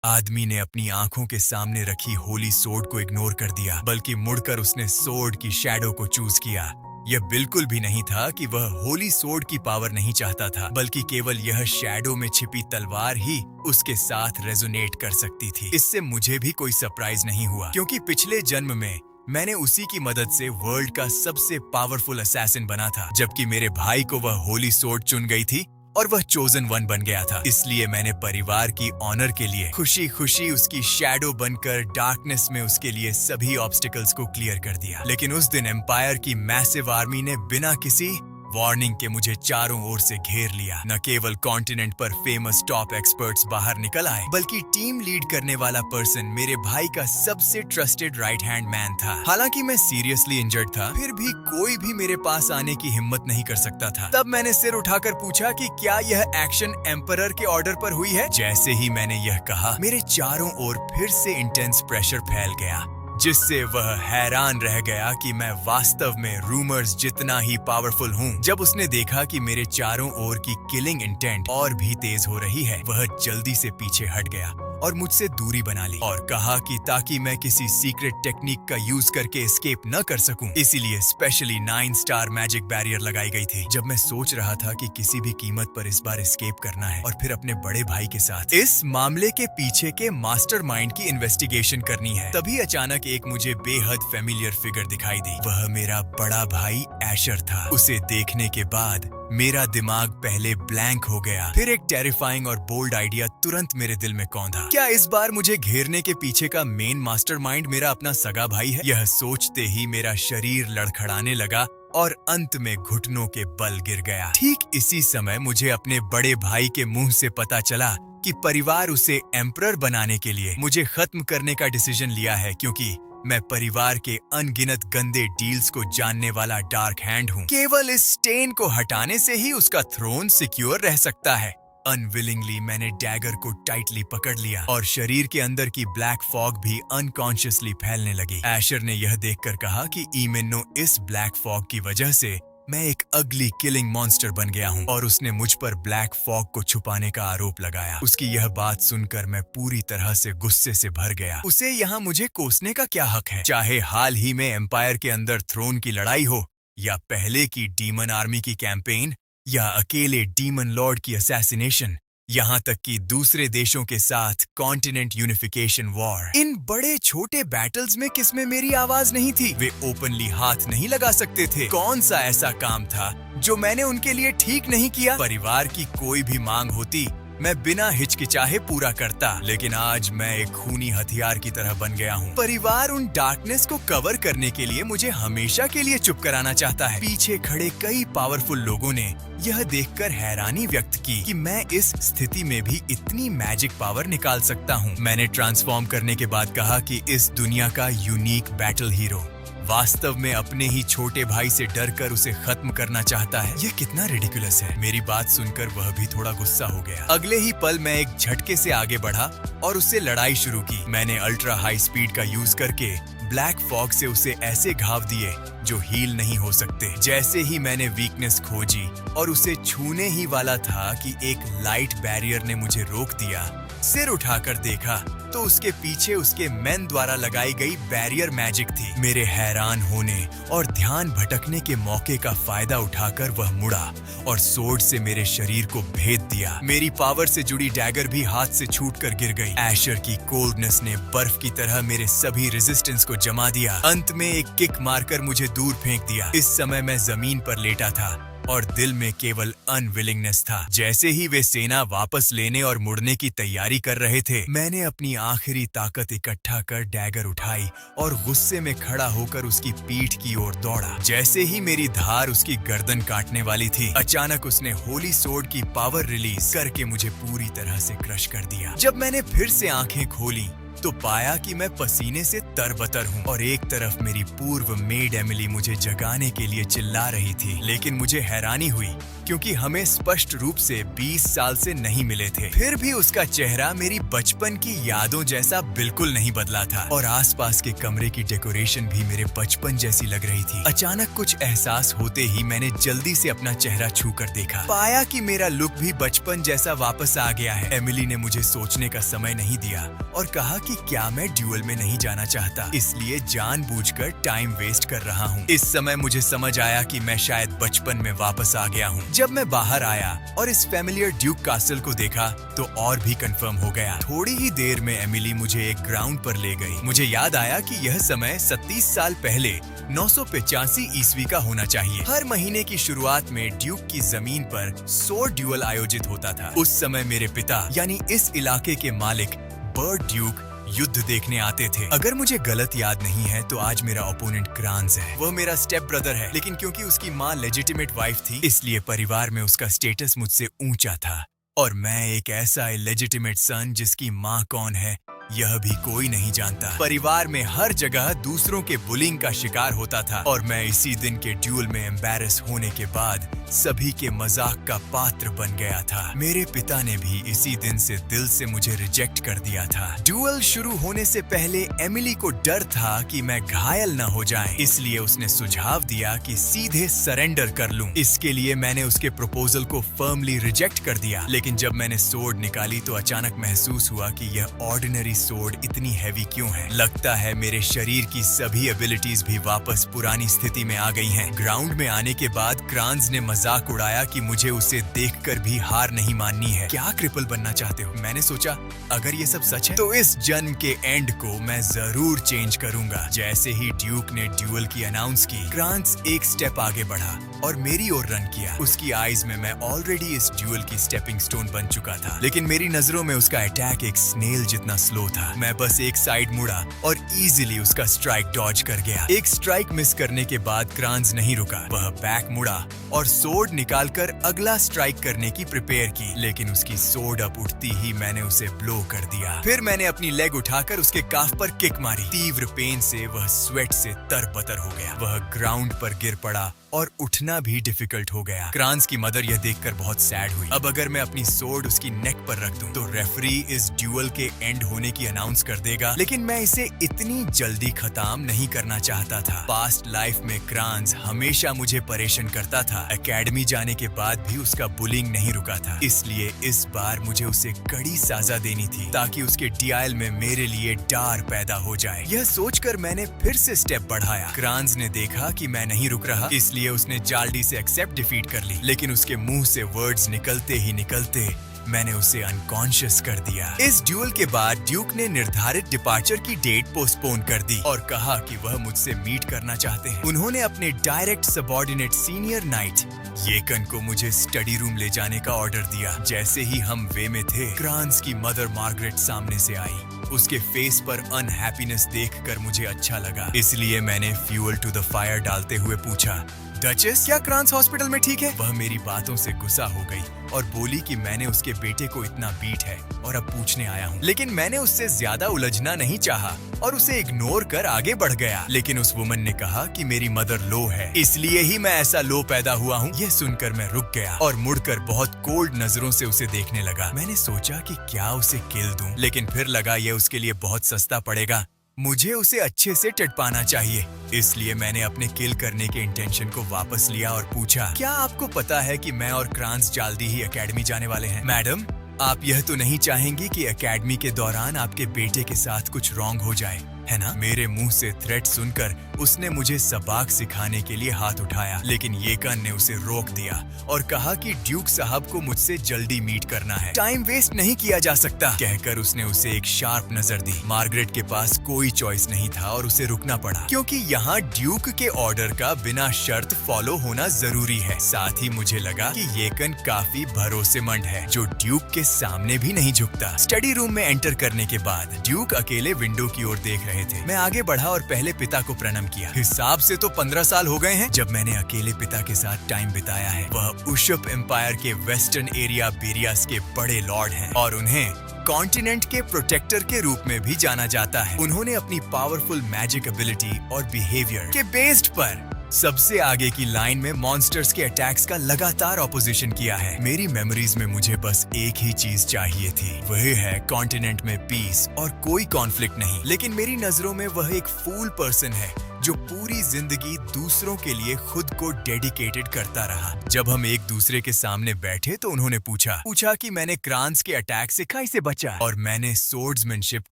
आदमी ने अपनी आंखों के सामने रखी होली सोर्ड को इग्नोर कर दिया, बल्कि मुड़कर उसने सोर्ड की शैडो को चूज किया। यह बिल्कुल भी नहीं था कि वह होली सोर्ड की पावर नहीं चाहता था, बल्कि केवल यह शैडो में छिपी तलवार ही उसके साथ रेजोनेट कर सकती थी। इससे मुझे भी कोई सरप्राइज नहीं हुआ, क्योंकि पिछले जन्म में मैंने उसी की मदद से वर्ल्ड का सबसे पावरफुल असैसिन बना था, जबकि मेरे भाई को वह होली सोर्ड चुन गई थी और वह चोजन वन बन गया था। इसलिए मैंने परिवार की ऑनर के लिए खुशी खुशी उसकी शैडो बनकर डार्कनेस में उसके लिए सभी ऑब्स्टिकल्स को क्लियर कर दिया। लेकिन उस दिन एम्पायर की मैसिव आर्मी ने बिना किसी वार्निंग के मुझे चारों ओर से घेर लिया। न केवल कॉन्टिनेंट पर फेमस टॉप एक्सपर्ट्स बाहर निकल आए, बल्कि टीम लीड करने वाला पर्सन मेरे भाई का सबसे ट्रस्टेड राइट हैंड मैन था। हालांकि मैं सीरियसली इंजर्ड था, फिर भी कोई भी मेरे पास आने की हिम्मत नहीं कर सकता था। तब मैंने सिर उठाकर पूछा कि क्या यह एक्शन एम्परर के ऑर्डर पर हुई है। जैसे ही मैंने यह कहा, मेरे चारों ओर फिर से इंटेंस प्रेशर फैल गया, जिससे वह हैरान रह गया कि मैं वास्तव में रूमर्स जितना ही पावरफुल हूँ। जब उसने देखा कि मेरे चारों ओर की किलिंग इंटेंट और भी तेज हो रही है, वह जल्दी से पीछे हट गया और मुझसे दूरी बना ली और कहा कि ताकि मैं किसी सीक्रेट टेक्निक का यूज करके एस्केप न कर सकूं, इसीलिए स्पेशली 9 स्टार मैजिक बैरियर लगाई गई थी। जब मैं सोच रहा था कि किसी भी कीमत पर इस बार एस्केप करना है और फिर अपने बड़े भाई के साथ इस मामले के पीछे के मास्टरमाइंड की इन्वेस्टिगेशन करनी है, तभी अचानक एक मुझे बेहद फेमिलियर फिगर दिखाई दी। वह मेरा बड़ा भाई एशर था। उसे देखने के बाद मेरा दिमाग पहले ब्लैंक हो गया, फिर एक टेरिफाइंग और बोल्ड आइडिया तुरंत मेरे दिल में कौंधा। क्या इस बार मुझे घेरने के पीछे का मेन मास्टरमाइंड मेरा अपना सगा भाई है? यह सोचते ही मेरा शरीर लड़खड़ाने लगा और अंत में घुटनों के बल गिर गया। ठीक इसी समय मुझे अपने बड़े भाई के मुंह से पता चला कि परिवार उसे एम्परर बनाने के लिए मुझे खत्म करने का डिसीजन लिया है, क्योंकि मैं परिवार के अनगिनत गंदे डील्स को जानने वाला डार्क हैंड हूँ। केवल इस स्टेन को हटाने से ही उसका थ्रोन सिक्योर रह सकता है। अनविलिंगली मैंने डैगर को टाइटली पकड़ लिया और शरीर के अंदर की ब्लैक फॉग भी अनकॉन्शियसली फैलने लगी। एशर ने यह देखकर कहा कि ईमेन्नो, इस ब्लैक फॉग की वजह से मैं एक अगली किलिंग मॉन्स्टर बन गया हूँ, और उसने मुझ पर ब्लैक फॉग को छुपाने का आरोप लगाया। उसकी यह बात सुनकर मैं पूरी तरह से गुस्से से भर गया। उसे यहाँ मुझे कोसने का क्या हक है? चाहे हाल ही में एम्पायर के अंदर थ्रोन की लड़ाई हो, या पहले की डीमन आर्मी की कैंपेन, या अकेले डीमन लॉर्ड की असैसिनेशन, यहाँ तक कि दूसरे देशों के साथ कॉन्टिनेंट यूनिफिकेशन वॉर। इन बड़े छोटे बैटल्स में किसमें मेरी आवाज नहीं थी? वे ओपनली हाथ नहीं लगा सकते थे। कौन सा ऐसा काम था जो मैंने उनके लिए ठीक नहीं किया? परिवार की कोई भी मांग होती, मैं बिना हिचकिचाहे पूरा करता, लेकिन आज मैं एक खूनी हथियार की तरह बन गया हूँ। परिवार उन डार्कनेस को कवर करने के लिए मुझे हमेशा के लिए चुप कराना चाहता है। पीछे खड़े कई पावरफुल लोगों ने यह देखकर हैरानी व्यक्त की कि मैं इस स्थिति में भी इतनी मैजिक पावर निकाल सकता हूँ। मैंने ट्रांसफॉर्म करने के बाद कहा कि इस दुनिया का यूनिक बैटल हीरो वास्तव में अपने ही छोटे भाई से डरकर उसे खत्म करना चाहता है। यह कितना रिडिकुलस है। मेरी बात सुनकर वह भी थोड़ा गुस्सा हो गया। अगले ही पल मैं एक झटके से आगे बढ़ा और उससे लड़ाई शुरू की। मैंने अल्ट्रा हाई स्पीड का यूज करके ब्लैक फॉग से उसे ऐसे घाव दिए जो हील नहीं हो सकते। जैसे ही मैंने वीकनेस खोजी और उसे छूने ही वाला था कि एक लाइट बैरियर ने मुझे रोक दिया। सिर उठाकर देखा तो उसके पीछे उसके मेन द्वारा लगाई गई बैरियर मैजिक थी। मेरे हैरान होने और ध्यान भटकने के मौके का फायदा उठाकर वह मुड़ा और सोर्ड से मेरे शरीर को भेद दिया। मेरी पावर से जुड़ी डैगर भी हाथ से छूटकर गिर गई। एशर की कोल्डनेस ने बर्फ की तरह मेरे सभी रेजिस्टेंस को जमा दिया। अंत में एक किक मारकर मुझे दूर फेंक दिया। इस समय मैं जमीन पर लेटा था और दिल में केवल अनविलिंगनेस था। जैसे ही वे सेना वापस लेने और मुड़ने की तैयारी कर रहे थे, मैंने अपनी आखिरी ताकत इकट्ठा कर डैगर उठाई और गुस्से में खड़ा होकर उसकी पीठ की ओर दौड़ा। जैसे ही मेरी धार उसकी गर्दन काटने वाली थी, अचानक उसने होली सोर्ड की पावर रिलीज करके मुझे पूरी तरह से क्रश कर दिया। जब मैंने फिर से आंखें खोली तो पाया कि मैं पसीने से तरबतर हूँ और एक तरफ मेरी पूर्व मेड एमिली मुझे जगाने के लिए चिल्ला रही थी। लेकिन मुझे हैरानी हुई क्योंकि हमें स्पष्ट रूप से 20 साल से नहीं मिले थे। फिर भी उसका चेहरा मेरी बचपन की यादों जैसा बिल्कुल नहीं बदला था और आसपास के कमरे की डेकोरेशन भी मेरे बचपन जैसी लग रही थी। अचानक कुछ एहसास होते ही मैंने जल्दी से अपना चेहरा छू कर देखा। पाया कि मेरा लुक भी बचपन जैसा वापस आ गया है। एमिली ने मुझे सोचने का समय नहीं दिया और कहा कि क्या मैं ड्यूल में नहीं जाना चाहता, इसलिए जानबूझकर टाइम वेस्ट कर रहा हूँ। इस समय मुझे समझ आया कि मैं शायद बचपन में वापस आ गया हूँ। जब मैं बाहर आया और इस फैमिलियर ड्यूक कासल को देखा तो और भी कंफर्म हो गया। थोड़ी ही देर में एमिली मुझे एक ग्राउंड पर ले गई। मुझे याद आया कि यह समय 37 साल पहले 985 ईस्वी का होना चाहिए। हर महीने की शुरुआत में ड्यूक की जमीन पर सोर्ड ड्यूअल आयोजित होता था। उस समय मेरे पिता यानी इस इलाके के मालिक बर्ड ड्यूक युद्ध देखने आते थे। अगर मुझे गलत याद नहीं है तो आज मेरा ओपोनेंट क्रांस है। वह मेरा स्टेप ब्रदर है, लेकिन क्योंकि उसकी माँ लेजिटिमेट वाइफ थी इसलिए परिवार में उसका स्टेटस मुझसे ऊंचा था और मैं एक ऐसा इलेजिटिमेट सन जिसकी माँ कौन है यह भी कोई नहीं जानता। परिवार में हर जगह दूसरों के बुलिंग का शिकार होता था और मैं इसी दिन के ड्यूल में एम्बैरस होने के बाद सभी के मजाक का पात्र बन गया था। मेरे पिता ने भी इसी दिन से दिल से मुझे रिजेक्ट कर दिया था। ड्यूल शुरू होने से पहले एमिली को डर था कि मैं घायल न हो जाए, इसलिए उसने सुझाव दिया कि सीधे सरेंडर कर लूं। इसके लिए मैंने उसके प्रपोजल को फर्मली रिजेक्ट कर दिया। लेकिन जब मैंने सोर्ड निकाली तो अचानक महसूस हुआ कि यह ऑर्डिनरी सोर्ड इतनी हैवी क्यों है। लगता है मेरे शरीर की सभी एबिलिटीज भी वापस पुरानी स्थिति में आ गई हैं। ग्राउंड में आने के बाद क्रांस ने मजाक उड़ाया कि मुझे उसे देखकर भी हार नहीं माननी है। क्या क्रिपल बनना चाहते हो? मैंने सोचा अगर ये सब सच है तो इस जन्म के एंड को मैं जरूर चेंज करूंगा। जैसे ही ड्यूक ने ड्यूअल की अनाउंस की, क्रांस एक स्टेप आगे बढ़ा और मेरी ओर रन किया। उसकी आईज में मैं ऑलरेडी इस ड्यूअल की स्टेपिंग स्टोन बन चुका था, लेकिन मेरी नजरों में उसका अटैक एक स्नेल जितना स्लो था। मैं बस एक साइड मुड़ा और इजीली उसका स्ट्राइक डॉज कर गया। एक स्ट्राइक मिस करने के बाद क्रांस नहीं रुका। वह बैक मुड़ा और सोर्ड निकालकर अगला स्ट्राइक करने की प्रिपेयर की, लेकिन उसकी सोर्ड अप उठती ही मैंने उसे ब्लो कर दिया। फिर मैंने अपनी लेग उठाकर उसके काफ पर किक मारी। तीव्र पेन से वह स्वेट से तरबतर हो गया। वह ग्राउंड पर गिर पड़ा और उठना भी डिफिकल्ट हो गया। क्रांस की मदर यह देखकर बहुत सैड हुई। अब अगर मैं अपनी सोर्ड उसकी नेक पर रख दूं तो रेफरी इस ड्यूअल के एंड होने की अनाउंस कर देगा, लेकिन मैं इसे इतनी जल्दी खत्म नहीं करना चाहता था। पास्ट लाइफ में क्रांस हमेशा मुझे परेशान करता था। एकेडमी जाने के बाद भी उसका बुलिंग नहीं रुका था, इसलिए इस बार मुझे उसे कड़ी सजा देनी थी ताकि उसके डीआईएल में मेरे लिए डर पैदा हो जाए। यह सोचकर मैंने फिर से स्टेप बढ़ाया। क्रांस ने देखा कि मैं नहीं रुक रहा, इसलिए उसने जाल्डी से एक्सेप्ट डिफीट कर ली, लेकिन उसके मुंह से वर्ड्स निकलते ही निकलते मैंने उसे अनकॉन्शियस कर दिया। इस ड्यूल के बाद ड्यूक ने निर्धारित डिपार्चर की डेट पोस्टपोन कर दी और कहा कि वह मुझसे मीट करना चाहते हैं। उन्होंने अपने डायरेक्ट सबऑर्डिनेट सीनियर नाइट येकन को मुझे स्टडी रूम ले जाने का ऑर्डर दिया। जैसे ही हम वे में थे, क्रांस की मदर मार्गरेट सामने से आई। उसके फेस पर अनहैप्पीनेस देखकर मुझे अच्छा लगा, इसलिए मैंने फ्यूल टू द फायर डालते हुए पूछा, डचेस क्या क्रांस हॉस्पिटल में ठीक है? वह मेरी बातों से गुस्सा हो गई और बोली कि मैंने उसके बेटे को इतना बीट है और अब पूछने आया हूँ। लेकिन मैंने उससे ज्यादा उलझना नहीं चाहा और उसे इग्नोर कर आगे बढ़ गया। लेकिन उस वुमन ने कहा कि मेरी मदर लो है, इसलिए ही मैं ऐसा लो पैदा हुआ हूँ। यह सुनकर मैं रुक गया और मुड़कर बहुत कोल्ड नजरों से उसे देखने लगा। मैंने सोचा कि क्या उसे किल दूं, लेकिन फिर लगा यह उसके लिए बहुत सस्ता पड़ेगा। मुझे उसे अच्छे से टटपाना चाहिए, इसलिए मैंने अपने किल करने के इंटेंशन को वापस लिया और पूछा, क्या आपको पता है कि मैं और क्रांस जल्दी ही एकेडमी जाने वाले हैं? मैडम, आप यह तो नहीं चाहेंगी कि एकेडमी के दौरान आपके बेटे के साथ कुछ रॉन्ग हो जाए, है ना? मेरे मुंह से थ्रेट सुनकर उसने मुझे सबक सिखाने के लिए हाथ उठाया, लेकिन येकन ने उसे रोक दिया और कहा कि ड्यूक साहब को मुझसे जल्दी मीट करना है, टाइम वेस्ट नहीं किया जा सकता। कहकर उसने उसे एक शार्प नजर दी। मार्गरेट के पास कोई चॉइस नहीं था और उसे रुकना पड़ा, क्योंकि यहाँ ड्यूक के ऑर्डर का बिना शर्त फॉलो होना जरूरी है। साथ ही मुझे लगा कि येकन काफी भरोसेमंद है, जो ड्यूक के सामने भी नहीं झुकता। स्टडी रूम में एंटर करने के बाद ड्यूक अकेले विंडो की ओर देख रहे थे। मैं आगे बढ़ा और पहले पिता को प्रणाम किया। हिसाब से तो 15 साल हो गए हैं जब मैंने अकेले पिता के साथ टाइम बिताया है। वह उशप एम्पायर के वेस्टर्न एरिया बेरियास के बड़े लॉर्ड हैं और उन्हें कॉन्टिनेंट के प्रोटेक्टर के रूप में भी जाना जाता है। उन्होंने अपनी पावरफुल मैजिक एबिलिटी और बिहेवियर के बेस्ड पर सबसे आगे की लाइन में मॉन्स्टर्स के अटैक्स का लगातार ऑपोजिशन किया है। मेरी मेमोरीज में मुझे बस एक ही चीज चाहिए थी, वह है कॉन्टिनेंट में पीस और कोई कॉन्फ्लिक्ट नहीं। लेकिन मेरी नजरों में वह एक फूल पर्सन है जो पूरी जिंदगी दूसरों के लिए खुद को डेडिकेटेड करता रहा। जब हम एक दूसरे के सामने बैठे तो उन्होंने पूछा कि मैंने क्रांस के अटैक से कैसे बचा और मैंने सोर्ड्समैनशिप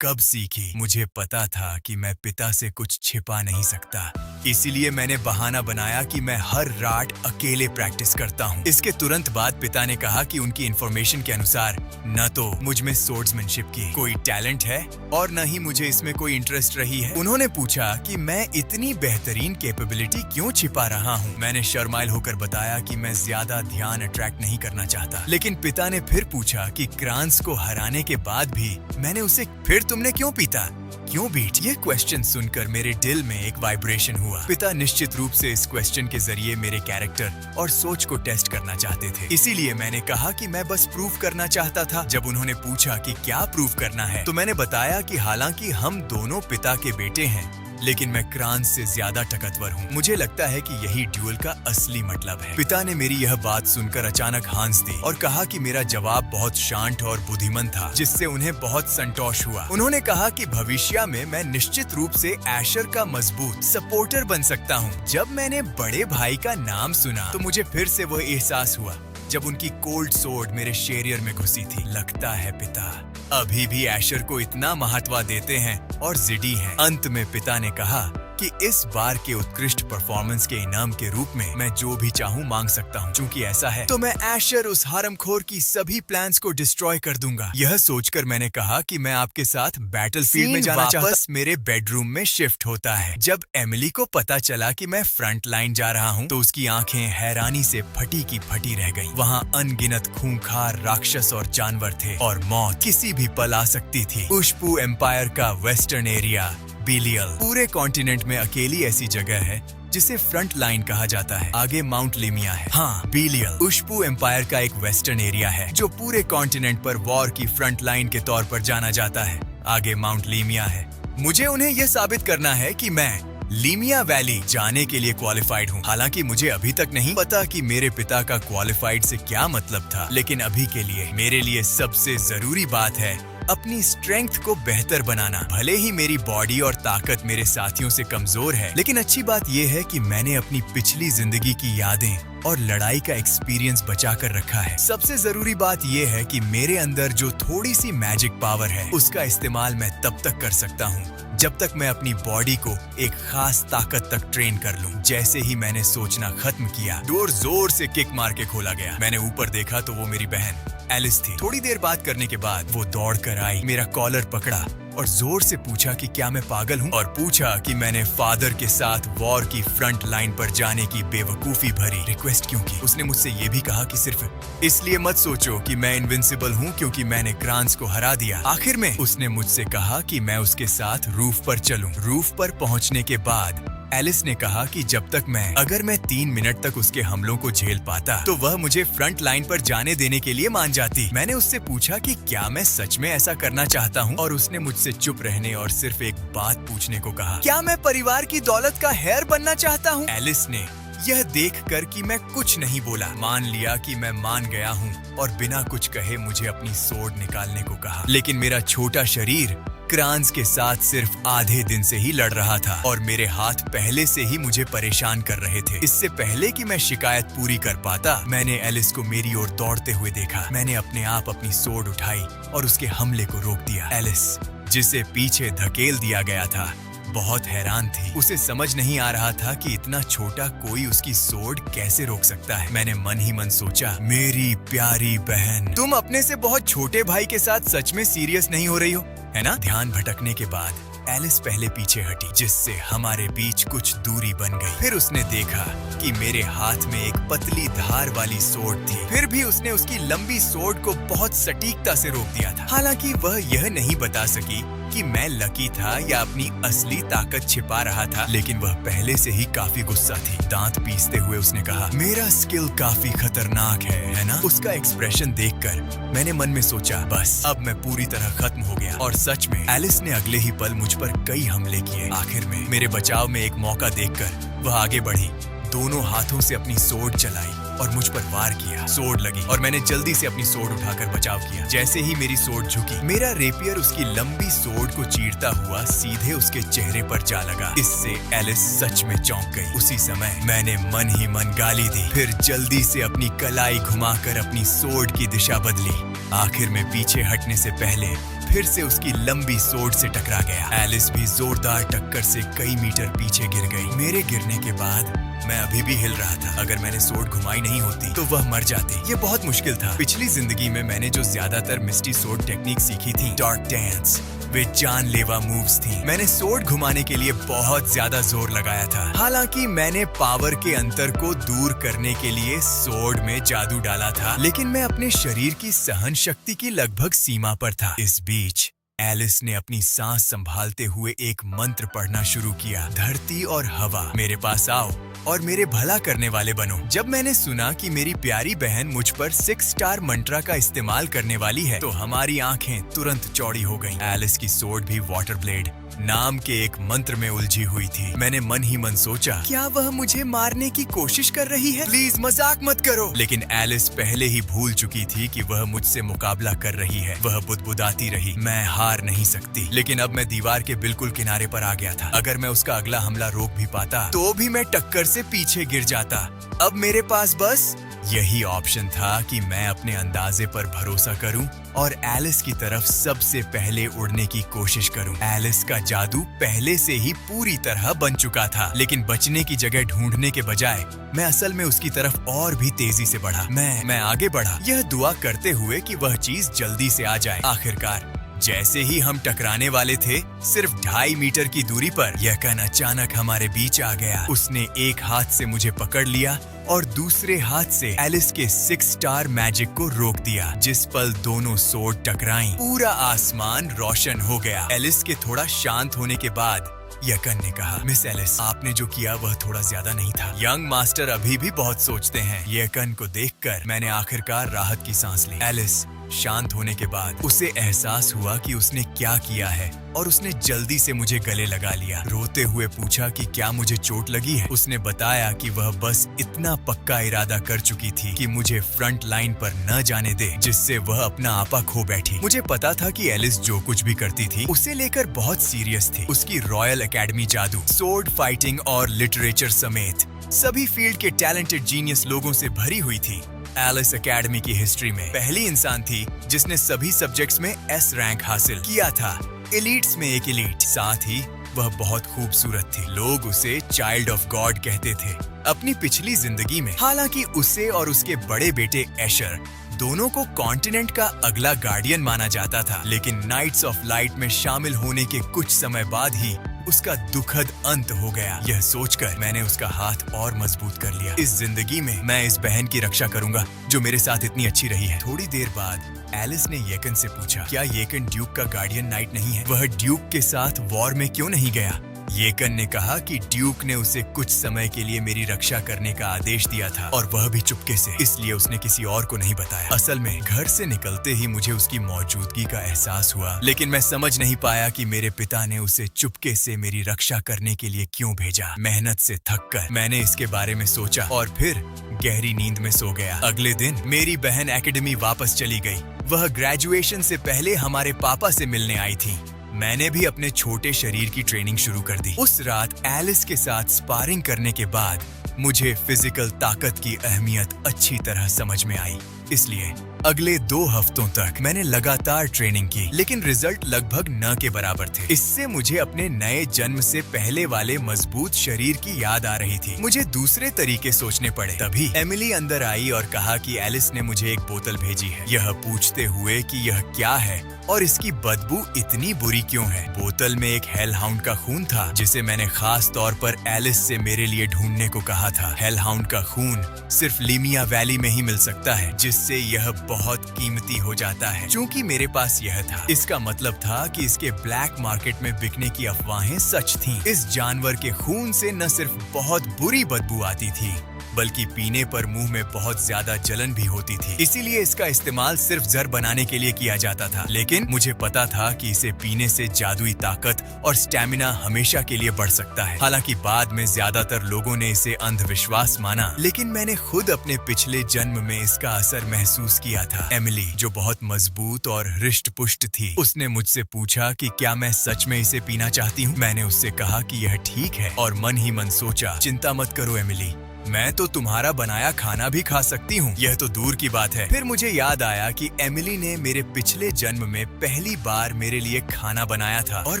कब सीखी। मुझे पता था कि मैं पिता से कुछ छिपा नहीं सकता, इसीलिए मैंने बहाना बनाया कि मैं हर रात अकेले प्रैक्टिस करता हूँ। इसके तुरंत बाद पिता ने कहा कि उनकी इन्फॉर्मेशन के अनुसार न तो मुझ में सोर्ड्समैनशिप की कोई टैलेंट है और न ही मुझे इसमें कोई इंटरेस्ट रही है। उन्होंने पूछा कि मैं इतनी बेहतरीन कैपेबिलिटी क्यों छिपा रहा हूँ। मैंने शर्माइल होकर बताया कि मैं ज्यादा ध्यान अट्रैक्ट नहीं करना चाहता। लेकिन पिता ने फिर पूछा कि क्रांस को हराने के बाद भी मैंने उसे फिर तुमने क्यों पीता, क्यों बीट? ये क्वेश्चन सुनकर मेरे दिल में एक वाइब्रेशन हुआ। पिता निश्चित रूप से इस क्वेश्चन के जरिए मेरे कैरेक्टर और सोच को टेस्ट करना चाहते थे, इसीलिए मैंने कहा कि मैं बस प्रूव करना चाहता था। जब उन्होंने पूछा कि क्या प्रूव करना है तो मैंने बताया कि हालांकि हम दोनों पिता के बेटे हैं, लेकिन मैं क्रांस से ज्यादा ताकतवर हूँ। मुझे लगता है कि यही ड्यूल का असली मतलब है। पिता ने मेरी यह बात सुनकर अचानक हंस दी और कहा कि मेरा जवाब बहुत शांत और बुद्धिमान था, जिससे उन्हें बहुत संतोष हुआ। उन्होंने कहा कि भविष्य में मैं निश्चित रूप से एशर का मजबूत सपोर्टर बन सकता हूँ। जब मैंने बड़े भाई का नाम सुना तो मुझे फिर से वह एहसास हुआ जब उनकी कोल्ड सोर्ड मेरे शेरियर में घुसी थी। लगता है पिता अभी भी एशर को इतना महत्व देते हैं और जिडी हैं। अंत में पिता ने कहा कि इस बार के उत्कृष्ट परफॉर्मेंस के इनाम के रूप में मैं जो भी चाहूँ मांग सकता हूँ। चूंकि ऐसा है तो मैं एशर उस हरामखोर की सभी प्लान्स को डिस्ट्रॉय कर दूंगा। यह सोचकर मैंने कहा कि मैं आपके साथ बैटलफील्ड में जाना चाहता हूँ। मेरे बेडरूम में शिफ्ट होता है। जब एमिली को पता चला कि मैं फ्रंट लाइन जा रहा हूँ तो उसकी आंखें हैरानी से फटी की फटी रह गईं। वहाँ अनगिनत खूंखार राक्षस और जानवर थे और मौत किसी भी पल आ सकती थी। उशपू एम्पायर का वेस्टर्न एरिया बिलियल पूरे कॉन्टिनेंट में अकेली ऐसी जगह है जिसे फ्रंट लाइन कहा जाता है। आगे माउंट लिमिया है। हाँ, बिलियल उशपू एम्पायर का एक वेस्टर्न एरिया है जो पूरे कॉन्टिनेंट पर वॉर की फ्रंट लाइन के तौर पर जाना जाता है। आगे माउंट लिमिया है। मुझे उन्हें यह साबित करना है कि मैं लिमिया वैली जाने के लिए क्वालिफाइड हूँ। हालांकि मुझे अभी तक नहीं पता कि मेरे पिता का क्वालिफाइड से क्या मतलब था, लेकिन अभी के लिए मेरे लिए सबसे जरूरी बात है अपनी स्ट्रेंथ को बेहतर बनाना। भले ही मेरी बॉडी और ताकत मेरे साथियों से कमजोर है, लेकिन अच्छी बात यह है कि मैंने अपनी पिछली जिंदगी की यादें और लड़ाई का एक्सपीरियंस बचा कर रखा है। सबसे जरूरी बात यह है कि मेरे अंदर जो थोड़ी सी मैजिक पावर है उसका इस्तेमाल मैं तब तक कर सकता हूँ जब तक मैं अपनी बॉडी को एक खास ताकत तक ट्रेन कर लूं। जैसे ही मैंने सोचना खत्म किया, डोर जोर से किक मार के खोला गया। मैंने ऊपर देखा तो वो मेरी बहन एलिस थी। थोड़ी देर बात करने के बाद वो दौड़ कर आई, मेरा कॉलर पकड़ा और जोर से पूछा कि क्या मैं पागल हूँ और पूछा कि मैंने फादर के साथ वॉर की फ्रंट लाइन पर जाने की बेवकूफी भरी रिक्वेस्ट क्यों की। उसने मुझसे ये भी कहा कि सिर्फ इसलिए मत सोचो कि मैं इनविंसिबल हूँ क्योंकि मैंने क्रांस को हरा दिया। आखिर में उसने मुझसे कहा कि मैं उसके साथ रूफ पर चलूं। रूफ पर पहुँचने के बाद एलिस ने कहा कि जब तक अगर मैं 3 मिनट तक उसके हमलों को झेल पाता तो वह मुझे फ्रंट लाइन पर जाने देने के लिए मान जाती। मैंने उससे पूछा कि क्या मैं सच में ऐसा करना चाहता हूँ और उसने मुझसे चुप रहने और सिर्फ एक बात पूछने को कहा, क्या मैं परिवार की दौलत का हेयर बनना चाहता हूँ? एलिस ने यह देखकर कि मैं कुछ नहीं बोला मान लिया कि मैं मान गया हूँ और बिना कुछ कहे मुझे अपनी सोर्ड निकालने को कहा। लेकिन मेरा छोटा शरीर क्रांस के साथ सिर्फ आधे दिन से ही लड़ रहा था और मेरे हाथ पहले से ही मुझे परेशान कर रहे थे। इससे पहले कि मैं शिकायत पूरी कर पाता, मैंने एलिस को मेरी ओर दौड़ते हुए देखा। मैंने अपने आप अपनी सोर्ड उठाई और उसके हमले को रोक दिया। एलिस, जिसे पीछे धकेल दिया गया था, बहुत हैरान थी। उसे समझ नहीं आ रहा था कि इतना छोटा कोई उसकी सोर्ड कैसे रोक सकता है। मैंने मन ही मन सोचा, मेरी प्यारी बहन, तुम अपने से बहुत छोटे भाई के साथ सच में सीरियस नहीं हो रही हो, है ना? ध्यान भटकने के बाद एलिस पहले पीछे हटी, जिससे हमारे बीच कुछ दूरी बन गई। फिर उसने देखा कि मेरे हाथ में एक पतली धार वाली सोर्ड थी। फिर भी उसने उसकी लंबी सोर्ड को बहुत सटीकता से रोक दिया था। हालांकि वह यह नहीं बता सकी कि मैं लकी था या अपनी असली ताकत छिपा रहा था, लेकिन वह पहले से ही काफी गुस्सा थी। दांत पीसते हुए उसने कहा, मेरा स्किल काफी खतरनाक है ना? उसका एक्सप्रेशन देखकर मैंने मन में सोचा, बस अब मैं पूरी तरह खत्म हो गया। और सच में एलिस ने अगले ही पल मुझ पर कई हमले किए। आखिर में मेरे बचाव में एक मौका देखकर वह आगे बढ़ी, दोनों हाथों से अपनी सोर्ड चलाई और मुझ पर वार किया। सोर्ड लगी और मैंने जल्दी से अपनी सोर्ड उठाकर बचाव किया। जैसे ही मेरी सोर्ड झुकी, मेरा रेपियर उसकी लंबी सोर्ड को चीरता हुआ सीधे उसके चेहरे पर जा लगा। इससे एलिस सच में चौंक गई। उसी समय मैंने मन ही मन गाली दी, फिर जल्दी से अपनी कलाई घुमाकर अपनी सोर्ड की दिशा बदली। आखिर में पीछे हटने से पहले फिर से उसकी लंबी सोर्ड से टकरा गया। एलिस भी जोरदार टक्कर से कई मीटर पीछे गिर गई। मेरे गिरने के बाद मैं अभी भी हिल रहा था। अगर मैंने सोर्ड घुमाई नहीं होती तो वह मर जाती। ये बहुत मुश्किल था। पिछली जिंदगी में मैंने जो ज्यादातर मिस्टी सोर्ड टेक्निक सीखी थी, डार्क डांस, वे जानलेवा मूव्स थी। मैंने सोर्ड घुमाने के लिए बहुत ज्यादा जोर लगाया था। हालांकि मैंने पावर के अंतर को दूर करने के लिए सोर्ड में जादू डाला था, लेकिन मैं अपने शरीर की सहन शक्ति की लगभग सीमा पर था। इस बीच एलिस ने अपनी सांस संभालते हुए एक मंत्र पढ़ना शुरू किया, धरती और हवा मेरे पास आओ और मेरे भला करने वाले बनो। जब मैंने सुना कि मेरी प्यारी बहन मुझ पर 6 स्टार मंत्रा का इस्तेमाल करने वाली है, तो हमारी आंखें तुरंत चौड़ी हो गईं। एलिस की सोर्ड भी वाटर ब्लेड नाम के एक मंत्र में उलझी हुई थी। मैंने मन ही मन सोचा, क्या वह मुझे मारने की कोशिश कर रही है? प्लीज मजाक मत करो। लेकिन एलिस पहले ही भूल चुकी थी कि वह मुझसे मुकाबला कर रही है। वह बुदबुदाती रही, मैं हार नहीं सकती। लेकिन अब मैं दीवार के बिल्कुल किनारे पर आ गया था। अगर मैं उसका अगला हमला रोक भी पाता तो भी मैं टक्कर से पीछे गिर जाता। अब मेरे पास बस यही ऑप्शन था कि मैं अपने अंदाजे पर भरोसा करूं और एलिस की तरफ सबसे पहले उड़ने की कोशिश करूं। एलिस का जादू पहले से ही पूरी तरह बन चुका था, लेकिन बचने की जगह ढूंढने के बजाय मैं असल में उसकी तरफ और भी तेजी से बढ़ा। मैं आगे बढ़ा, यह दुआ करते हुए कि वह चीज जल्दी से आ जाए। आखिरकार जैसे ही हम टकराने वाले थे, सिर्फ 2.5 मीटर की दूरी पर यकन अचानक हमारे बीच आ गया। उसने एक हाथ से मुझे पकड़ लिया और दूसरे हाथ से एलिस के 6 स्टार मैजिक को रोक दिया। जिस पल दोनों सोर्ड टकराईं, पूरा आसमान रोशन हो गया। एलिस के थोड़ा शांत होने के बाद यकन ने कहा, मिस एलिस, आपने जो किया वह थोड़ा ज्यादा नहीं था। यंग मास्टर अभी भी बहुत सोचते हैं। यकन को देखकर मैंने आखिरकार राहत की सांस ली। एलिस शांत होने के बाद उसे एहसास हुआ कि उसने क्या किया है और उसने जल्दी से मुझे गले लगा लिया। रोते हुए पूछा कि क्या मुझे चोट लगी है। उसने बताया कि वह बस इतना पक्का इरादा कर चुकी थी कि मुझे फ्रंट लाइन पर न जाने दे, जिससे वह अपना आपा खो बैठी। मुझे पता था कि एलिस जो कुछ भी करती थी उसे लेकर बहुत सीरियस थी। उसकी रॉयल एकेडमी जादू, सोर्ड फाइटिंग और लिटरेचर समेत सभी फील्ड के टैलेंटेड जीनियस लोगों से भरी हुई थी। एलिस एकेडमी की हिस्ट्री में पहली इंसान थी जिसने सभी सब्जेक्ट्स में एस रैंक हासिल किया था, एलीट्स में एक एलीट। साथ ही वह बहुत खूबसूरत थी। लोग उसे चाइल्ड ऑफ गॉड कहते थे। अपनी पिछली जिंदगी में हालांकि उसे और उसके बड़े बेटे एशर दोनों को कॉन्टिनेंट का अगला गार्डियन माना जाता था, लेकिन नाइट्स ऑफ लाइट में शामिल होने के कुछ समय बाद ही उसका दुखद अंत हो गया। यह सोचकर मैंने उसका हाथ और मजबूत कर लिया। इस जिंदगी में मैं इस बहन की रक्षा करूंगा जो मेरे साथ इतनी अच्छी रही है। थोड़ी देर बाद एलिस ने येकन से पूछा, क्या येकन ड्यूक का गार्डियन नाइट नहीं है? वह ड्यूक के साथ वॉर में क्यों नहीं गया? येकन ने कहा कि ड्यूक ने उसे कुछ समय के लिए मेरी रक्षा करने का आदेश दिया था और वह भी चुपके से, इसलिए उसने किसी और को नहीं बताया। असल में घर से निकलते ही मुझे उसकी मौजूदगी का एहसास हुआ, लेकिन मैं समझ नहीं पाया कि मेरे पिता ने उसे चुपके से मेरी रक्षा करने के लिए क्यों भेजा। मेहनत से थककर मैंने इसके बारे में सोचा और फिर गहरी नींद में सो गया। अगले दिन मेरी बहन एकेडमी वापस चली गई। वह ग्रेजुएशन से पहले हमारे पापा से मिलने आई थी। मैंने भी अपने छोटे शरीर की ट्रेनिंग शुरू कर दी। उस रात एलिस के साथ स्पारिंग करने के बाद मुझे फिजिकल ताकत की अहमियत अच्छी तरह समझ में आई। इसलिए अगले 2 हफ्तों तक मैंने लगातार ट्रेनिंग की, लेकिन रिजल्ट लगभग न के बराबर थे। इससे मुझे अपने नए जन्म से पहले वाले मजबूत शरीर की याद आ रही थी। मुझे दूसरे तरीके सोचने पड़े। तभी एमिली अंदर आई और कहा कि एलिस ने मुझे एक बोतल भेजी है, यह पूछते हुए कि यह क्या है और इसकी बदबू इतनी बुरी क्यों है। बोतल में एक हेल हाउंड का खून था, जिसे मैंने खास तौर पर एलिस से मेरे लिए ढूंढने को कहा था। हेल हाउंड का खून सिर्फ लीमिया वैली में ही मिल सकता है, जिससे यह बहुत कीमती हो जाता है। चूंकि मेरे पास यह था, इसका मतलब था कि इसके ब्लैक मार्केट में बिकने की अफवाहें सच थीं। इस जानवर के खून से न सिर्फ बहुत बुरी बदबू आती थी, बल्कि पीने पर मुंह में बहुत ज्यादा जलन भी होती थी। इसीलिए इसका इस्तेमाल सिर्फ जहर बनाने के लिए किया जाता था। लेकिन मुझे पता था कि इसे पीने से जादुई ताकत और स्टैमिना हमेशा के लिए बढ़ सकता है। हालांकि बाद में ज्यादातर लोगों ने इसे अंधविश्वास माना, लेकिन मैंने खुद अपने पिछले जन्म में इसका असर महसूस किया था। एमिली, जो बहुत मजबूत और हृष्ट पुष्ट थी, उसने मुझसे पूछा कि क्या मैं सच में इसे पीना चाहती हूँ। मैंने उससे कहा कि यह ठीक है और मन ही मन सोचा, चिंता मत करो एमिली, मैं तो तुम्हारा बनाया खाना भी खा सकती हूँ, यह तो दूर की बात है। फिर मुझे याद आया कि एमिली ने मेरे पिछले जन्म में पहली बार मेरे लिए खाना बनाया था और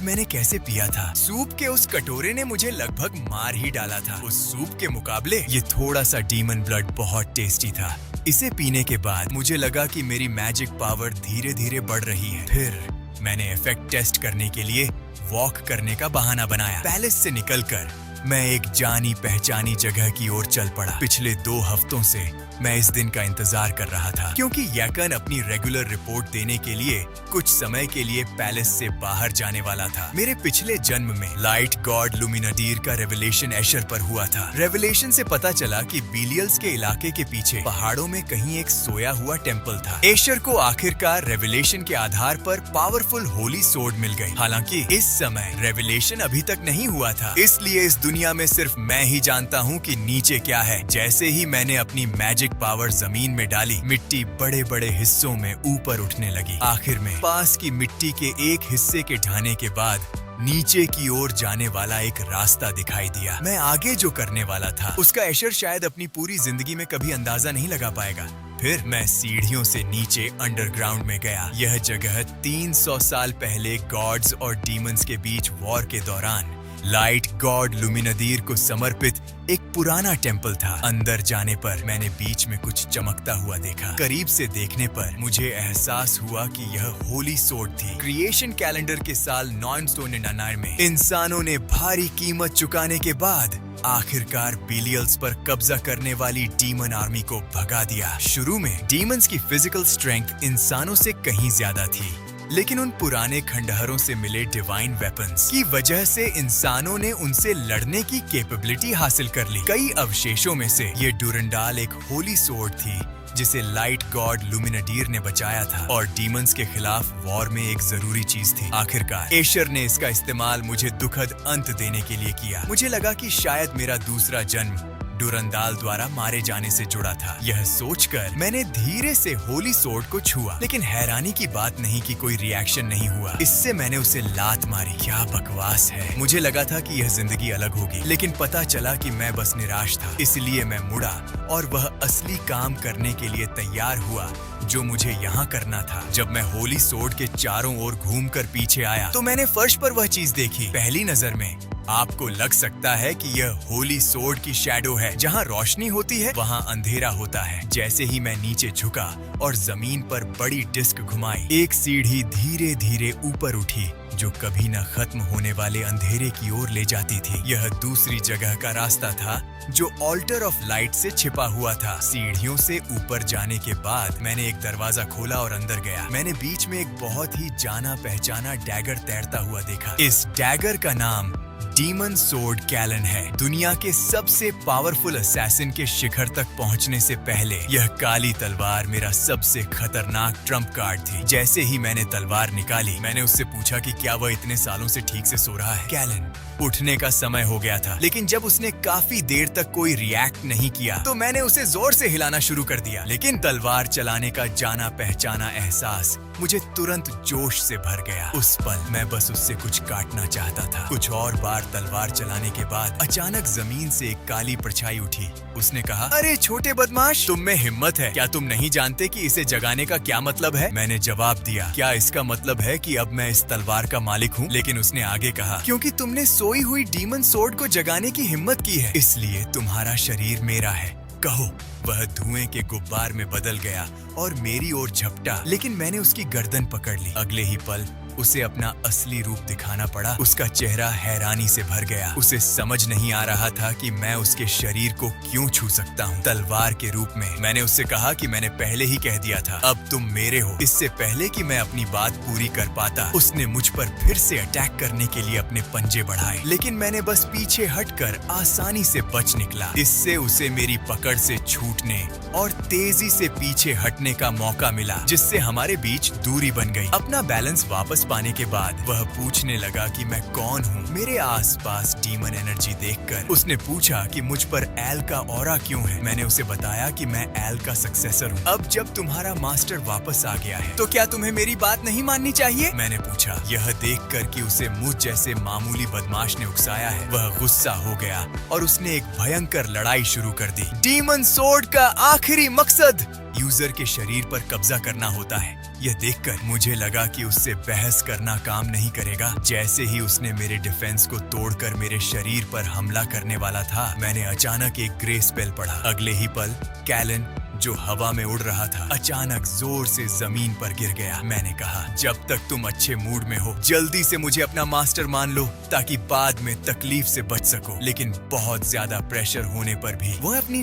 मैंने कैसे पिया था। सूप के उस कटोरे ने मुझे लगभग मार ही डाला था। उस सूप के मुकाबले ये थोड़ा सा डीमन ब्लड बहुत टेस्टी था। इसे पीने के बाद मुझे लगा कि मेरी मैजिक पावर धीरे धीरे बढ़ रही है। फिर मैंने इफेक्ट टेस्ट करने के लिए वॉक करने का बहाना बनाया। पैलेस से निकलकर मैं एक जानी पहचानी जगह की ओर चल पड़ा। पिछले 2 हफ्तों से मैं इस दिन का इंतजार कर रहा था, क्योंकि यकन अपनी रेगुलर रिपोर्ट देने के लिए कुछ समय के लिए पैलेस से बाहर जाने वाला था। मेरे पिछले जन्म में लाइट गॉड लुमिनाडीर का रेवलेशन एशर पर हुआ था। रेवलेशन से पता चला कि बिलियल्स के इलाके के पीछे पहाड़ों में कहीं एक सोया हुआ टेम्पल था। एशर को आखिरकार रेवलेशन के आधार पर पावरफुल होली सोर्ड मिल गई। हालांकि इस समय रेवलेशन अभी तक नहीं हुआ था, इसलिए इस दुनिया में सिर्फ मैं ही जानता हूँ कि नीचे क्या है। जैसे ही मैंने अपनी मैजिक पावर जमीन में डाली, मिट्टी बड़े बड़े हिस्सों में ऊपर उठने लगी। आखिर में पास की मिट्टी के एक हिस्से के ढाने के बाद नीचे की ओर जाने वाला एक रास्ता दिखाई दिया। मैं आगे जो करने वाला था, उसका एशर शायद अपनी पूरी जिंदगी में कभी अंदाजा नहीं लगा पाएगा। फिर मैं सीढ़ियों से नीचे अंडरग्राउंड में गया। यह जगह 300 साल पहले गॉड्स और डीमंस के बीच वॉर के दौरान लाइट गॉड लुमिनाडीर को समर्पित एक पुराना टेम्पल था। अंदर जाने पर मैंने बीच में कुछ चमकता हुआ देखा। करीब से देखने पर मुझे एहसास हुआ कि यह होली सोर्ड थी। क्रिएशन कैलेंडर के साल 999 में इंसानों ने भारी कीमत चुकाने के बाद आखिरकार बिलियल्स पर कब्जा करने वाली डीमन आर्मी को भगा दिया। शुरू में डीमंस की फिजिकल स्ट्रेंथ इंसानों से कहीं ज्यादा थी, लेकिन उन पुराने खंडहरों से मिले डिवाइन वेपन्स की वजह से इंसानों ने उनसे लड़ने की कैपेबिलिटी हासिल कर ली। कई अवशेषों में से ये डुरंडाल एक होली सोर्ड थी, जिसे लाइट गॉड लुमिनाडीर ने बचाया था और डीमंस के खिलाफ वॉर में एक जरूरी चीज थी। आखिरकार एशर ने इसका इस्तेमाल मुझे दुखद अंत देने के लिए किया। मुझे लगा कि शायद मेरा दूसरा जन्म डुरंडाल द्वारा मारे जाने से जुड़ा था। यह सोचकर मैंने धीरे से होली सोर्ड को छुआ, लेकिन हैरानी की बात नहीं कि कोई रिएक्शन नहीं हुआ। इससे मैंने उसे लात मारी। क्या बकवास है। मुझे लगा था कि यह जिंदगी अलग होगी, लेकिन पता चला कि मैं बस निराश था। इसलिए मैं मुड़ा और वह असली काम करने के लिए तैयार हुआ जो मुझे यहाँ करना था। जब मैं होली सोर्ड के चारों ओर घूमकर पीछे आया तो मैंने फर्श पर वह चीज देखी। पहली नजर में आपको लग सकता है कि यह होली सोर्ड की शैडो है। जहाँ रोशनी होती है वहाँ अंधेरा होता है। जैसे ही मैं नीचे झुका और जमीन पर बड़ी डिस्क घुमाई, एक सीढ़ी धीरे धीरे ऊपर उठी जो कभी न खत्म होने वाले अंधेरे की ओर ले जाती थी। यह दूसरी जगह का रास्ता था जो ऑल्टर ऑफ लाइट से छिपा हुआ था। सीढ़ियों से ऊपर जाने के बाद मैंने एक दरवाजा खोला और अंदर गया। मैंने बीच में एक बहुत ही जाना पहचाना डैगर तैरता हुआ देखा। इस डैगर का नाम डीमन सोर्ड कैलन है। दुनिया के सबसे पावरफुल असैसिन के शिखर तक पहुंचने से पहले यह काली तलवार मेरा सबसे खतरनाक ट्रम्प कार्ड थी। जैसे ही मैंने तलवार निकाली, मैंने उससे पूछा कि क्या वह इतने सालों से ठीक से सो रहा है। कैलन उठने का समय हो गया था, लेकिन जब उसने काफी देर तक कोई रिएक्ट नहीं किया तो मैंने उसे जोर से हिलाना शुरू कर दिया। लेकिन तलवार चलाने का जाना पहचाना एहसास मुझे तुरंत जोश से भर गया। उस पल मैं बस उससे कुछ काटना चाहता था। कुछ और बार तलवार चलाने के बाद अचानक जमीन से एक काली परछाई उठी। उसने कहा, अरे छोटे बदमाश, तुम में हिम्मत है। क्या तुम नहीं जानते कि इसे जगाने का क्या मतलब है? मैंने जवाब दिया, क्या इसका मतलब है कि अब मैं इस तलवार का मालिक हूँ? लेकिन उसने आगे कहा, क्योंकि तुमने सोई हुई डीमन सोर्ड को जगाने की हिम्मत की है, इसलिए तुम्हारा शरीर मेरा है। कहो। वह धुएं के गुब्बार में बदल गया और मेरी ओर झपटा, लेकिन मैंने उसकी गर्दन पकड़ ली। अगले ही पल उसे अपना असली रूप दिखाना पड़ा। उसका चेहरा हैरानी से भर गया। उसे समझ नहीं आ रहा था कि मैं उसके शरीर को क्यों छू सकता हूँ तलवार के रूप में। मैंने उससे कहा कि मैंने पहले ही कह दिया था, अब तुम मेरे हो। इससे पहले कि मैं अपनी बात पूरी कर पाता, उसने मुझ पर फिर से अटैक करने के लिए अपने पंजे बढ़ाए, लेकिन मैंने बस पीछे हटकर आसानी से बच निकला। इससे उसे मेरी पकड़ से छूटने और तेजी से पीछे हटने का मौका मिला, जिससे हमारे बीच दूरी बन गई। अपना बैलेंस वापस पाने के बाद वह पूछने लगा कि मैं कौन हूँ। मेरे आसपास डीमन एनर्जी देखकर उसने पूछा कि मुझ पर एल का ऑरा क्यों है। मैंने उसे बताया कि मैं एल का सक्सेसर हूँ। अब जब तुम्हारा मास्टर वापस आ गया है तो क्या तुम्हें मेरी बात नहीं माननी चाहिए, मैंने पूछा। यह देखकर कि उसे मुझ जैसे मामूली बदमाश ने उकसाया है, वह गुस्सा हो गया और उसने एक भयंकर लड़ाई शुरू कर दी। डीमन सोर्ड का आखिरी मकसद यूजर के शरीर पर कब्जा करना होता है। यह देखकर मुझे लगा कि उससे बहस करना काम नहीं करेगा। जैसे ही उसने मेरे डिफेंस को तोड़कर मेरे शरीर पर हमला करने वाला था, मैंने अचानक एक ग्रे स्पेल पढ़ा। अगले ही पल कैलन, जो हवा में उड़ रहा था, अचानक जोर से जमीन पर गिर गया। मैंने कहा, जब तक तुम अच्छे मूड में हो जल्दी से मुझे अपना मास्टर मान लो ताकि बाद में तकलीफ से बच सको। लेकिन बहुत ज्यादा प्रेशर होने पर भी वो अपनी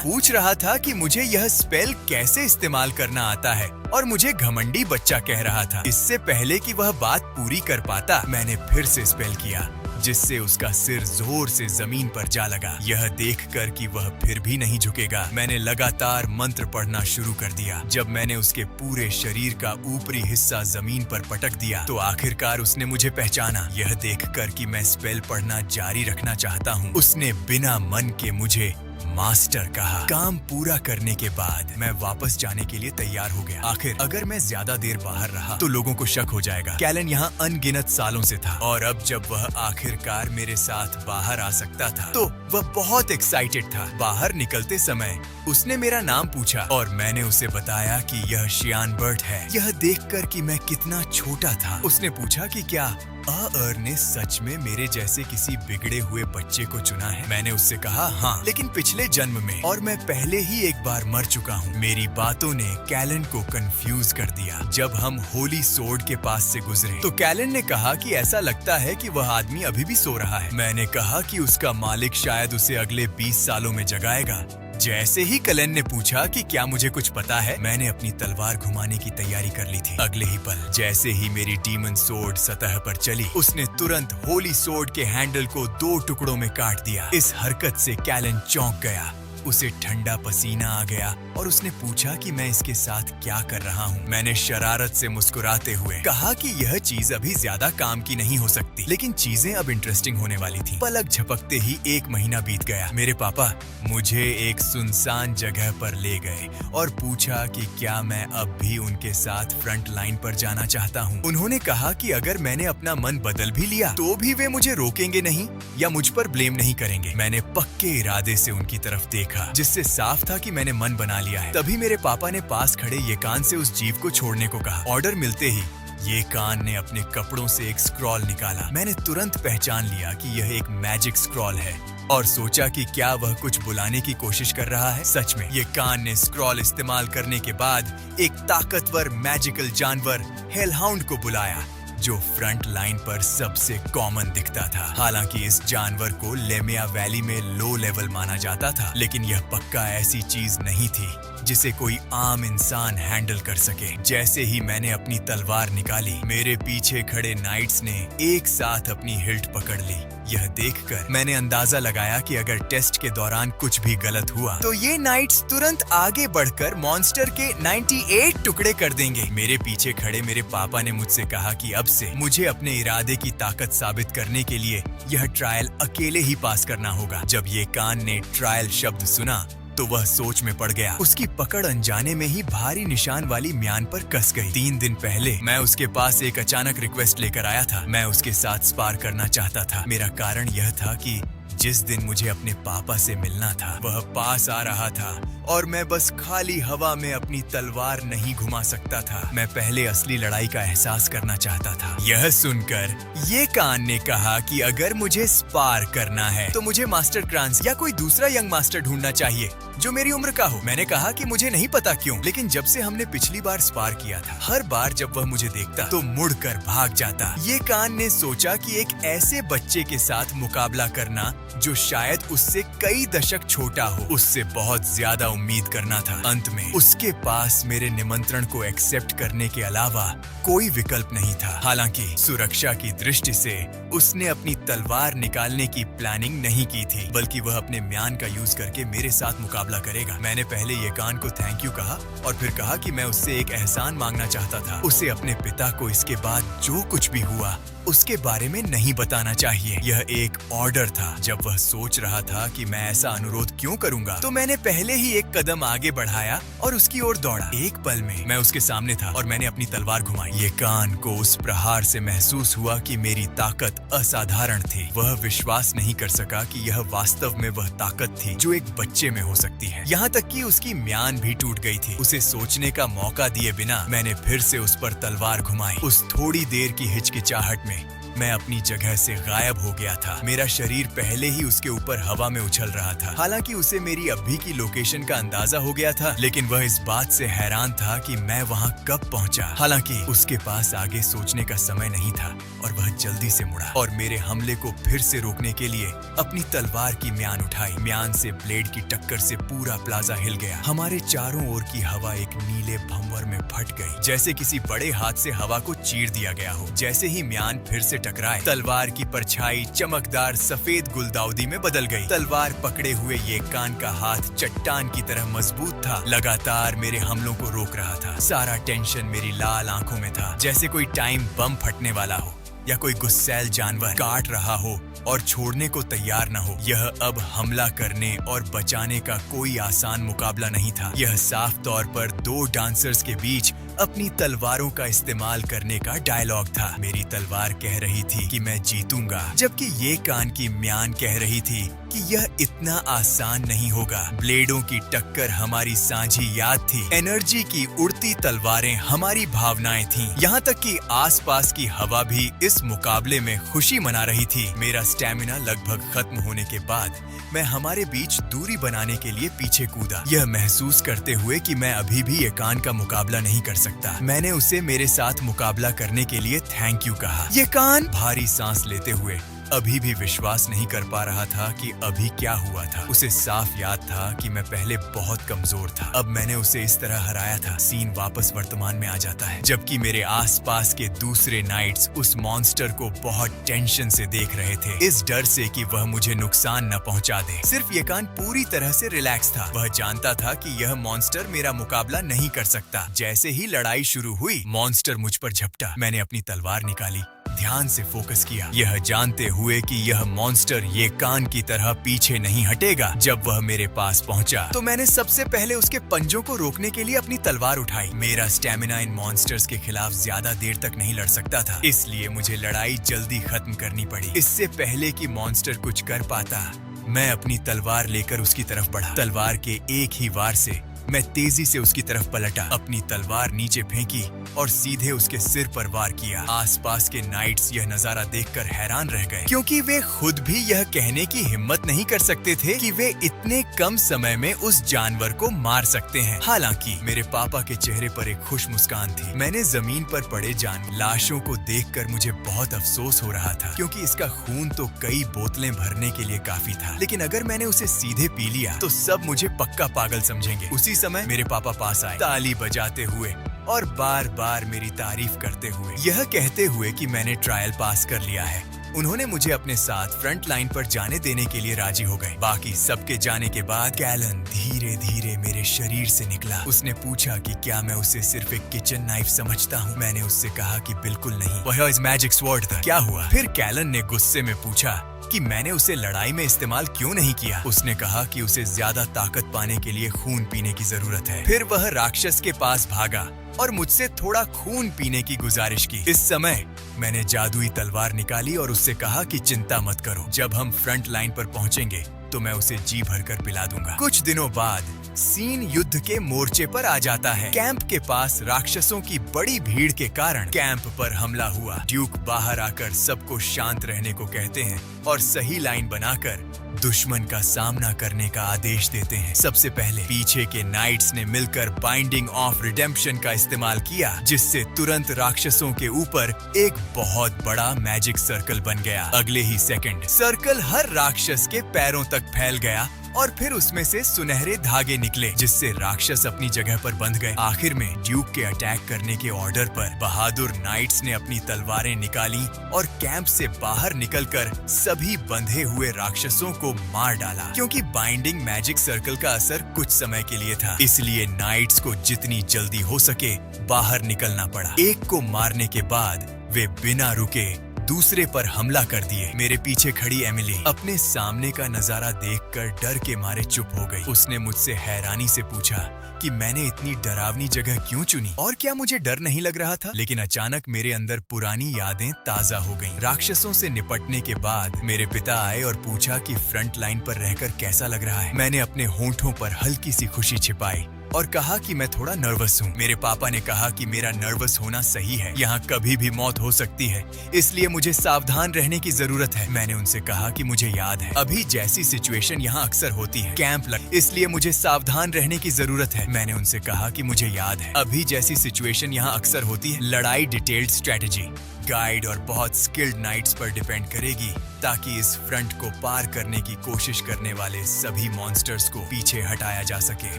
पूछ रहा था कि मुझे यह स्पेल कैसे इस्तेमाल करना आता है और मुझे घमंडी बच्चा कह रहा था। इससे पहले कि वह बात पूरी कर पाता, मैंने फिर से स्पेल किया, जिससे उसका सिर जोर से जमीन पर जा लगा। यह देखकर कि वह फिर भी नहीं झुकेगा, मैंने लगातार मंत्र पढ़ना शुरू कर दिया। जब मैंने उसके पूरे शरीर का ऊपरी हिस्सा जमीन पर पटक दिया तो आखिरकार उसने मुझे पहचाना। यह देखकर कि मैं स्पेल पढ़ना जारी रखना चाहता हूँ, उसने बिना मन के मुझे मास्टर कहा। काम पूरा करने के बाद मैं वापस जाने के लिए तैयार हो गया। आखिर अगर मैं ज्यादा देर बाहर रहा तो लोगों को शक हो जाएगा। कैलन यहाँ अनगिनत सालों से था और अब जब वह आखिरकार मेरे साथ बाहर आ सकता था तो वह बहुत एक्साइटेड था। बाहर निकलते समय उसने मेरा नाम पूछा और मैंने उसे बताया कि यह शियान बर्ट है। यह देखकर कि मैं कितना छोटा था, उसने पूछा कि क्या अर ने सच में मेरे जैसे किसी बिगड़े हुए बच्चे को चुना है। मैंने उससे कहा, हाँ, लेकिन पिछले जन्म में, और मैं पहले ही एक बार मर चुका हूँ। मेरी बातों ने कैलन को कंफ्यूज कर दिया। जब हम होली सोर्ड के पास से गुजरे तो कैलन ने कहा कि ऐसा लगता है कि वह आदमी अभी भी सो रहा है। मैंने कहा कि उसका मालिक शायद उसे अगले 20 सालों में जगाएगा। जैसे ही कैलन ने पूछा कि क्या मुझे कुछ पता है, मैंने अपनी तलवार घुमाने की तैयारी कर ली थी। अगले ही पल जैसे ही मेरी डीमन सोर्ड सतह पर चली, उसने तुरंत होली सोर्ड के हैंडल को 2 टुकड़ों में काट दिया। इस हरकत से कैलन चौंक गया, उसे ठंडा पसीना आ गया और उसने पूछा कि मैं इसके साथ क्या कर रहा हूँ। मैंने शरारत से मुस्कुराते हुए कहा कि यह चीज अभी ज्यादा काम की नहीं हो सकती, लेकिन चीजें अब इंटरेस्टिंग होने वाली थी। पलक झपकते ही 1 महीना बीत गया। मेरे पापा मुझे एक सुनसान जगह पर ले गए और पूछा कि क्या मैं अब भी उनके साथ फ्रंट लाइन पर जाना चाहता हूँ। उन्होंने कहा कि अगर मैंने अपना मन बदल भी लिया तो भी वे मुझे रोकेंगे नहीं या मुझ पर ब्लेम नहीं करेंगे। मैंने पक्के इरादे से उनकी तरफ देखा, जिससे साफ था कि मैंने मन बना लिया है। तभी मेरे पापा ने पास खड़े ये कान से उस जीव को छोड़ने को कहा। ऑर्डर मिलते ही ये कान ने अपने कपड़ों से एक स्क्रॉल निकाला। मैंने तुरंत पहचान लिया कि यह एक मैजिक स्क्रॉल है और सोचा कि क्या वह कुछ बुलाने की कोशिश कर रहा है। सच में ये कान ने स्क्रॉल इस्तेमाल करने के बाद एक ताकतवर मैजिकल जानवर हेलहाउंड को बुलाया, जो फ्रंट लाइन पर सबसे कॉमन दिखता था। हालांकि इस जानवर को लेमिया वैली में लो लेवल माना जाता था, लेकिन यह पक्का ऐसी चीज नहीं थी जिसे कोई आम इंसान हैंडल कर सके। जैसे ही मैंने अपनी तलवार निकाली, मेरे पीछे खड़े नाइट्स ने एक साथ अपनी हिल्ट पकड़ ली। यह देखकर मैंने अंदाजा लगाया कि अगर टेस्ट के दौरान कुछ भी गलत हुआ तो ये नाइट्स तुरंत आगे बढ़कर मॉन्स्टर के 98 टुकड़े कर देंगे। मेरे पीछे खड़े मेरे पापा ने मुझसे कहा कि अब से मुझे अपने इरादे की ताकत साबित करने के लिए यह ट्रायल अकेले ही पास करना होगा। जब ये कान ने ट्रायल शब्द सुना तो वह सोच में पड़ गया। उसकी पकड़ अनजाने में ही भारी निशान वाली म्यान पर कस गई। 3 दिन पहले मैं उसके पास एक अचानक रिक्वेस्ट लेकर आया था। मैं उसके साथ स्पार करना चाहता था। मेरा कारण यह था कि जिस दिन मुझे अपने पापा से मिलना था वह पास आ रहा था और मैं बस खाली हवा में अपनी तलवार नहीं घुमा सकता था। मैं पहले असली लड़ाई का एहसास करना चाहता था। यह सुनकर ये कान ने कहा कि अगर मुझे स्पार करना है तो मुझे मास्टर क्रांस या कोई दूसरा यंग मास्टर ढूंढना चाहिए जो मेरी उम्र का हो। मैंने कहा कि मुझे नहीं पता क्यों, लेकिन जब से हमने पिछली बार स्पार किया था, हर बार जब वह मुझे देखता तो मुड़कर भाग जाता। ये कान ने सोचा कि एक ऐसे बच्चे के साथ मुकाबला करना जो शायद उससे कई दशक छोटा हो, उससे बहुत ज्यादा उम्मीद करना था। अंत में उसके पास मेरे निमंत्रण को एक्सेप्ट करने के अलावा कोई विकल्प नहीं था। हालांकि सुरक्षा की दृष्टि से उसने अपनी तलवार निकालने की प्लानिंग नहीं की थी, बल्कि वह अपने म्यान का यूज करके मेरे साथ मुकाबला करेगा। मैंने पहले ये कान को थैंक यू कहा और फिर कहा कि मैं उससे एक एहसान मांगना चाहता था। उसे अपने पिता को इसके बाद जो कुछ भी हुआ उसके बारे में नहीं बताना चाहिए। यह एक ऑर्डर था। जब वह सोच रहा था कि मैं ऐसा अनुरोध क्यों करूंगा, तो मैंने पहले ही एक कदम आगे बढ़ाया और उसकी ओर दौड़ा। एक पल में मैं उसके सामने था और मैंने अपनी तलवार घुमाई। ये कान को उस प्रहार से महसूस हुआ कि मेरी ताकत असाधारण थी। वह विश्वास नहीं कर सका कि यह वास्तव में वह ताकत थी जो एक बच्चे में हो सकती है। यहाँ तक कि उसकी म्यान भी टूट गई थी। उसे सोचने का मौका दिए बिना मैंने फिर से उस पर तलवार घुमाई। उस थोड़ी देर की हिचकिचाहट में मैं अपनी जगह से गायब हो गया था। मेरा शरीर पहले ही उसके ऊपर हवा में उछल रहा था। हालांकि उसे मेरी अभी की लोकेशन का अंदाजा हो गया था, लेकिन वह इस बात से हैरान था कि मैं वहां कब पहुंचा। हालांकि उसके पास आगे सोचने का समय नहीं था और वह जल्दी से मुड़ा और मेरे हमले को फिर से रोकने के लिए अपनी तलवार की म्यान उठाई। म्यान से ब्लेड की टक्कर से पूरा प्लाजा हिल गया। हमारे चारों ओर की हवा एक नीले भंवर में फट गई, जैसे किसी बड़े हाथ से हवा को चीर दिया गया हो। जैसे ही म्यान फिर से टकराए, तलवार की परछाई चमकदार सफेद गुलदाउदी में बदल गई। तलवार पकड़े हुए ये कान का हाथ चट्टान की तरह मजबूत था, लगातार मेरे हमलों को रोक रहा था। सारा टेंशन मेरी लाल आंखों में था, जैसे कोई टाइम बम फटने वाला हो या कोई गुस्सैल जानवर काट रहा हो और छोड़ने को तैयार न हो। यह अब हमला करने और बचाने का कोई आसान मुकाबला नहीं था। यह साफ तौर पर दो डांसर्स के बीच अपनी तलवारों का इस्तेमाल करने का डायलॉग था। मेरी तलवार कह रही थी कि मैं जीतूंगा, जबकि ये कान की म्यान कह रही थी कि यह इतना आसान नहीं होगा। ब्लेडों की टक्कर हमारी साझी याद थी। एनर्जी की उड़ती तलवारें हमारी भावनाएं थीं। यहाँ तक कि आसपास की हवा भी इस मुकाबले में खुशी मना रही थी। मेरा स्टैमिना लगभग खत्म होने के बाद मैं हमारे बीच दूरी बनाने के लिए पीछे कूदा, यह महसूस करते हुए कि मैं अभी भी ये कान का मुकाबला नहीं कर सकता। मैंने उसे मेरे साथ मुकाबला करने के लिए थैंक यू कहा। ये कान भारी सांस लेते हुए अभी भी विश्वास नहीं कर पा रहा था कि अभी क्या हुआ था। उसे साफ याद था कि मैं पहले बहुत कमजोर था। अब मैंने उसे इस तरह हराया था। सीन वापस वर्तमान में आ जाता है, जबकि मेरे आसपास के दूसरे नाइट्स उस मॉन्स्टर को बहुत टेंशन से देख रहे थे, इस डर से कि वह मुझे नुकसान न पहुंचा दे। सिर्फ ये कान पूरी तरह से रिलैक्स था। वह जानता था कि यह मॉन्स्टर मेरा मुकाबला नहीं कर सकता। जैसे ही लड़ाई शुरू हुई, मॉन्स्टर मुझ पर झपटा। मैंने अपनी तलवार निकाली, ध्यान से फोकस किया, यह जानते हुए कि यह मॉन्स्टर ये कान की तरह पीछे नहीं हटेगा। जब वह मेरे पास पहुंचा तो मैंने सबसे पहले उसके पंजों को रोकने के लिए अपनी तलवार उठाई। मेरा स्टैमिना इन मॉन्स्टर्स के खिलाफ ज्यादा देर तक नहीं लड़ सकता था, इसलिए मुझे लड़ाई जल्दी खत्म करनी पड़ी। इससे पहले कि मॉन्स्टर कुछ कर पाता, मैं अपनी तलवार लेकर उसकी तरफ बढ़ा। तलवार के एक ही वार से मैं तेजी से उसकी तरफ पलटा, अपनी तलवार नीचे फेंकी और सीधे उसके सिर पर वार किया। आसपास के नाइट्स यह नजारा देखकर हैरान रह गए, क्योंकि वे खुद भी यह कहने की हिम्मत नहीं कर सकते थे कि वे इतने कम समय में उस जानवर को मार सकते हैं। हालांकि मेरे पापा के चेहरे पर एक खुश मुस्कान थी। मैंने जमीन पर पड़े लाशों को देखकर मुझे बहुत अफसोस हो रहा था, क्योंकि इसका खून तो कई बोतलें भरने के लिए काफी था। लेकिन अगर मैंने उसे सीधे पी लिया तो सब मुझे पक्का पागल समझेंगे। उसी समय मेरे पापा पास आए, ताली बजाते हुए और बार बार मेरी तारीफ करते हुए, यह कहते हुए कि मैंने ट्रायल पास कर लिया है। उन्होंने मुझे अपने साथ फ्रंट लाइन पर जाने देने के लिए राजी हो गए। बाकी सबके जाने के बाद कैलन धीरे धीरे मेरे शरीर से निकला। उसने पूछा कि क्या मैं उसे सिर्फ एक किचन नाइफ समझता हूँ। मैंने उससे कहा कि बिल्कुल नहीं, वह इस मैजिक स्वॉर्ड था। क्या हुआ? फिर कैलन ने गुस्से में पूछा कि मैंने उसे लड़ाई में इस्तेमाल क्यों नहीं किया। उसने कहा कि उसे ज्यादा ताकत पाने के लिए खून पीने की जरूरत है। फिर वह राक्षस के पास भागा और मुझसे थोड़ा खून पीने की गुजारिश की। इस समय मैंने जादुई तलवार निकाली और उससे कहा कि चिंता मत करो, जब हम फ्रंट लाइन पर पहुंचेंगे तो मैं उसे जी भरकर पिला दूंगा। कुछ दिनों बाद सीन युद्ध के मोर्चे पर आ जाता है। कैंप के पास राक्षसों की बड़ी भीड़ के कारण कैंप पर हमला हुआ। ड्यूक बाहर आकर सबको शांत रहने को कहते हैं और सही लाइन बनाकर दुश्मन का सामना करने का आदेश देते हैं। सबसे पहले पीछे के नाइट्स ने मिलकर बाइंडिंग ऑफ रिडेम्पशन का इस्तेमाल किया, जिससे तुरंत राक्षसों के ऊपर एक बहुत बड़ा मैजिक सर्कल बन गया। अगले ही सेकंड सर्कल हर राक्षस के पैरों तक फैल गया और फिर उसमें से सुनहरे धागे निकले, जिससे राक्षस अपनी जगह पर बंध गए। आखिर में ड्यूक के अटैक करने के ऑर्डर पर बहादुर नाइट्स ने अपनी तलवारें निकाली और कैंप से बाहर निकलकर सभी बंधे हुए राक्षसों को मार डाला। क्योंकि बाइंडिंग मैजिक सर्कल का असर कुछ समय के लिए था, इसलिए नाइट्स को जितनी जल्दी हो सके बाहर निकलना पड़ा। एक को मारने के बाद वे बिना रुके दूसरे पर हमला कर दिए। मेरे पीछे खड़ी एमिली अपने सामने का नजारा देखकर डर के मारे चुप हो गई। उसने मुझसे हैरानी से पूछा कि मैंने इतनी डरावनी जगह क्यों चुनी और क्या मुझे डर नहीं लग रहा था। लेकिन अचानक मेरे अंदर पुरानी यादें ताजा हो गईं। राक्षसों से निपटने के बाद मेरे पिता आए और पूछा कि फ्रंट लाइन पर रहकर कैसा लग रहा है। मैंने अपने होंठों पर हल्की सी खुशी छिपाई और कहा कि मैं थोड़ा नर्वस हूँ। मेरे पापा ने कहा कि मेरा नर्वस होना सही है, यहाँ कभी भी मौत हो सकती है, इसलिए मुझे सावधान रहने की जरूरत है। मैंने उनसे कहा कि मुझे याद है अभी जैसी सिचुएशन यहाँ अक्सर होती है, कैंप लग, इसलिए मुझे सावधान रहने की जरूरत है। मैंने उनसे कहा कि मुझे याद है अभी जैसी सिचुएशन यहाँ अक्सर होती है। लड़ाई डिटेल्ड स्ट्रेटेजी, गाइड और बहुत स्किल्ड नाइट्स पर डिपेंड करेगी, ताकि इस फ्रंट को पार करने की कोशिश करने वाले सभी मॉन्स्टर्स को पीछे हटाया जा सके।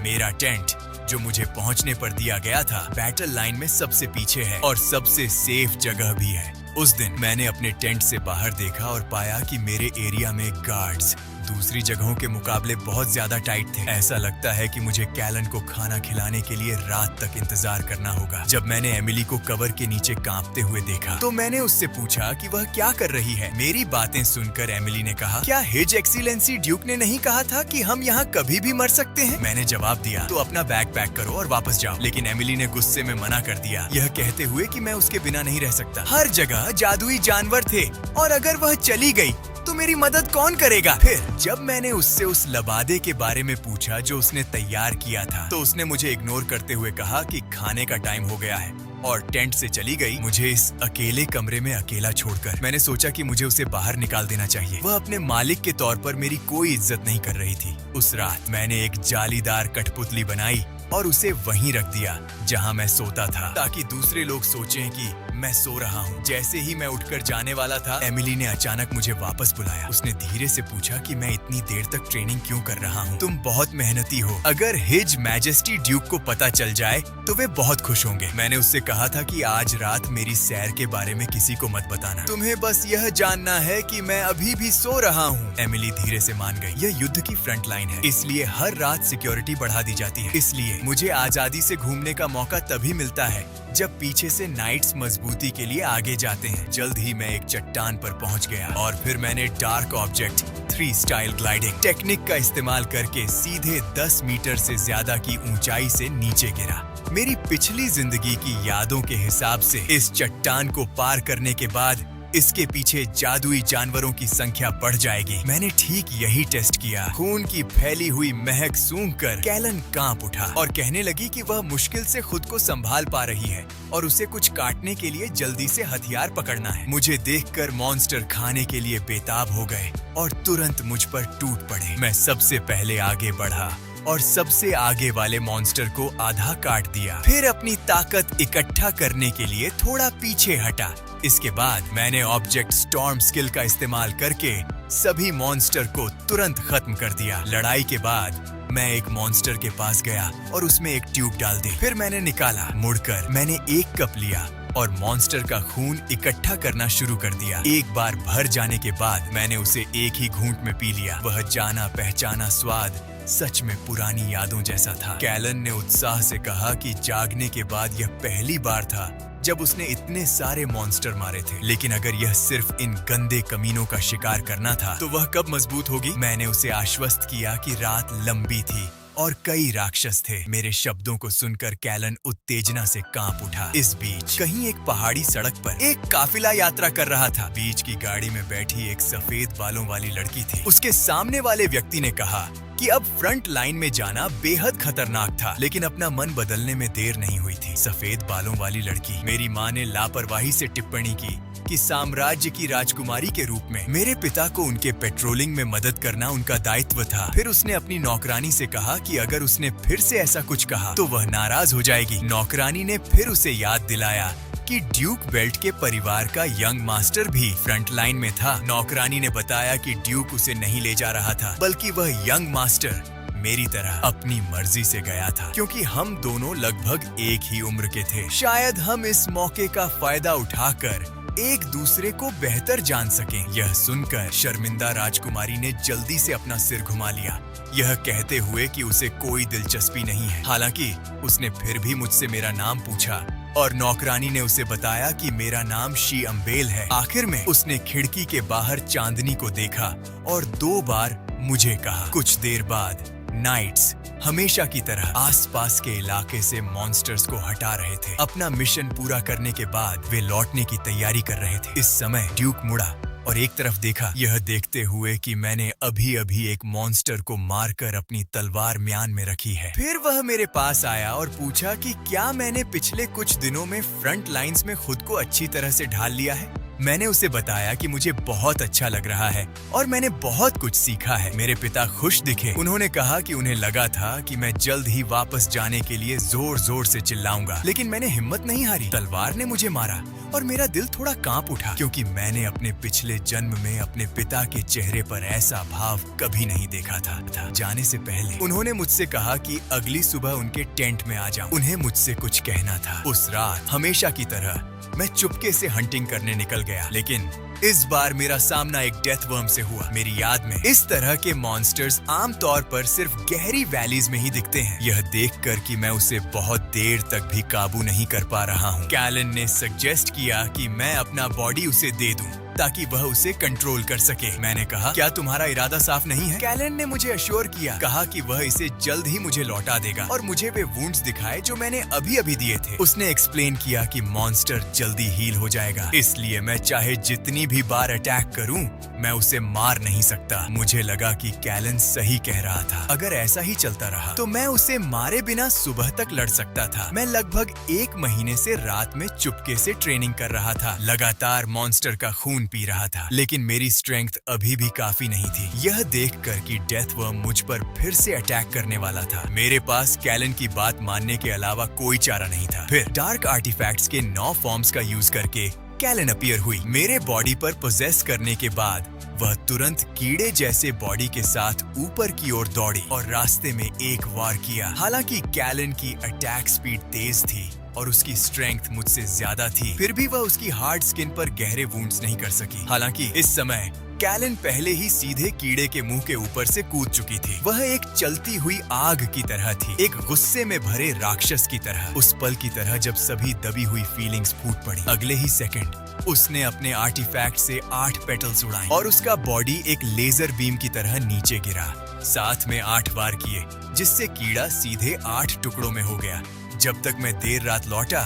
मेरा टेंट जो मुझे पहुंचने पर दिया गया था बैटल लाइन में सबसे पीछे है और सबसे सेफ जगह भी है। उस दिन मैंने अपने टेंट से बाहर देखा और पाया कि मेरे एरिया में गार्ड्स दूसरी जगहों के मुकाबले बहुत ज्यादा टाइट थे। ऐसा लगता है कि मुझे कैलन को खाना खिलाने के लिए रात तक इंतजार करना होगा। जब मैंने एमिली को कवर के नीचे कांपते हुए देखा तो मैंने उससे पूछा कि वह क्या कर रही है। मेरी बातें सुनकर एमिली ने कहा, क्या हिज एक्सीलेंसी ड्यूक ने नहीं कहा था कि हम यहाँ कभी भी मर सकते हैं? मैंने जवाब दिया, तो अपना बैग पैक करो और वापस जाओ। लेकिन एमिली ने गुस्से में मना कर दिया, यह कहते हुए कि मैं उसके बिना नहीं रह सकता। हर जगह जादुई जानवर थे और अगर वह चली गई तो मेरी मदद कौन करेगा? फिर जब मैंने उससे उस लबादे के बारे में पूछा जो उसने तैयार किया था, तो उसने मुझे इग्नोर करते हुए कहा कि खाने का टाइम हो गया है और टेंट से चली गई, मुझे इस अकेले कमरे में अकेला छोड़कर। मैंने सोचा कि मुझे उसे बाहर निकाल देना चाहिए। वह अपने मालिक के तौर पर मेरी कोई इज्जत नहीं कर रही थी। उस रात मैंने एक जालीदार कठपुतली बनाई और उसे वहीं रख दिया जहां मैं सोता था, ताकि दूसरे लोग सोचें कि मैं सो रहा हूँ। जैसे ही मैं उठकर जाने वाला था, एमिली ने अचानक मुझे वापस बुलाया। उसने धीरे से पूछा कि मैं इतनी देर तक ट्रेनिंग क्यों कर रहा हूँ। तुम बहुत मेहनती हो, अगर हिज मैजेस्टी ड्यूक को पता चल जाए तो वे बहुत खुश होंगे। मैंने उससे कहा था कि आज रात मेरी सैर के बारे में किसी को मत बताना, तुम्हें बस यह जानना है कि मैं अभी भी सो रहा हूँ। एमिली धीरे से मान गई। यह युद्ध की फ्रंट लाइन है, इसलिए हर रात सिक्योरिटी बढ़ा दी जाती है। इसलिए मुझे आजादी से घूमने का मौका तभी मिलता है जब पीछे से नाइट्स मजबूती के लिए आगे जाते हैं। जल्द ही मैं एक चट्टान पर पहुंच गया और फिर मैंने dark object 3 style gliding technique का इस्तेमाल करके सीधे 10 मीटर से ज्यादा की ऊंचाई से नीचे गिरा। मेरी पिछली जिंदगी की यादों के हिसाब से इस चट्टान को पार करने के बाद इसके पीछे जादुई जानवरों की संख्या बढ़ जाएगी। मैंने ठीक यही टेस्ट किया। खून की फैली हुई महक सूंघकर कैलन कांप उठा और कहने लगी कि वह मुश्किल से खुद को संभाल पा रही है और उसे कुछ काटने के लिए जल्दी से हथियार पकड़ना है। मुझे देखकर मॉन्स्टर खाने के लिए बेताब हो गए और तुरंत मुझ पर टूट पड़े। मैं सबसे पहले आगे बढ़ा और सबसे आगे वाले मॉन्स्टर को आधा काट दिया। फिर अपनी ताकत इकट्ठा करने के लिए थोड़ा पीछे हटा। इसके बाद मैंने ऑब्जेक्ट स्टॉर्म स्किल का इस्तेमाल करके सभी मॉन्स्टर को तुरंत खत्म कर दिया। लड़ाई के बाद मैं एक मॉन्स्टर के पास गया और उसमें एक ट्यूब डाल दी। फिर मैंने निकाला। मुड़कर मैंने एक कप लिया और मॉन्स्टर का खून इकट्ठा करना शुरू कर दिया। एक बार भर जाने के बाद मैंने उसे एक ही घूंट में पी लिया। वह जाना पहचाना स्वाद सच में पुरानी यादों जैसा था। कैलन ने उत्साह से कहा कि जागने के बाद यह पहली बार था जब उसने इतने सारे मॉन्स्टर मारे थे। लेकिन अगर यह सिर्फ इन गंदे कमीनों का शिकार करना था तो वह कब मजबूत होगी। मैंने उसे आश्वस्त किया कि रात लंबी थी और कई राक्षस थे। मेरे शब्दों को सुनकर कैलन उत्तेजना से कांप उठा। इस बीच कहीं एक पहाड़ी सड़क पर एक काफिला यात्रा कर रहा था। बीच की गाड़ी में बैठी एक सफेद बालों वाली लड़की थी। उसके सामने वाले व्यक्ति ने कहा कि अब फ्रंट लाइन में जाना बेहद खतरनाक था, लेकिन अपना मन बदलने में देर नहीं हुई थी। सफेद बालों वाली लड़की। मेरी माँ ने लापरवाही से टिप्पणी की कि साम्राज्य की राजकुमारी के रूप में मेरे पिता को उनके पेट्रोलिंग में मदद करना उनका दायित्व था। फिर उसने अपनी नौकरानी से कहा कि अगर उसने फिर से ऐसा कुछ कहा तो वह नाराज हो जाएगी। नौकरानी ने फिर उसे याद दिलाया कि ड्यूक बेल्ट के परिवार का यंग मास्टर भी फ्रंट लाइन में था। नौकरानी ने बताया कि ड्यूक उसे नहीं ले जा रहा था, बल्कि वह यंग मास्टर मेरी तरह अपनी मर्जी से गया था, क्योंकि हम दोनों लगभग एक ही उम्र के थे। शायद हम इस मौके का फायदा उठाकर एक दूसरे को बेहतर जान सकें। यह सुनकर शर्मिंदा राजकुमारी ने जल्दी से अपना सिर घुमा लिया, यह कहते हुए कि उसे कोई दिलचस्पी नहीं है। हालांकि उसने फिर भी मुझसे मेरा नाम पूछा और नौकरानी ने उसे बताया कि मेरा नाम शी अम्बेल है। आखिर में उसने खिड़की के बाहर चांदनी को देखा और 2 बार मुझे कहा। कुछ देर बाद नाइट्स हमेशा की तरह आसपास के इलाके से मॉन्स्टर्स को हटा रहे थे। अपना मिशन पूरा करने के बाद वे लौटने की तैयारी कर रहे थे। इस समय ड्यूक मुड़ा और एक तरफ देखा, यह देखते हुए कि मैंने अभी-अभी एक मॉन्स्टर को मारकर अपनी तलवार म्यान में रखी है। फिर वह मेरे पास आया और पूछा कि क्या मैंने पिछले कुछ दिनों में फ्रंट लाइंस में खुद को अच्छी तरह से ढाल लिया है। मैंने उसे बताया कि मुझे बहुत अच्छा लग रहा है और मैंने बहुत कुछ सीखा है। मेरे पिता खुश दिखे। उन्होंने कहा कि उन्हें लगा था कि मैं जल्द ही वापस जाने के लिए जोर जोर से चिल्लाऊंगा, लेकिन मैंने हिम्मत नहीं हारी। तलवार ने मुझे मारा और मेरा दिल थोड़ा कांप उठा, क्योंकि मैंने अपने पिछले जन्म में अपने पिता के चेहरे पर ऐसा भाव कभी नहीं देखा था। जाने से पहले उन्होंने मुझसे कहा कि अगली सुबह उनके टेंट में आ जाऊं। उन्हें मुझसे कुछ कहना था। उस रात हमेशा की तरह मैं चुपके से हंटिंग करने निकल गया, लेकिन इस बार मेरा सामना एक डेथ वर्म से हुआ। मेरी याद में इस तरह के मॉन्स्टर्स आमतौर पर सिर्फ गहरी वैलीज में ही दिखते हैं। यह देखकर कि मैं उसे बहुत देर तक भी काबू नहीं कर पा रहा हूँ, कैलन ने सजेस्ट किया कि मैं अपना बॉडी उसे दे दूं ताकि वह उसे कंट्रोल कर सके। मैंने कहा, क्या तुम्हारा इरादा साफ नहीं है? कैलन ने मुझे अश्योर किया, कहा कि वह इसे जल्द ही मुझे लौटा देगा और मुझे वे वुंड्स दिखाए जो मैंने अभी दिए थे। उसने एक्सप्लेन किया कि मॉन्स्टर जल्दी हील हो जाएगा, इसलिए मैं चाहे जितनी भी बार अटैक करूं, मैं उसे मार नहीं सकता। मुझे लगा कि कैलन सही कह रहा था। अगर ऐसा ही चलता रहा तो मैं उसे मारे बिना सुबह तक लड़ सकता था। मैं लगभग 1 महीने से रात में चुपके से ट्रेनिंग कर रहा था, लगातार मॉन्स्टर का खून पी रहा था, लेकिन मेरी स्ट्रेंथ अभी भी काफी नहीं थी। यह देखकर कि डेथ वर्म मुझ पर फिर से अटैक करने वाला था, मेरे पास कैलन की बात मानने के अलावा कोई चारा नहीं था। फिर डार्क आर्टिफैक्ट्स के 9 फॉर्म्स का यूज करके कैलन अपीयर हुई। मेरे बॉडी पर पोजेस करने के बाद वह तुरंत कीड़े जैसे बॉडी के साथ ऊपर की ओर दौड़ी और रास्ते में एक वार किया। हालांकि कैलन की अटैक स्पीड तेज थी और उसकी स्ट्रेंथ मुझसे ज्यादा थी, फिर भी वह उसकी हार्ड स्किन पर गहरे वुंड्स नहीं कर सकी। हालांकि इस समय कैलन पहले ही सीधे कीड़े के मुंह के ऊपर से कूद चुकी थी। वह एक चलती हुई आग की तरह थी, एक गुस्से में भरे राक्षस की तरह। उस पल की तरह जब सभी दबी हुई फीलिंग्स फूट पड़ी, अगले ही सेकंड उसने अपने आर्टिफैक्ट से 8 पेटल्स उड़ाए और उसका बॉडी एक लेजर बीम की तरह नीचे गिरा। साथ में 8 वार किए, जिससे कीड़ा सीधे 8 टुकड़ों में हो गया। जब तक मैं देर रात लौटा,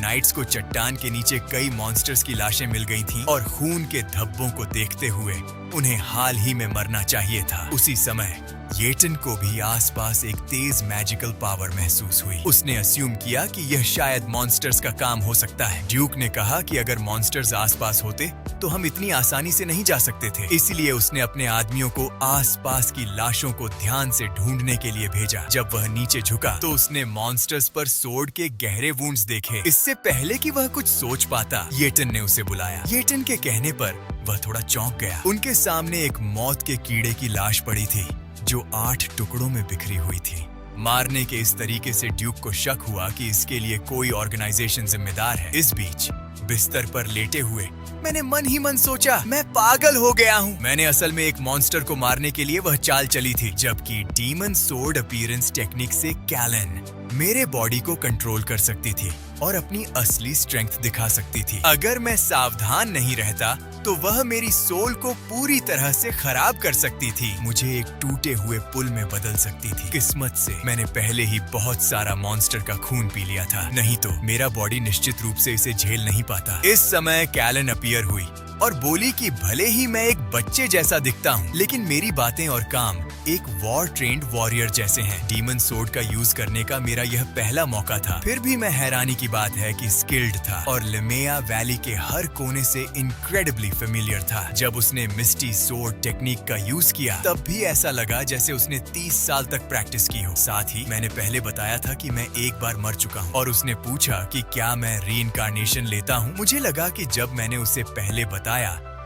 नाइट्स को चट्टान के नीचे कई मॉन्स्टर्स की लाशें मिल गई थीं और खून के धब्बों को देखते हुए उन्हें हाल ही में मरना चाहिए था। उसी समय येटन को भी आसपास एक तेज मैजिकल पावर महसूस हुई। उसने अस्यूम किया कि यह शायद मॉन्स्टर्स का काम हो सकता है। ड्यूक ने कहा कि अगर मॉन्स्टर्स आसपास होते तो हम इतनी आसानी से नहीं जा सकते थे, इसलिए उसने अपने आदमियों को आसपास की लाशों को ध्यान से ढूंढने के लिए भेजा। जब वह नीचे झुका तो उसने मॉन्स्टर्स पर सोर्ड के गहरे वुंड्स देखे। इससे पहले कि वह कुछ सोच पाता, येटन ने उसे बुलाया। येटन के कहने पर वह थोड़ा चौंक गया। उनके सामने एक मौत के कीड़े की लाश पड़ी थी जो 8 टुकड़ों में बिखरी हुई थी। मारने के इस तरीके से ड्यूक को शक हुआ कि इसके लिए कोई ऑर्गेनाइजेशन जिम्मेदार है। इस बीच बिस्तर पर लेटे हुए मैंने मन ही मन सोचा, मैं पागल हो गया हूँ। मैंने असल में एक मॉन्स्टर को मारने के लिए वह चाल चली थी, जबकि डीमन सोर्ड अपीयरेंस टेक्निक से कैलन मेरे बॉडी को कंट्रोल कर सकती थी और अपनी असली स्ट्रेंथ दिखा सकती थी। अगर मैं सावधान नहीं रहता तो वह मेरी सोल को पूरी तरह से खराब कर सकती थी, मुझे एक टूटे हुए पुल में बदल सकती थी। किस्मत से मैंने पहले ही बहुत सारा मॉन्स्टर का खून पी लिया था, नहीं तो मेरा बॉडी निश्चित रूप से इसे झेल नहीं पाता। इस समय कैलन अपीयर हुई और बोली कि भले ही मैं एक बच्चे जैसा दिखता हूँ, लेकिन मेरी बातें और काम एक वॉर ट्रेंड वॉरियर जैसे हैं। डीमन सोर्ड का यूज करने का मेरा यह पहला मौका था, फिर भी मैं हैरानी की बात है कि स्किल्ड था और लिमेया वैली के हर कोने से इनक्रेडिबली फेमिलियर था। जब उसने मिस्टी सोर्ड टेक्निक का यूज किया तब भी ऐसा लगा जैसे उसने 30 साल तक प्रैक्टिस की हो। साथ ही मैंने पहले बताया था कि मैं एक बार मर चुका हूँ और उसने पूछा कि क्या मैं रीइंकार्नेशन लेता हूँ। मुझे लगा कि जब मैंने उसे पहले बताया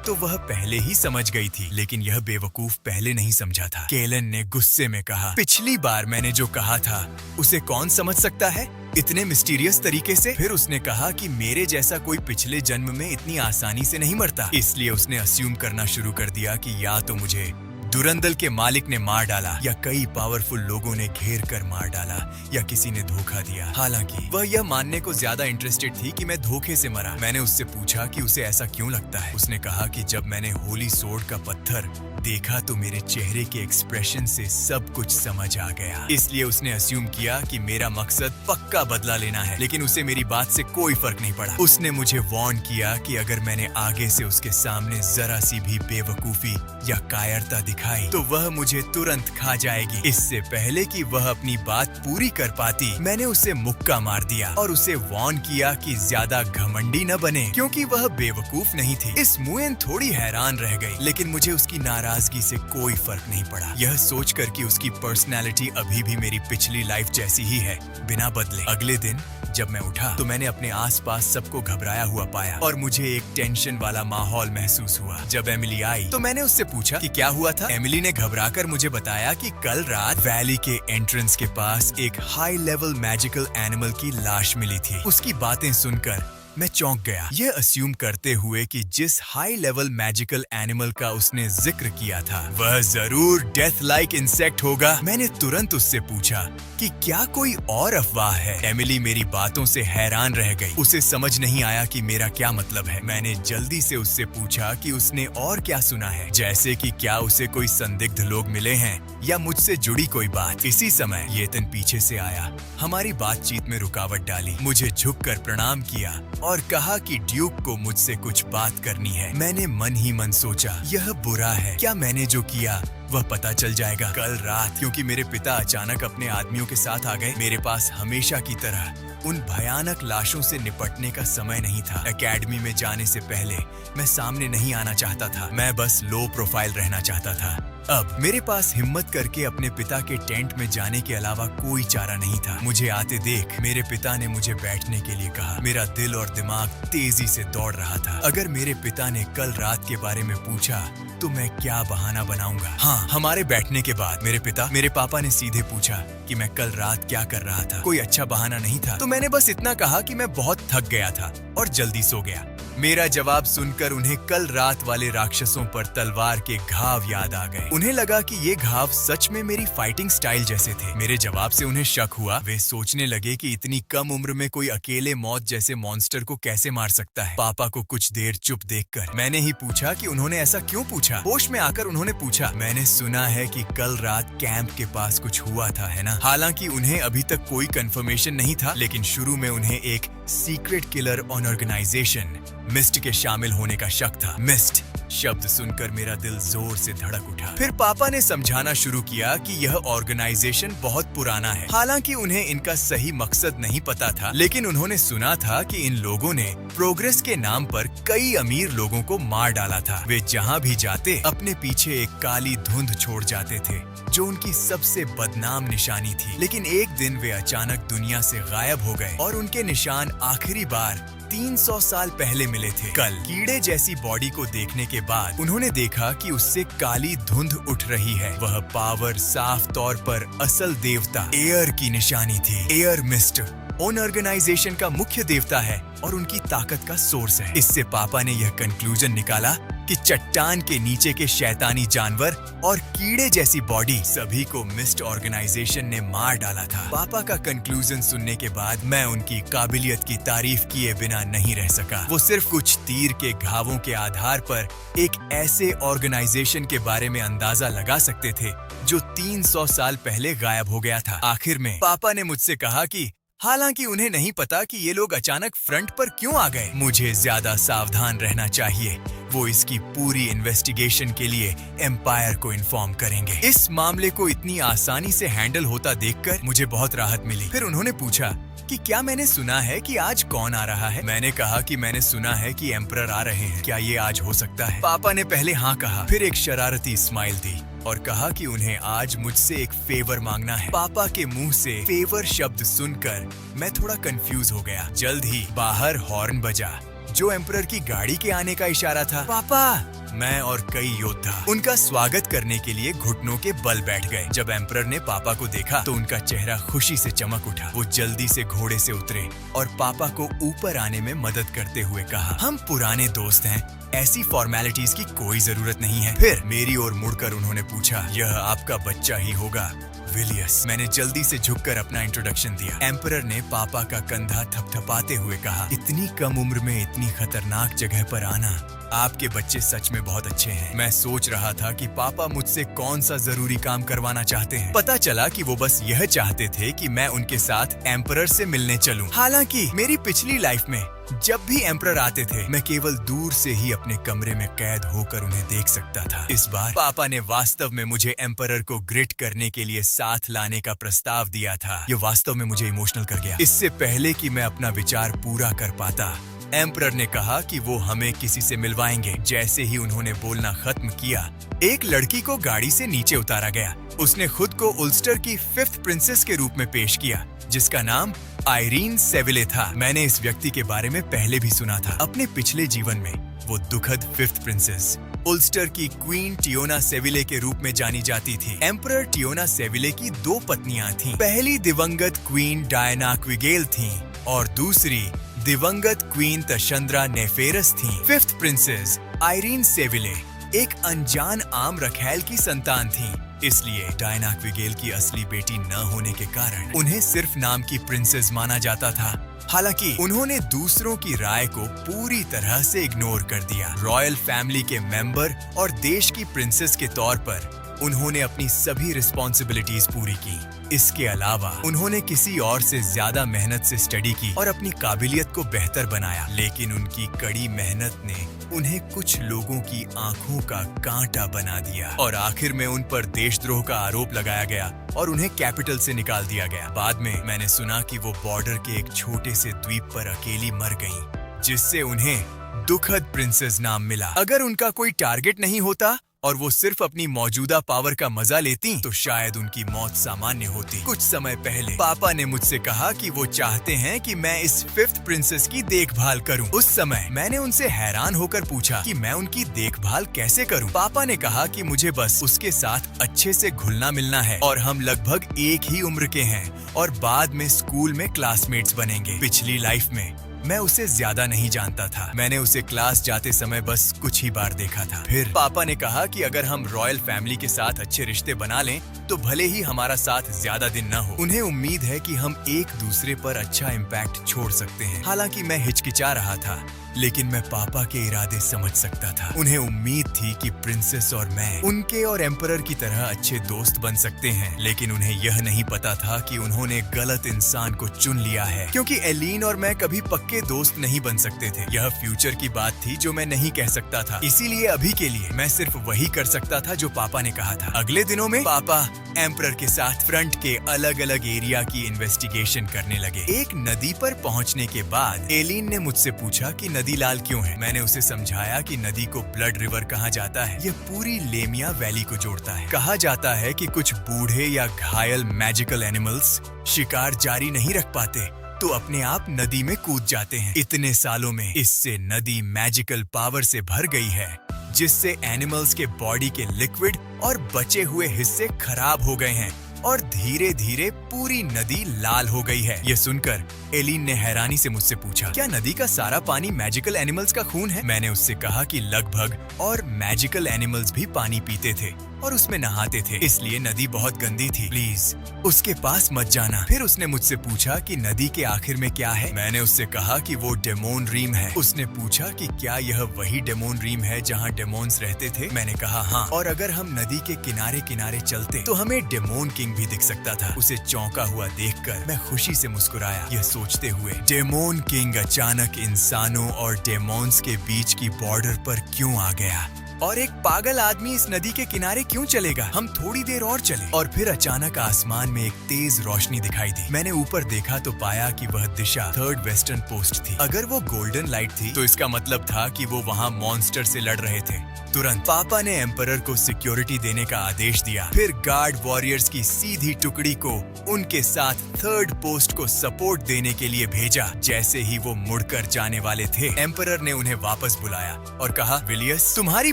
तो वह पहले ही समझ गई थी, लेकिन यह बेवकूफ पहले नहीं समझा था। कैलन ने गुस्से में कहा, पिछली बार मैंने जो कहा था उसे कौन समझ सकता है इतने मिस्टीरियस तरीके से। फिर उसने कहा कि मेरे जैसा कोई पिछले जन्म में इतनी आसानी से नहीं मरता। इसलिए उसने अस्यूम करना शुरू कर दिया कि या तो मुझे दुरंदल के मालिक ने मार डाला या कई पावरफुल लोगों ने घेर कर मार डाला या किसी ने धोखा दिया। हालांकि वह यह मानने को ज्यादा इंटरेस्टेड थी कि मैं धोखे से मरा। मैंने उससे पूछा कि उसे ऐसा क्यों लगता है। उसने कहा कि जब मैंने होली सोर्ड का पत्थर देखा तो मेरे चेहरे के एक्सप्रेशन से सब कुछ समझ आ गया। इसलिए उसने अस्यूम किया कि मेरा मकसद पक्का बदला लेना है, लेकिन उसे मेरी बात से कोई फर्क नहीं पड़ा। उसने मुझे वार्न किया कि अगर मैंने आगे से उसके सामने जरा सी भी बेवकूफी या कायरता दिखाई तो वह मुझे तुरंत खा जाएगी। इससे पहले कि वह अपनी बात पूरी कर पाती, मैंने उसे मुक्का मार दिया और उसे वार्न किया कि ज्यादा घमंडी न बने, क्योंकि वह बेवकूफ नहीं थी। इस मुएन थोड़ी हैरान रह गई, लेकिन मुझे उसकी नाराजगी से कोई फर्क नहीं पड़ा, यह सोचकर कि उसकी पर्सनैलिटी अभी भी मेरी पिछली लाइफ जैसी ही है, बिना बदले। अगले दिन जब मैं उठा तो मैंने अपने आसपास सबको घबराया हुआ पाया और मुझे एक टेंशन वाला माहौल महसूस हुआ। जब एमिली आई तो मैंने उससे पूछा कि क्या हुआ था। एमिली ने घबराकर मुझे बताया कि कल रात वैली के एंट्रेंस के पास एक हाई लेवल मैजिकल एनिमल की लाश मिली थी। उसकी बातें सुनकर मैं चौंक गया, यह अस्यूम करते हुए कि जिस हाई लेवल मैजिकल एनिमल का उसने जिक्र किया था वह जरूर डेथ लाइक इंसेक्ट होगा। मैंने तुरंत उससे पूछा कि क्या कोई और अफवाह है। एमिली मेरी बातों से हैरान रह गई, उसे समझ नहीं आया कि मेरा क्या मतलब है। मैंने जल्दी से उससे पूछा कि उसने और क्या सुना है, जैसे कि क्या उसे कोई संदिग्ध लोग मिले हैं या मुझसे जुड़ी कोई बात। इसी समय येतन पीछे से आया, हमारी बातचीत में रुकावट डाली, मुझे झुककर प्रणाम किया और कहा कि ड्यूक को मुझसे कुछ बात करनी है। मैंने मन ही मन सोचा, यह बुरा है, क्या मैंने जो किया वह पता चल जाएगा। कल रात क्योंकि मेरे पिता अचानक अपने आदमियों के साथ आ गए, मेरे पास हमेशा की तरह उन भयानक लाशों से निपटने का समय नहीं था। एकेडमी में जाने से पहले मैं सामने नहीं आना चाहता था, मैं बस लो प्रोफाइल रहना चाहता था। अब मेरे पास हिम्मत करके अपने पिता के टेंट में जाने के अलावा कोई चारा नहीं था। मुझे आते देख मेरे पिता ने मुझे बैठने के लिए कहा। मेरा दिल और दिमाग तेजी से दौड़ रहा था। अगर मेरे पिता ने कल रात के बारे में पूछा तो मैं क्या बहाना बनाऊंगा। हाँ, हमारे बैठने के बाद मेरे पापा ने सीधे पूछा कि मैं कल रात क्या कर रहा था। कोई अच्छा बहाना नहीं था, तो मैंने बस इतना कहा कि मैं बहुत थक गया था और जल्दी सो गया। मेरा जवाब सुनकर उन्हें कल रात वाले राक्षसों पर तलवार के घाव याद आ गए। उन्हें लगा कि ये घाव सच में मेरी फाइटिंग स्टाइल जैसे थे। मेरे जवाब से उन्हें शक हुआ। वे सोचने लगे कि इतनी कम उम्र में कोई अकेले मौत जैसे मॉन्स्टर को कैसे मार सकता है। पापा को कुछ देर चुप देखकर मैंने ही पूछा कि उन्होंने ऐसा क्यों पूछा। होश में आकर उन्होंने पूछा, मैंने सुना है कि कल रात कैंप के पास कुछ हुआ था, है ना? हालांकि उन्हें अभी तक कोई कंफर्मेशन नहीं था, लेकिन शुरू में उन्हें एक secret killer on organisation Mist के शामिल होने का शक था। मिस्ट शब्द सुनकर मेरा दिल जोर से धड़क उठा। फिर पापा ने समझाना शुरू किया कि यह ऑर्गेनाइजेशन बहुत पुराना है। हालांकि उन्हें इनका सही मकसद नहीं पता था, लेकिन उन्होंने सुना था कि इन लोगों ने प्रोग्रेस के नाम पर कई अमीर लोगों को मार डाला था। वे जहां भी जाते अपने पीछे एक काली धुंध छोड़ जाते थे, जो उनकी सबसे बदनाम निशानी थी। लेकिन एक दिन वे अचानक दुनिया से गायब हो गए और उनके निशान आखिरी बार 300 साल पहले मिले थे। कल कीड़े जैसी बॉडी को देखने के बाद उन्होंने देखा कि उससे काली धुंध उठ रही है। वह पावर साफ तौर पर असल देवता एयर की निशानी थी। एयर मिस्ट उन ऑर्गेनाइजेशन का मुख्य देवता है और उनकी ताकत का सोर्स है। इससे पापा ने यह कंक्लूजन निकाला कि चट्टान के नीचे के शैतानी जानवर और कीड़े जैसी बॉडी सभी को मिस्ट ऑर्गेनाइजेशन ने मार डाला था। पापा का कंक्लूजन सुनने के बाद मैं उनकी काबिलियत की तारीफ किए बिना नहीं रह सका। वो सिर्फ कुछ तीर के घावों के आधार पर एक ऐसे ऑर्गेनाइजेशन के बारे में अंदाजा लगा सकते थे जो 300 साल पहले गायब हो गया था। आखिर में पापा ने मुझसे कहा कि हालांकि उन्हें नहीं पता कि ये लोग अचानक फ्रंट पर क्यों आ गए, मुझे ज्यादा सावधान रहना चाहिए। वो इसकी पूरी इन्वेस्टिगेशन के लिए एम्पायर को इन्फॉर्म करेंगे। इस मामले को इतनी आसानी से हैंडल होता देखकर मुझे बहुत राहत मिली। फिर उन्होंने पूछा कि क्या मैंने सुना है कि आज कौन आ रहा है। मैंने कहा कि मैंने सुना है कि एम्परर आ रहे हैं, क्या ये आज हो सकता है। पापा ने पहले हाँ कहा, फिर एक शरारती स्माइल दी और कहा कि उन्हें आज मुझसे एक फेवर मांगना है। पापा के मुंह से फेवर शब्द सुनकर मैं थोड़ा कंफ्यूज हो गया। जल्द ही बाहर हॉर्न बजा जो एम्परर की गाड़ी के आने का इशारा था। पापा, मैं और कई योद्धा उनका स्वागत करने के लिए घुटनों के बल बैठ गए। जब एम्परर ने पापा को देखा तो उनका चेहरा खुशी से चमक उठा। वो जल्दी से घोड़े से उतरे और पापा को ऊपर आने में मदद करते हुए कहा, हम पुराने दोस्त हैं, ऐसी फॉर्मेलिटीज की कोई जरूरत नहीं है। फिर मेरी ओर मुड़कर उन्होंने पूछा, यह आपका बच्चा ही होगा, विलियस। मैंने जल्दी से झुककर अपना इंट्रोडक्शन दिया। एम्परर ने पापा का कंधा थपथपाते हुए कहा, इतनी कम उम्र में इतनी खतरनाक जगह पर आना, आपके बच्चे सच में बहुत अच्छे हैं। मैं सोच रहा था कि पापा मुझसे कौन सा जरूरी काम करवाना चाहते हैं। पता चला कि वो बस यह चाहते थे कि मैं उनके साथ एम्परर से मिलने चलूं। हालांकि मेरी पिछली लाइफ में जब भी एम्परर आते थे मैं केवल दूर से ही अपने कमरे में कैद होकर उन्हें देख सकता था। इस बार पापा ने वास्तव में मुझे एम्परर को ग्रिट करने के लिए साथ लाने का प्रस्ताव दिया था। ये वास्तव में मुझे इमोशनल कर गया। इससे पहले कि मैं अपना विचार पूरा कर पाता, एम्परर ने कहा कि वो हमें किसी से मिलवाएंगे। जैसे ही उन्होंने बोलना खत्म किया, एक लड़की को गाड़ी से नीचे उतारा गया। उसने खुद को उल्स्टर की 5th प्रिंसेस के रूप में पेश किया, जिसका नाम आयरीन सेविले था। मैंने इस व्यक्ति के बारे में पहले भी सुना था। अपने पिछले जीवन में वो दुखद 5th प्रिंसेस उल्स्टर की क्वीन टियोना सेविले के रूप में जानी जाती थी। एम्परर टियोना सेविले की 2 पत्नियां थीं। पहली दिवंगत क्वीन डायना क्विगेल थीं और दूसरी दिवंगत क्वीन तशंद्रा नेफेरस थीं। 5th प्रिंसेस आयरीन सेविले एक अनजान आम रखैल की संतान थीं। इसलिए डायना क्विगेल की असली बेटी न होने के कारण उन्हें सिर्फ नाम की प्रिंसेस माना जाता था। हालांकि उन्होंने दूसरों की राय को पूरी तरह से इग्नोर कर दिया। रॉयल फैमिली के मेंबर और देश की प्रिंसेस के तौर पर उन्होंने अपनी सभी रिस्पॉन्सिबिलिटीज पूरी की। इसके अलावा उन्होंने किसी और से ज्यादा मेहनत से स्टडी की और अपनी काबिलियत को बेहतर बनाया। लेकिन उनकी कड़ी मेहनत ने उन्हें कुछ लोगों की आंखों का कांटा बना दिया और आखिर में उन पर देशद्रोह का आरोप लगाया गया और उन्हें कैपिटल से निकाल दिया गया। बाद में मैंने सुना कि वो बॉर्डर के एक छोटे से द्वीप पर अकेली मर गईं, जिससे उन्हें दुखद प्रिंसेस नाम मिला। अगर उनका कोई टारगेट नहीं होता और वो सिर्फ अपनी मौजूदा पावर का मजा लेती तो शायद उनकी मौत सामान्य होती। कुछ समय पहले पापा ने मुझसे कहा कि वो चाहते हैं कि मैं इस 5th प्रिंसेस की देखभाल करूं। उस समय मैंने उनसे हैरान होकर पूछा कि मैं उनकी देखभाल कैसे करूं। पापा ने कहा कि मुझे बस उसके साथ अच्छे से घुलना मिलना है और हम लगभग एक ही उम्र के हैं और बाद में स्कूल में क्लासमेट्स बनेंगे। पिछली लाइफ में मैं उसे ज्यादा नहीं जानता था। मैंने उसे क्लास जाते समय बस कुछ ही बार देखा था। फिर पापा ने कहा कि अगर हम रॉयल फैमिली के साथ अच्छे रिश्ते बना लें तो भले ही हमारा साथ ज्यादा दिन न हो, उन्हें उम्मीद है कि हम एक दूसरे पर अच्छा इम्पैक्ट छोड़ सकते हैं। हालांकि मैं हिचकिचा रहा था, लेकिन मैं पापा के इरादे समझ सकता था। उन्हें उम्मीद थी कि प्रिंसेस और मैं उनके और एम्परर की तरह अच्छे दोस्त बन सकते हैं। लेकिन उन्हें यह नहीं पता था कि उन्होंने गलत इंसान को चुन लिया है, क्योंकि एलीन और मैं कभी पक्के दोस्त नहीं बन सकते थे। यह फ्यूचर की बात थी जो मैं नहीं कह सकता था। इसीलिए अभी के लिए मैं सिर्फ वही कर सकता था जो पापा ने कहा था। अगले दिनों में पापा एम्परर के साथ फ्रंट के अलग अलग एरिया की इन्वेस्टिगेशन करने लगे। एक नदी पर पहुंचने के बाद एलीन ने मुझसे पूछा कि नदी लाल क्यों है। मैंने उसे समझाया कि नदी को ब्लड रिवर कहा जाता है। यह पूरी लेमिया वैली को जोड़ता है। कहा जाता है कि कुछ बूढ़े या घायल मैजिकल एनिमल्स शिकार जारी नहीं रख पाते तो अपने आप नदी में कूद जाते हैं। इतने सालों में इससे नदी मैजिकल पावर से भर गई है, जिससे एनिमल्स के बॉडी के लिक्विड और बचे हुए हिस्से खराब हो गए हैं और धीरे धीरे पूरी नदी लाल हो गई है। ये सुनकर एलिन ने हैरानी से मुझसे पूछा, क्या नदी का सारा पानी मैजिकल एनिमल्स का खून है? मैंने उससे कहा कि लगभग, और मैजिकल एनिमल्स भी पानी पीते थे और उसमें नहाते थे, इसलिए नदी बहुत गंदी थी। प्लीज उसके पास मत जाना। फिर उसने मुझसे पूछा कि नदी के आखिर में क्या है। मैंने उससे कहा कि वो डेमोन रीम है। उसने पूछा कि क्या यह वही डेमोन रीम है जहाँ डेमोन्स रहते थे? मैंने कहा हाँ, और अगर हम नदी के किनारे किनारे चलते तो हमें डेमोन किंग भी दिख सकता था। उसे चौंका हुआ देखकर मैं खुशी से मुस्कुराया, यह सोचते हुए डेमोन किंग अचानक इंसानों और डेमोन्स के बीच की बॉर्डर पर क्यों आ गया, और एक पागल आदमी इस नदी के किनारे क्यों चलेगा? हम थोड़ी देर और चले और फिर अचानक आसमान में एक तेज रोशनी दिखाई दी। मैंने ऊपर देखा तो पाया कि वह दिशा 3rd वेस्टर्न पोस्ट थी। अगर वो गोल्डन लाइट थी तो इसका मतलब था कि वो वहाँ मॉन्स्टर से लड़ रहे थे। तुरंत पापा ने एम्परर को सिक्योरिटी देने का आदेश दिया। फिर गार्ड वॉरियर्स की सीधी टुकड़ी को उनके साथ 3rd पोस्ट को सपोर्ट देने के लिए भेजा। जैसे ही वो मुड़कर जाने वाले थे, एम्परर ने उन्हें वापस बुलाया और कहा, विलियस, तुम्हारी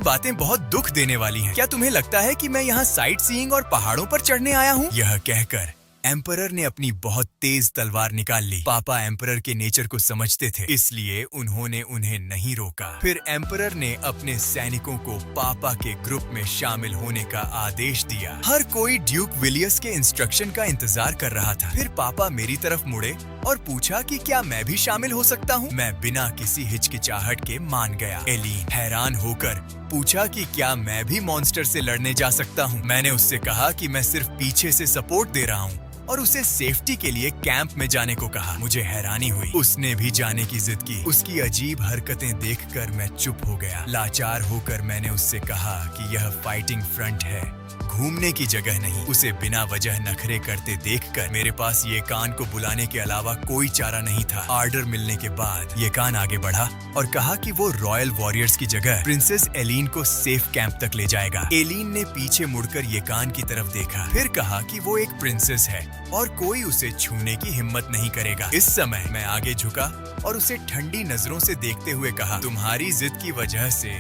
बातें बहुत दुख देने वाली हैं। क्या तुम्हें लगता है कि मैं यहाँ साइट सीइंग और पहाड़ों पर चढ़ने आया हूँ? यह कहकर एम्परर ने अपनी बहुत तेज तलवार निकाल ली। पापा एम्परर के नेचर को समझते थे, इसलिए उन्होंने उन्हें नहीं रोका। फिर एम्परर ने अपने सैनिकों को पापा के ग्रुप में शामिल होने का आदेश दिया। हर कोई ड्यूक विलियस के इंस्ट्रक्शन का इंतजार कर रहा था। फिर पापा मेरी तरफ मुड़े और पूछा कि क्या मैं भी शामिल हो सकता हूँ? मैं बिना किसी हिचकिचाहट के मान गया। एलिन हैरान होकर पूछा कि क्या मैं भी मॉन्स्टर से लड़ने जा सकता हूँ? मैंने उससे कहा कि मैं सिर्फ पीछे से सपोर्ट दे रहा हूँ और उसे सेफ्टी के लिए कैंप में जाने को कहा। मुझे हैरानी हुई, उसने भी जाने की जिद की। उसकी अजीब हरकतें देखकर मैं चुप हो गया। लाचार होकर मैंने उससे कहा कि यह फाइटिंग फ्रंट है, घूमने की जगह नहीं। उसे बिना वजह नखरे करते देखकर मेरे पास ये कान को बुलाने के अलावा कोई चारा नहीं था। ऑर्डर मिलने के बाद ये कान आगे बढ़ा और कहा कि वो रॉयल वॉरियर्स की जगह प्रिंसेस एलिन को सेफ कैंप तक ले जाएगा। एलिन ने पीछे मुड़कर ये कान की तरफ देखा, फिर कहा कि वो एक प्रिंसेस है और कोई उसे छूने की हिम्मत नहीं करेगा। इस समय मैं आगे झुका और उसे ठंडी नजरों से देखते हुए कहा, तुम्हारी जिद की वजह से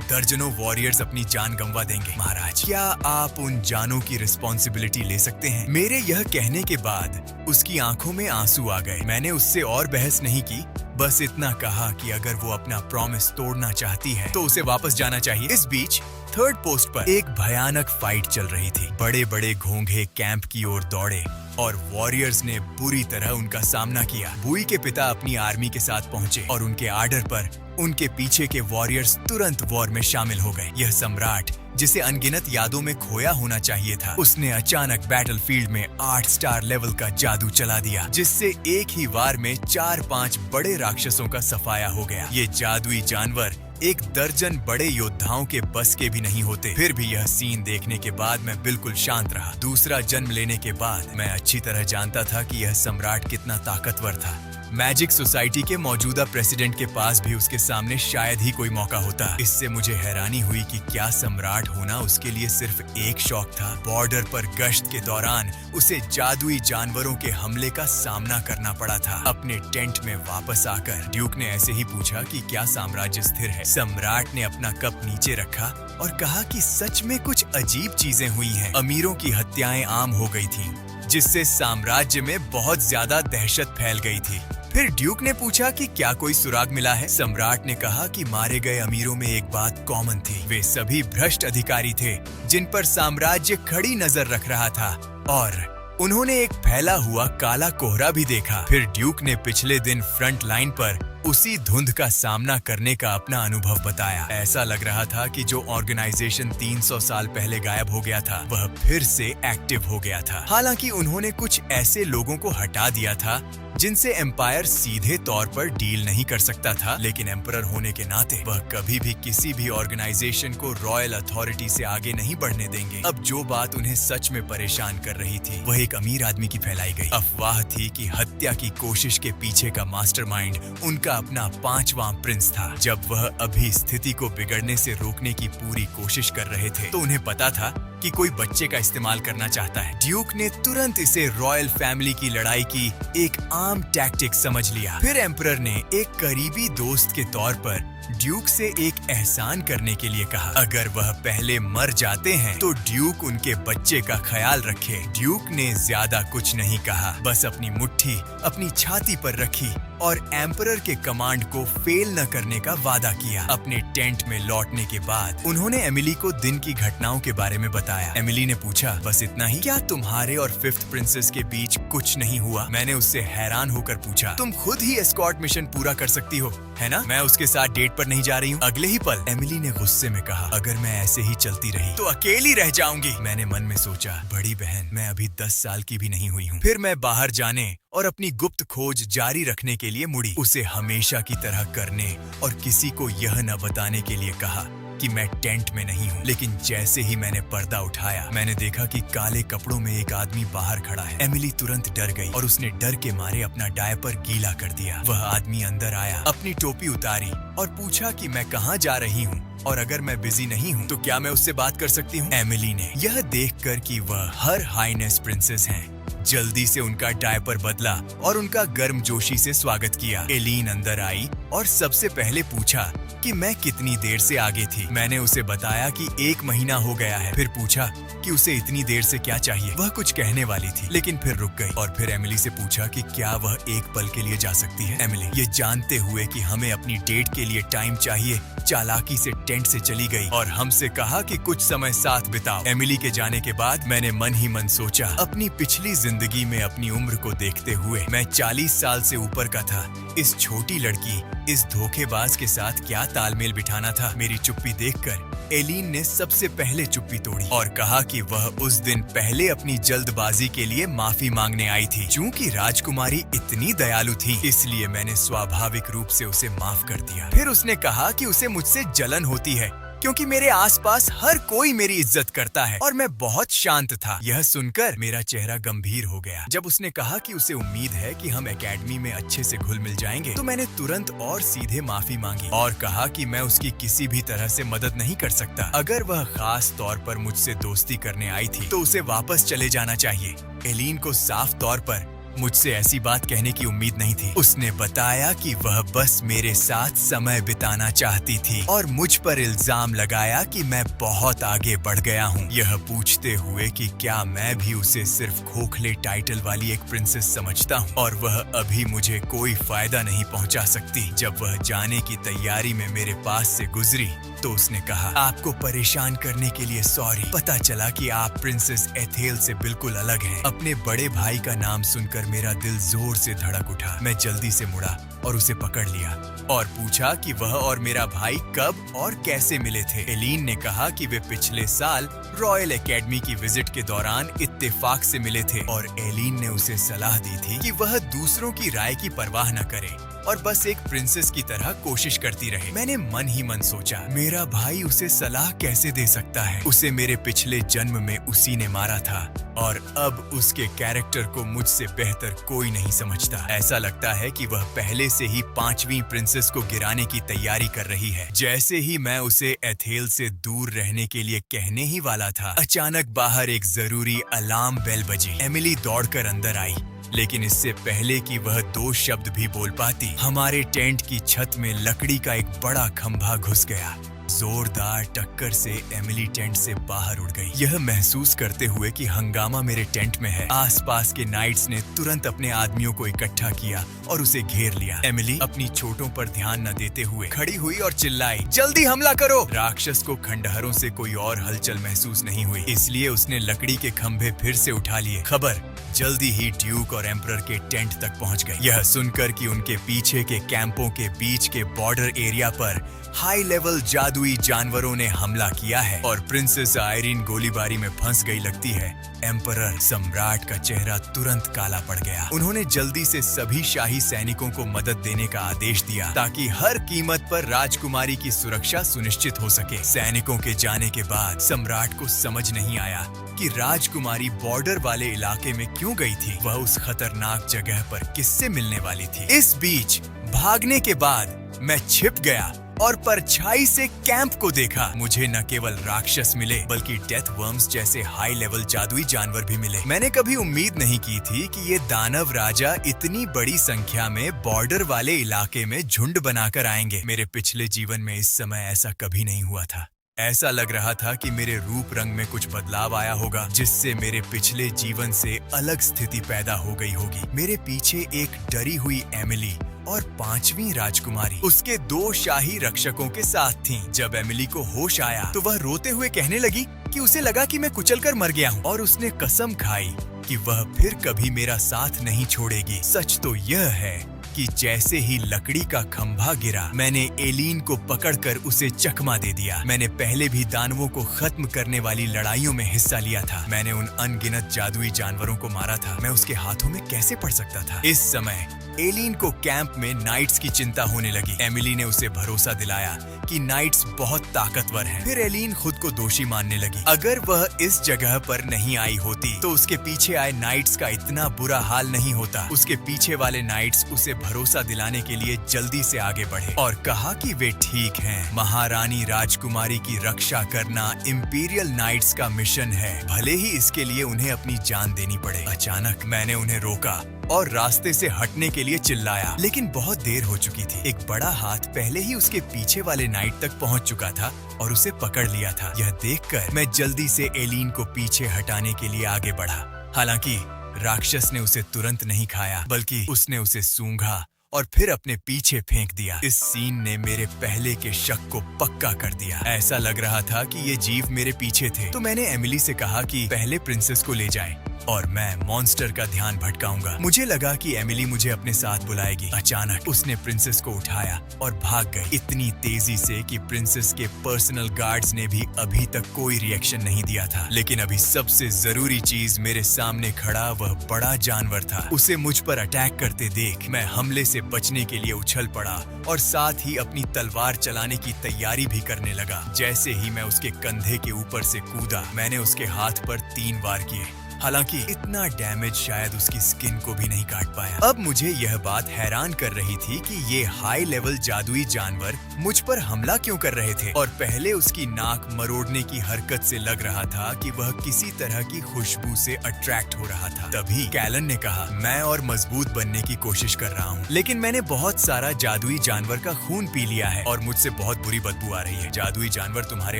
दर्जनों वॉरियर्स अपनी जान गंवा देंगे। महाराज, क्या आप उन जानों की रिस्पॉन्सिबिलिटी ले सकते हैं? मेरे यह कहने के बाद उसकी आंखों में आंसू आ गए। मैंने उससे और बहस नहीं की, बस इतना कहा कि अगर वो अपना प्रॉमिस तोड़ना चाहती है तो उसे वापस जाना चाहिए। इस बीच 3rd पोस्ट पर एक भयानक फाइट चल रही थी। बड़े बड़े घोंघे कैंप की ओर दौड़े और वॉरियर्स ने बुरी तरह उनका सामना किया। बुई के पिता अपनी आर्मी के साथ पहुंचे और उनके आर्डर पर उनके पीछे के वॉरियर्स तुरंत वॉर में शामिल हो गए। यह सम्राट, जिसे अनगिनत यादों में खोया होना चाहिए था, उसने अचानक बैटलफील्ड में 8 स्टार लेवल का जादू चला दिया, जिससे एक ही वार में 4-5 बड़े राक्षसों का सफाया हो गया। ये जादुई जानवर 1 दर्जन बड़े योद्धाओं के बस के भी नहीं होते। फिर भी यह सीन देखने के बाद मैं बिल्कुल शांत रहा। दूसरा जन्म लेने के बाद मैं अच्छी तरह जानता था कि यह सम्राट कितना ताकतवर था। मैजिक सोसाइटी के मौजूदा प्रेसिडेंट के पास भी उसके सामने शायद ही कोई मौका होता। इससे मुझे हैरानी हुई कि क्या सम्राट होना उसके लिए सिर्फ एक शौक था। बॉर्डर पर गश्त के दौरान उसे जादुई जानवरों के हमले का सामना करना पड़ा था। अपने टेंट में वापस आकर ड्यूक ने ऐसे ही पूछा कि क्या साम्राज्य स्थिर है। सम्राट ने अपना कप नीचे रखा और कहा कि सच में कुछ अजीब चीजें हुई हैं। अमीरों की हत्याएं आम हो गई थीं, जिससे साम्राज्य में बहुत ज्यादा दहशत फैल गई थी। फिर ड्यूक ने पूछा कि क्या कोई सुराग मिला है। सम्राट ने कहा कि मारे गए अमीरों में एक बात कॉमन थी, वे सभी भ्रष्ट अधिकारी थे जिन पर साम्राज्य खड़ी नजर रख रहा था और उन्होंने एक फैला हुआ काला कोहरा भी देखा। फिर ड्यूक ने पिछले दिन फ्रंट लाइन पर उसी धुंध का सामना करने का अपना अनुभव बताया। ऐसा लग रहा था कि जो ऑर्गेनाइजेशन 300 साल पहले गायब हो गया था, वह फिर से एक्टिव हो गया था। हालांकि उन्होंने कुछ ऐसे लोगों को हटा दिया था जिनसे एम्पायर सीधे तौर पर डील नहीं कर सकता था, लेकिन एम्परर होने के नाते वह कभी भी किसी भी ऑर्गेनाइजेशन को रॉयल अथॉरिटी से आगे नहीं बढ़ने देंगे। अब जो बात उन्हें सच में परेशान कर रही थी, वह एक अमीर आदमी की फैलाई गई अफवाह थी कि हत्या की कोशिश के पीछे का मास्टरमाइंड उनका अपना 5वां प्रिंस था। जब वह अभी स्थिति को बिगड़ने से रोकने की पूरी कोशिश कर रहे थे, तो उन्हें पता था कि कोई बच्चे का इस्तेमाल करना चाहता है। ड्यूक ने तुरंत इसे रॉयल फैमिली की लड़ाई की एक आम टैक्टिक समझ लिया। फिर एम्परर ने एक करीबी दोस्त के तौर पर ड्यूक से एक एहसान करने के लिए कहा। अगर वह पहले मर जाते हैं तो ड्यूक उनके बच्चे का ख्याल रखे। ड्यूक ने ज्यादा कुछ नहीं कहा, बस अपनी मुट्ठी अपनी छाती पर रखी और एम्परर के कमांड को फेल न करने का वादा किया। अपने टेंट में लौटने के बाद उन्होंने एमिली को दिन की घटनाओं के बारे में बताया। एमिली ने पूछा, बस इतना ही? क्या तुम्हारे और फिफ्थ प्रिंसेस के बीच कुछ नहीं हुआ? मैंने उससे हैरान होकर पूछा, तुम खुद ही एस्कॉर्ट मिशन पूरा कर सकती हो, है ना? मैं उसके साथ डेट पर नहीं जा रही हूँ। अगले ही पल एमिली ने गुस्से में कहा, अगर मैं ऐसे ही चलती रही तो अकेली रह जाऊंगी। मैंने मन में सोचा, बड़ी बहन, मैं अभी 10 साल की भी नहीं हुई हूँ। फिर मैं बाहर जाने और अपनी गुप्त खोज जारी रखने के लिए मुड़ी। उसे हमेशा की तरह करने और किसी को यह न बताने के लिए कहा कि मैं टेंट में नहीं हूँ। लेकिन जैसे ही मैंने पर्दा उठाया, मैंने देखा कि काले कपड़ों में एक आदमी बाहर खड़ा है। एमिली तुरंत डर गई और उसने डर के मारे अपना डायपर गीला कर दिया। वह आदमी अंदर आया, अपनी टोपी उतारी और पूछा कि मैं कहाँ जा रही हूँ और अगर मैं बिजी नहीं हूँ तो क्या मैं उससे बात कर सकती हूँ। एमिली ने यह देखकर कि वह हर हाईनेस प्रिंसेस हैं, जल्दी से उनका डायपर बदला और उनका गर्मजोशी से स्वागत किया। एलीन अंदर आई और सबसे पहले पूछा कि मैं कितनी देर से आगे थी। मैंने उसे बताया कि 1 महीना हो गया है। फिर पूछा कि उसे इतनी देर से क्या चाहिए। वह कुछ कहने वाली थी लेकिन फिर रुक गई और फिर एमिली से पूछा कि क्या वह एक पल के लिए जा सकती है। एमिली ये जानते हुए कि हमें अपनी डेट के लिए टाइम चाहिए, चालाकी से टेंट से चली गई और हमसे कहा कि कुछ समय साथ बिताओ। एमिली के जाने के बाद मैंने मन ही मन सोचा, अपनी पिछली जिंदगी में अपनी उम्र को देखते हुए मैं 40 साल से ऊपर का था। इस छोटी लड़की, इस धोखेबाज के साथ क्या तालमेल बिठाना था। मेरी चुप्पी देखकर एलीन ने सबसे पहले चुप्पी तोड़ी और कहा कि वह उस दिन पहले अपनी जल्दबाजी के लिए माफी मांगने आई थी। चूंकि राजकुमारी इतनी दयालु थी, इसलिए मैंने स्वाभाविक रूप से उसे माफ कर दिया। फिर उसने कहा कि उसे मुझसे जलन होती है क्योंकि मेरे आसपास हर कोई मेरी इज्जत करता है और मैं बहुत शांत था। यह सुनकर मेरा चेहरा गंभीर हो गया। जब उसने कहा कि उसे उम्मीद है कि हम एकेडमी में अच्छे से घुल मिल जाएंगे, तो मैंने तुरंत और सीधे माफी मांगी और कहा कि मैं उसकी किसी भी तरह से मदद नहीं कर सकता। अगर वह खास तौर पर मुझसे दोस्ती करने आई थी तो उसे वापस चले जाना चाहिए। एलीन को साफ तौर पर मुझसे ऐसी बात कहने की उम्मीद नहीं थी। उसने बताया कि वह बस मेरे साथ समय बिताना चाहती थी और मुझ पर इल्जाम लगाया कि मैं बहुत आगे बढ़ गया हूँ, यह पूछते हुए कि क्या मैं भी उसे सिर्फ खोखले टाइटल वाली एक प्रिंसेस समझता हूँ और वह अभी मुझे कोई फायदा नहीं पहुँचा सकती। जब वह जाने की तैयारी में मेरे पास से गुजरी तो उसने कहा, आपको परेशान करने के लिए सॉरी। पता चला कि आप प्रिंसेस एथेल से बिल्कुल अलग हैं। अपने बड़े भाई का नाम सुनकर मेरा दिल जोर से धड़क उठा। मैं जल्दी से मुड़ा और उसे पकड़ लिया और पूछा कि वह और मेरा भाई कब और कैसे मिले थे। एलीन ने कहा कि वे पिछले साल रॉयल एकेडमी की विजिट के दौरान इत्तेफाक से मिले थे और एलीन ने उसे सलाह दी थी कि वह दूसरों की राय की परवाह न करे और बस एक प्रिंसेस की तरह कोशिश करती रहे। मैंने मन ही मन सोचा, मेरा भाई उसे सलाह कैसे दे सकता है? उसे मेरे पिछले जन्म में उसी ने मारा था और अब उसके कैरेक्टर को मुझसे बेहतर कोई नहीं समझता। ऐसा लगता है कि वह पहले से ही 5वीं प्रिंसेस को गिराने की तैयारी कर रही है। जैसे ही मैं उसे एथेल से दूर रहने के लिए कहने ही वाला था, अचानक बाहर एक जरूरी अलार्म बेल बजी। एमिली दौड़कर अंदर आई, लेकिन इससे पहले कि वह 2 शब्द भी बोल पाती, हमारे टेंट की छत में लकड़ी का एक बड़ा खंभा घुस गया। जोरदार टक्कर से एमिली टेंट से बाहर उड़ गई, यह महसूस करते हुए कि हंगामा मेरे टेंट में है। आसपास के नाइट्स ने तुरंत अपने आदमियों को इकट्ठा किया और उसे घेर लिया। एमिली अपनी चोटों पर ध्यान न देते हुए खड़ी हुई और चिल्लाई, जल्दी हमला करो। राक्षस को खंडहरों से कोई और हलचल महसूस नहीं हुई, इसलिए उसने लकड़ी के खंभे फिर से उठा लिए। खबर जल्दी ही ड्यूक और एम्परर के टेंट तक पहुंच गई। यह सुनकर कि उनके पीछे के कैंपों के बीच के बॉर्डर एरिया पर हाई लेवल जादुई जानवरों ने हमला किया है और प्रिंसेस आयरीन गोलीबारी में फंस गई लगती है, एम्परर सम्राट का चेहरा तुरंत काला पड़ गया। उन्होंने जल्दी से सभी शाही सैनिकों को मदद देने का आदेश दिया ताकि हर कीमत पर राजकुमारी की सुरक्षा सुनिश्चित हो सके। सैनिकों के जाने के बाद सम्राट को समझ नहीं आया कि राजकुमारी बॉर्डर वाले इलाके में क्यों गई थी। वह उस खतरनाक जगह पर किससे मिलने वाली थी। इस बीच भागने के बाद मैं छिप गया और परछाई से कैंप को देखा। मुझे न केवल राक्षस मिले बल्कि डेथ वर्म्स जैसे हाई लेवल जादुई जानवर भी मिले। मैंने कभी उम्मीद नहीं की थी कि ये दानव राजा इतनी बड़ी संख्या में बॉर्डर वाले इलाके में झुंड बनाकर आएंगे। मेरे पिछले जीवन में इस समय ऐसा कभी नहीं हुआ था। ऐसा लग रहा था कि मेरे रूप रंग में कुछ बदलाव आया होगा, जिससे मेरे पिछले जीवन से अलग स्थिति पैदा हो गई होगी। मेरे पीछे एक डरी हुई एमिली और 5वीं राजकुमारी उसके 2 शाही रक्षकों के साथ थीं। जब एमिली को होश आया तो वह रोते हुए कहने लगी कि उसे लगा कि मैं कुचलकर मर गया हूँ और उसने कसम खाई कि वह फिर कभी मेरा साथ नहीं छोड़ेगी। सच तो यह है कि जैसे ही लकड़ी का खंभा गिरा, मैंने एलीन को पकड़कर उसे चकमा दे दिया। मैंने पहले भी दानवों को खत्म करने वाली लड़ाइयों में हिस्सा लिया था। मैंने उन अनगिनत जादुई जानवरों को मारा था। मैं उसके हाथों में कैसे पड़ सकता था? इस समय एलीन को कैंप में नाइट्स की चिंता होने लगी। एमिली ने उसे भरोसा दिलाया कि नाइट्स बहुत ताकतवर हैं। फिर एलीन खुद को दोषी मानने लगी। अगर वह इस जगह पर नहीं आई होती तो उसके पीछे आए नाइट्स का इतना बुरा हाल नहीं होता। उसके पीछे वाले नाइट्स उसे भरोसा दिलाने के लिए जल्दी से आगे बढ़े और कहा कि वे ठीक हैं। महारानी राजकुमारी की रक्षा करना इंपीरियल नाइट्स का मिशन है, भले ही इसके लिए उन्हें अपनी जान देनी पड़े। अचानक मैंने उन्हें रोका और रास्ते से हटने के लिए चिल्लाया, लेकिन बहुत देर हो चुकी थी। एक बड़ा हाथ पहले ही उसके पीछे वाले नाइट तक पहुंच चुका था और उसे पकड़ लिया था। यह देखकर मैं जल्दी से एलीन को पीछे हटाने के लिए आगे बढ़ा। हालांकि राक्षस ने उसे तुरंत नहीं खाया, बल्कि उसने उसे सूंघा और फिर अपने पीछे फेंक दिया। इस सीन ने मेरे पहले के शक को पक्का कर दिया। ऐसा लग रहा था कि ये जीव मेरे पीछे थे। तो मैंने एमिली से कहा कि पहले प्रिंसेस को ले जाएं और मैं मॉन्स्टर का ध्यान भटकाऊंगा। मुझे लगा कि एमिली मुझे अपने साथ बुलाएगी। अचानक उसने प्रिंसेस को उठाया और भाग गई, इतनी तेजी से कि प्रिंसेस के पर्सनल गार्ड्स ने भी अभी तक कोई रिएक्शन नहीं दिया था। लेकिन अभी सबसे जरूरी चीज मेरे सामने खड़ा वह बड़ा जानवर था। उसे मुझ पर अटैक करते देख मैं हमले से बचने के लिए उछल पड़ा और साथ ही अपनी तलवार चलाने की तैयारी भी करने लगा। जैसे ही मैं उसके कंधे के ऊपर से कूदा, मैंने उसके हाथ पर 3 वार किए। हालांकि इतना डैमेज शायद उसकी स्किन को भी नहीं काट पाया। अब मुझे यह बात हैरान कर रही थी कि ये हाई लेवल जादुई जानवर मुझ पर हमला क्यों कर रहे थे। और पहले उसकी नाक मरोड़ने की हरकत से लग रहा था कि वह किसी तरह की खुशबू से अट्रैक्ट हो रहा था। तभी कैलन ने कहा, मैं और मजबूत बनने की कोशिश कर रहा हूँ, लेकिन मैंने बहुत सारा जादुई जानवर का खून पी लिया है और मुझसे बहुत बुरी बदबू आ रही है। जादुई जानवर तुम्हारे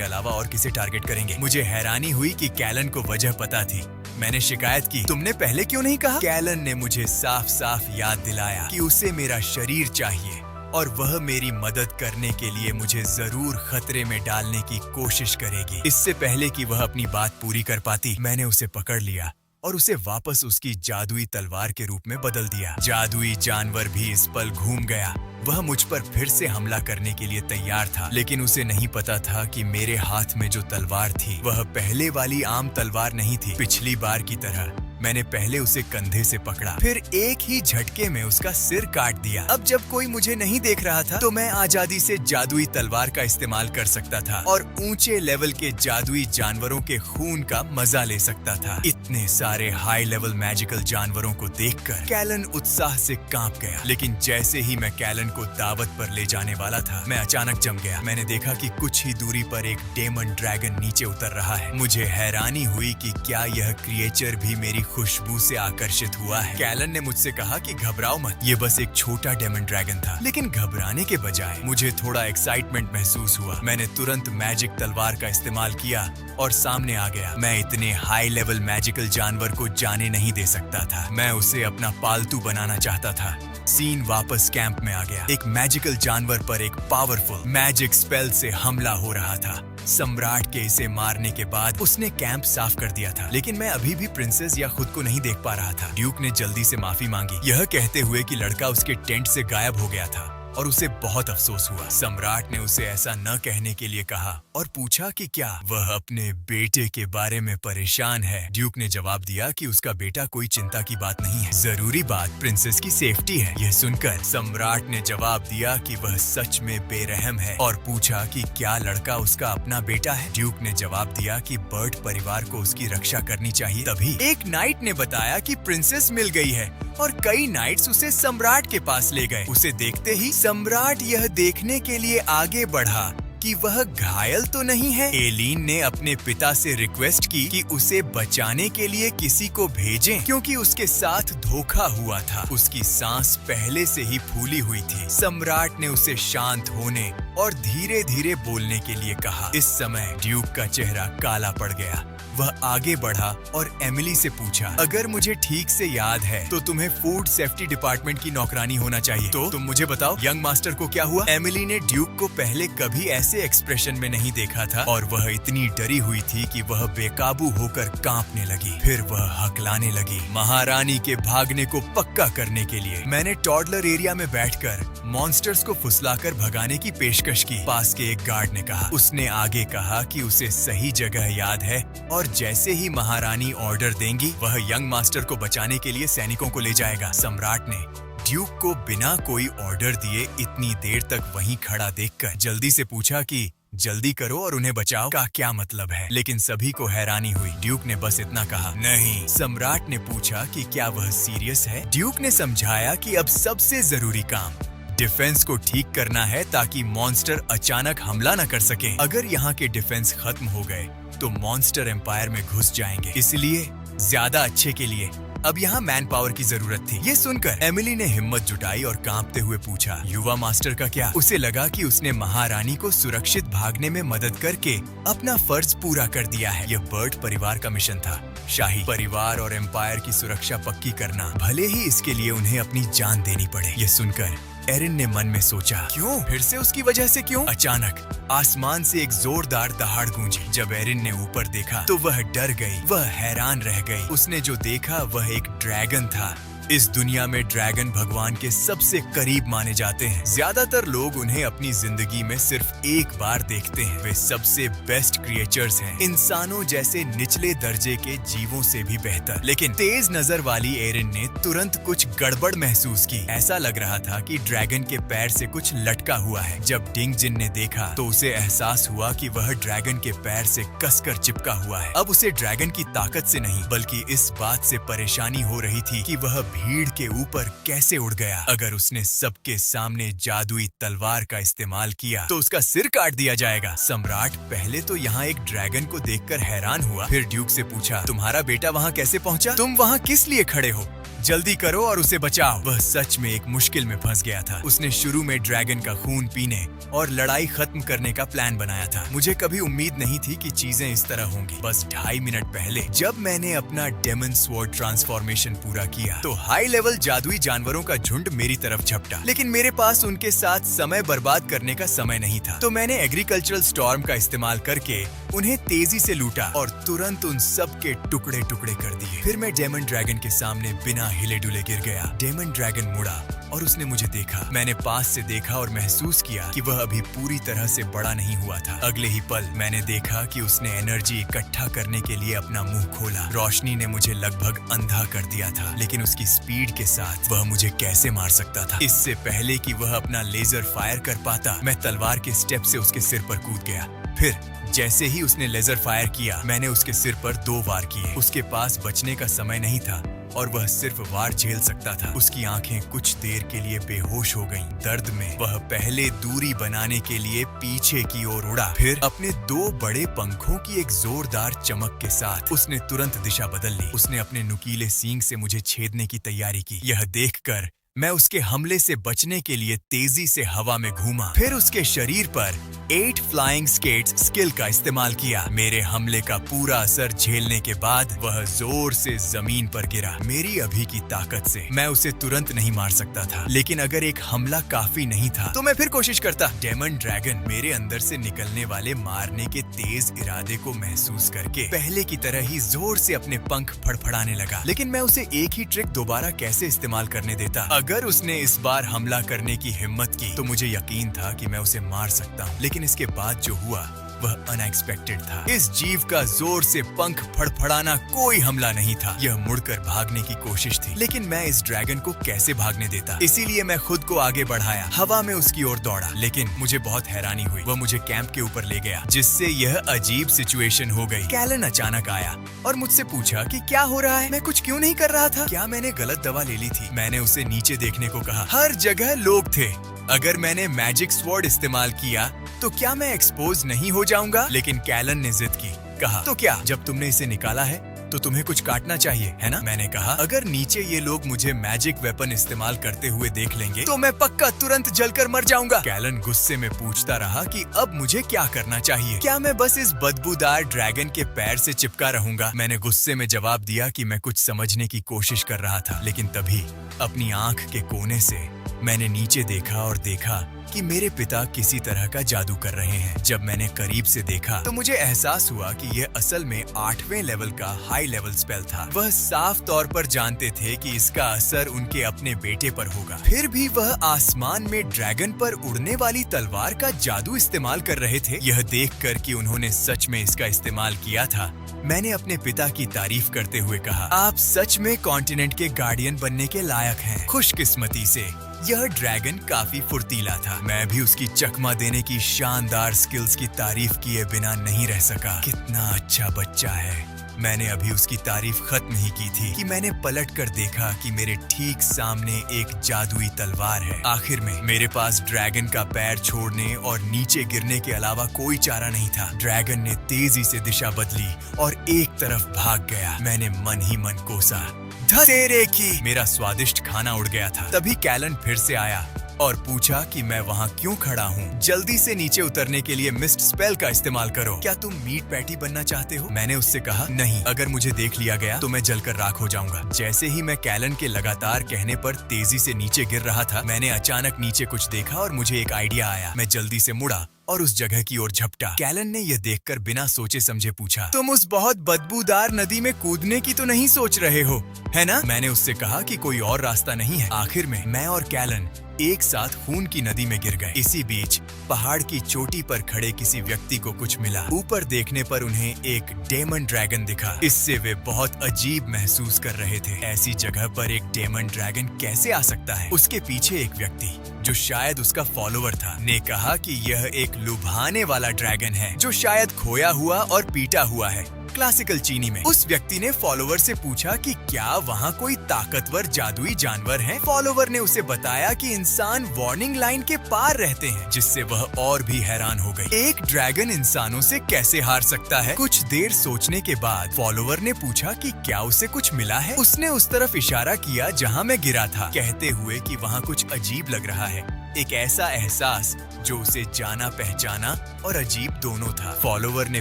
अलावा और किसे टारगेट करेंगे? मुझे हैरानी हुई कि कैलन को वजह पता थी। मैंने शिकायत की, तुमने पहले क्यों नहीं कहा? कैलन ने मुझे साफ साफ याद दिलाया कि उसे मेरा शरीर चाहिए और वह मेरी मदद करने के लिए मुझे जरूर खतरे में डालने की कोशिश करेगी। इससे पहले कि वह अपनी बात पूरी कर पाती, मैंने उसे पकड़ लिया और उसे वापस उसकी जादुई तलवार के रूप में बदल दिया। जादुई जानवर भी इस पल घूम गया। वह मुझ पर फिर से हमला करने के लिए तैयार था, लेकिन उसे नहीं पता था कि मेरे हाथ में जो तलवार थी वह पहले वाली आम तलवार नहीं थी। पिछली बार की तरह मैंने पहले उसे कंधे से पकड़ा, फिर एक ही झटके में उसका सिर काट दिया। अब जब कोई मुझे नहीं देख रहा था तो मैं आजादी से जादुई तलवार का इस्तेमाल कर सकता था और ऊंचे लेवल के जादुई जानवरों के खून का मजा ले सकता था। इतने सारे हाई लेवल मैजिकल जानवरों को देखकर कैलन उत्साह से कांप गया। लेकिन जैसे ही मैं कैलन को दावत पर ले जाने वाला था, मैं अचानक जम गया। मैंने देखा कि कुछ ही दूरी पर एक डेमन ड्रैगन नीचे उतर रहा है। मुझे हैरानी हुई कि क्या यह क्रिएचर भी मेरी खुशबू से आकर्षित हुआ है। कैलन ने मुझसे कहा कि घबराओ मत, ये बस एक छोटा डेमन ड्रैगन था। लेकिन घबराने के बजाय मुझे थोड़ा एक्साइटमेंट महसूस हुआ। मैंने तुरंत मैजिक तलवार का इस्तेमाल किया और सामने आ गया। मैं इतने हाई लेवल मैजिकल जानवर को जाने नहीं दे सकता था। मैं उसे अपना पालतू बनाना चाहता था। सीन वापस कैंप में आ गया। एक मैजिकल जानवर पर एक पावरफुल मैजिक स्पेल से हमला हो रहा था। सम्राट के इसे मारने के बाद उसने कैंप साफ कर दिया था, लेकिन मैं अभी भी प्रिंसेस या खुद को नहीं देख पा रहा था। ड्यूक ने जल्दी से माफी मांगी, यह कहते हुए कि लड़का उसके टेंट से गायब हो गया था और उसे बहुत अफसोस हुआ। सम्राट ने उसे ऐसा न कहने के लिए कहा और पूछा कि क्या वह अपने बेटे के बारे में परेशान है। ड्यूक ने जवाब दिया कि उसका बेटा कोई चिंता की बात नहीं है, जरूरी बात प्रिंसेस की सेफ्टी है। यह सुनकर सम्राट ने जवाब दिया कि वह सच में बेरहम है और पूछा कि क्या लड़का उसका अपना बेटा है। ड्यूक ने जवाब दिया कि बर्ट परिवार को उसकी रक्षा करनी चाहिए। तभी एक नाइट ने बताया कि प्रिंसेस मिल गई है और कई नाइट्स उसे सम्राट के पास ले गए। उसे देखते ही सम्राट यह देखने के लिए आगे बढ़ा कि वह घायल तो नहीं है। एलिन ने अपने पिता से रिक्वेस्ट की कि उसे बचाने के लिए किसी को भेजें, क्योंकि उसके साथ धोखा हुआ था। उसकी सांस पहले से ही फूली हुई थी। सम्राट ने उसे शांत होने और धीरे धीरे बोलने के लिए कहा। इस समय ड्यूक का चेहरा काला पड़ गया। वह आगे बढ़ा और एमिली से पूछा, अगर मुझे ठीक से याद है तो तुम्हें फूड सेफ्टी डिपार्टमेंट की नौकरानी होना चाहिए। तो तुम मुझे बताओ, यंग मास्टर को क्या हुआ? एमिली ने ड्यूक को पहले कभी ऐसे एक्सप्रेशन में नहीं देखा था और वह इतनी डरी हुई थी कि वह बेकाबू होकर कांपने लगी। फिर वह हकलाने लगी। महारानी के भागने को पक्का करने के लिए मैंने टॉडलर एरिया में बैठकर मॉन्स्टर्स को फुसलाकर भगाने की पेशकश की। पास के एक गार्ड ने कहा। उसने आगे कहा कि उसे सही जगह याद है और जैसे ही महारानी ऑर्डर देंगी वह यंग मास्टर को बचाने के लिए सैनिकों को ले जाएगा। सम्राट ने ड्यूक को बिना कोई ऑर्डर दिए इतनी देर तक वहीं खड़ा देखकर जल्दी से पूछा कि जल्दी करो और उन्हें बचाओ का क्या मतलब है? लेकिन सभी को हैरानी हुई। ड्यूक ने बस इतना कहा, नहीं। सम्राट ने पूछा कि क्या वह सीरियस है? ड्यूक ने समझाया कि अब सबसे जरूरी काम डिफेंस को ठीक करना है ताकि मॉन्स्टर अचानक हमला न कर सके। अगर यहाँ के डिफेंस खत्म हो गए तो मॉन्स्टर एम्पायर में घुस जाएंगे। इसलिए ज्यादा अच्छे के लिए अब यहाँ मैन पावर की जरूरत थी। ये सुनकर एमिली ने हिम्मत जुटाई और कांपते हुए पूछा, युवा मास्टर का क्या? उसे लगा कि उसने महारानी को सुरक्षित भागने में मदद करके अपना फर्ज पूरा कर दिया है। यह बर्ट परिवार का मिशन था, शाही परिवार और एम्पायर की सुरक्षा पक्की करना, भले ही इसके लिए उन्हें अपनी जान देनी पड़े। ये सुनकर एरिन ने मन में सोचा, क्यों? फिर से उसकी वजह से क्यों? अचानक आसमान से एक जोरदार दहाड़ गूंजी। जब एरिन ने ऊपर देखा तो वह डर गई। वह हैरान रह गई। उसने जो देखा वह एक ड्रैगन था। इस दुनिया में ड्रैगन भगवान के सबसे करीब माने जाते हैं। ज्यादातर लोग उन्हें अपनी जिंदगी में सिर्फ एक बार देखते हैं। वे सबसे बेस्ट क्रिएचर्स हैं, इंसानों जैसे निचले दर्जे के जीवों से भी बेहतर। लेकिन तेज नजर वाली एरिन ने तुरंत कुछ गड़बड़ महसूस की। ऐसा लग रहा था कि ड्रैगन के पैर से कुछ लटका हुआ है। जब डिंग जिन ने देखा तो उसे एहसास हुआ कि वह ड्रैगन के पैर से कसकर चिपका हुआ है। अब उसे ड्रैगन की ताकत से नहीं बल्कि इस बात से परेशानी हो रही थी कि वह भीड़ के ऊपर कैसे उड़ गया। अगर उसने सबके सामने जादुई तलवार का इस्तेमाल किया तो उसका सिर काट दिया जाएगा। सम्राट पहले तो यहाँ एक ड्रैगन को देखकर हैरान हुआ। फिर ड्यूक से पूछा, तुम्हारा बेटा वहाँ कैसे पहुँचा? तुम वहाँ किस लिए खड़े हो? जल्दी करो और उसे बचाओ। वह सच में एक मुश्किल में फंस गया था। उसने शुरू में ड्रैगन का खून पीने और लड़ाई खत्म करने का प्लान बनाया था। मुझे कभी उम्मीद नहीं थी कि चीजें इस तरह होंगी। बस 2.5 मिनट पहले जब मैंने अपना डेमन स्वॉर्ड ट्रांसफॉर्मेशन पूरा किया तो हाई लेवल जादुई जानवरों का झुंड मेरी तरफ झपटा। लेकिन मेरे पास उनके साथ समय बर्बाद करने का समय नहीं था। तो मैंने एग्रीकल्चरल स्टॉर्म का इस्तेमाल करके उन्हें तेजी से लूटा और तुरंत उन सब के टुकड़े टुकड़े कर दिए। फिर मैं डेमन ड्रैगन के सामने बिना हिले डुले गिर गया। डेमन ड्रैगन मुड़ा और उसने मुझे देखा। मैंने पास से देखा और महसूस किया कि वह अभी पूरी तरह से बड़ा नहीं हुआ था। अगले ही पल मैंने देखा कि उसने एनर्जी इकट्ठा करने के लिए अपना मुंह खोला। रोशनी ने मुझे लगभग अंधा कर दिया था, लेकिन उसकी स्पीड के साथ वह मुझे कैसे मार सकता था? इससे पहले कि वह अपना लेजर फायर कर पाता, मैं तलवार के स्टेप से उसके सिर पर कूद गया। फिर जैसे ही उसने लेजर फायर किया, मैंने उसके सिर पर 2 वार किए। उसके पास बचने का समय नहीं था और वह सिर्फ वार झेल सकता था। उसकी आंखें कुछ देर के लिए बेहोश हो गईं। दर्द में वह पहले दूरी बनाने के लिए पीछे की ओर उड़ा। फिर अपने 2 बड़े पंखों की एक जोरदार चमक के साथ उसने तुरंत दिशा बदल ली। उसने अपने नुकीले सींग से मुझे छेदने की तैयारी की। यह देखकर मैं उसके हमले से बचने के लिए तेजी से हवा में घूमा। फिर उसके शरीर पर 8 फ्लाइंग स्केट्स स्किल का इस्तेमाल किया। मेरे हमले का पूरा असर झेलने के बाद वह जोर से जमीन पर गिरा। मेरी अभी की ताकत से मैं उसे तुरंत नहीं मार सकता था, लेकिन अगर एक हमला काफी नहीं था तो मैं फिर कोशिश करता। डेमन ड्रैगन मेरे अंदर से निकलने वाले मारने के तेज इरादे को महसूस करके पहले की तरह ही जोर से अपने पंख फड़फड़ाने लगा। लेकिन मैं उसे एक ही ट्रिक दोबारा कैसे इस्तेमाल करने देता? अगर उसने इस बार हमला करने की हिम्मत की तो मुझे यकीन था कि मैं उसे मार सकता हूँ। लेकिन इसके बाद जो हुआ वह अनएक्सपेक्टेड था। इस जीव का जोर से पंख फड़फड़ाना कोई हमला नहीं था। यह मुड़कर भागने की कोशिश थी, लेकिन मैं इस ड्रैगन को कैसे भागने देता। इसीलिए मैं खुद को आगे बढ़ाया, हवा में उसकी ओर दौड़ा। लेकिन मुझे बहुत हैरानी हुई। वह मुझे कैंप के ऊपर ले गया, जिससे यह अजीब सिचुएशन हो गई। कैलन अचानक आया और मुझसे पूछा कि क्या हो रहा है, मैं कुछ क्यों नहीं कर रहा था, क्या मैंने गलत दवा ले ली थी। मैंने उसे नीचे देखने को कहा। हर जगह लोग थे। अगर मैंने मैजिक स्वॉर्ड इस्तेमाल किया तो क्या मैं एक्सपोज नहीं हो जाऊंगा। लेकिन कैलन ने जिद की, कहा तो क्या, जब तुमने इसे निकाला है तो तुम्हें कुछ काटना चाहिए, है ना। मैंने कहा अगर नीचे ये लोग मुझे मैजिक वेपन इस्तेमाल करते हुए देख लेंगे तो मैं पक्का तुरंत जलकर मर जाऊंगा। कैलन गुस्से में पूछता रहा कि अब मुझे क्या करना चाहिए, क्या मैं बस इस बदबूदार ड्रैगन के पैर से चिपका रहूंगा। मैंने गुस्से में जवाब दिया कि मैं कुछ समझने की कोशिश कर रहा था। लेकिन तभी अपनी आंख के कोने से मैंने नीचे देखा और देखा कि मेरे पिता किसी तरह का जादू कर रहे हैं। जब मैंने करीब से देखा तो मुझे एहसास हुआ कि यह असल में 8वें लेवल का हाई लेवल स्पेल था। वह साफ तौर पर जानते थे कि इसका असर उनके अपने बेटे पर होगा। फिर भी वह आसमान में ड्रैगन पर उड़ने वाली तलवार का जादू इस्तेमाल कर रहे थे। यह देखकर कि उन्होंने सच में इसका इस्तेमाल किया था, मैंने अपने पिता की तारीफ करते हुए कहा, आप सच में कॉन्टिनेंट के गार्डियन बनने के लायक हैं। खुशकिस्मती से यह ड्रैगन काफी फुर्तीला था। मैं भी उसकी चकमा देने की शानदार स्किल्स की तारीफ किए बिना नहीं रह सका। कितना अच्छा बच्चा है। मैंने अभी उसकी तारीफ खत्म ही की थी कि मैंने पलट कर देखा कि मेरे ठीक सामने एक जादुई तलवार है। आखिर में मेरे पास ड्रैगन का पैर छोड़ने और नीचे गिरने के अलावा कोई चारा नहीं था। ड्रैगन ने तेजी से दिशा बदली और एक तरफ भाग गया। मैंने मन ही मन कोसा, धतेरे की। मेरा स्वादिष्ट खाना उड़ गया था। तभी कैलन फिर से आया और पूछा कि मैं वहाँ क्यों खड़ा हूँ। जल्दी से नीचे उतरने के लिए मिस्ट स्पेल का इस्तेमाल करो। क्या तुम मीट पैटी बनना चाहते हो? मैंने उससे कहा नहीं, अगर मुझे देख लिया गया तो मैं जलकर राख हो जाऊंगा। जैसे ही मैं कैलन के लगातार कहने पर तेजी से नीचे गिर रहा था, मैंने अचानक नीचे कुछ देखा और मुझे एक आइडिया आया। मैं जल्दी से मुड़ा और उस जगह की ओर झपटा। कैलन ने यह देखकर बिना सोचे समझे पूछा, तुम उस बहुत बदबूदार नदी में कूदने की तो नहीं सोच रहे हो, है ना? मैंने उससे कहा कि कोई और रास्ता नहीं है। आखिर में मैं और कैलन एक साथ खून की नदी में गिर गए। इसी बीच पहाड़ की चोटी पर खड़े किसी व्यक्ति को कुछ मिला। ऊपर देखने पर उन्हें एक डेमन ड्रैगन दिखा। इससे वे बहुत अजीब महसूस कर रहे थे। ऐसी जगह पर एक डेमन ड्रैगन कैसे आ सकता है? उसके पीछे एक व्यक्ति जो शायद उसका फॉलोवर था ने कहा कि यह एक लुभाने वाला ड्रैगन है जो शायद खोया हुआ और पीटा हुआ है। क्लासिकल चीनी में उस व्यक्ति ने फॉलोवर से पूछा कि क्या वहाँ कोई ताकतवर जादुई जानवर है। फॉलोवर ने उसे बताया कि इंसान वार्निंग लाइन के पार रहते हैं, जिससे वह और भी हैरान हो गई। एक ड्रैगन इंसानों से कैसे हार सकता है? कुछ देर सोचने के बाद फॉलोवर ने पूछा कि क्या उसे कुछ मिला है। उसने उस तरफ इशारा किया जहाँ मैं गिरा था, कहते हुए कि वहाँ कुछ अजीब लग रहा है। एक ऐसा एहसास जो उसे जाना पहचाना और अजीब दोनों था। फॉलोवर ने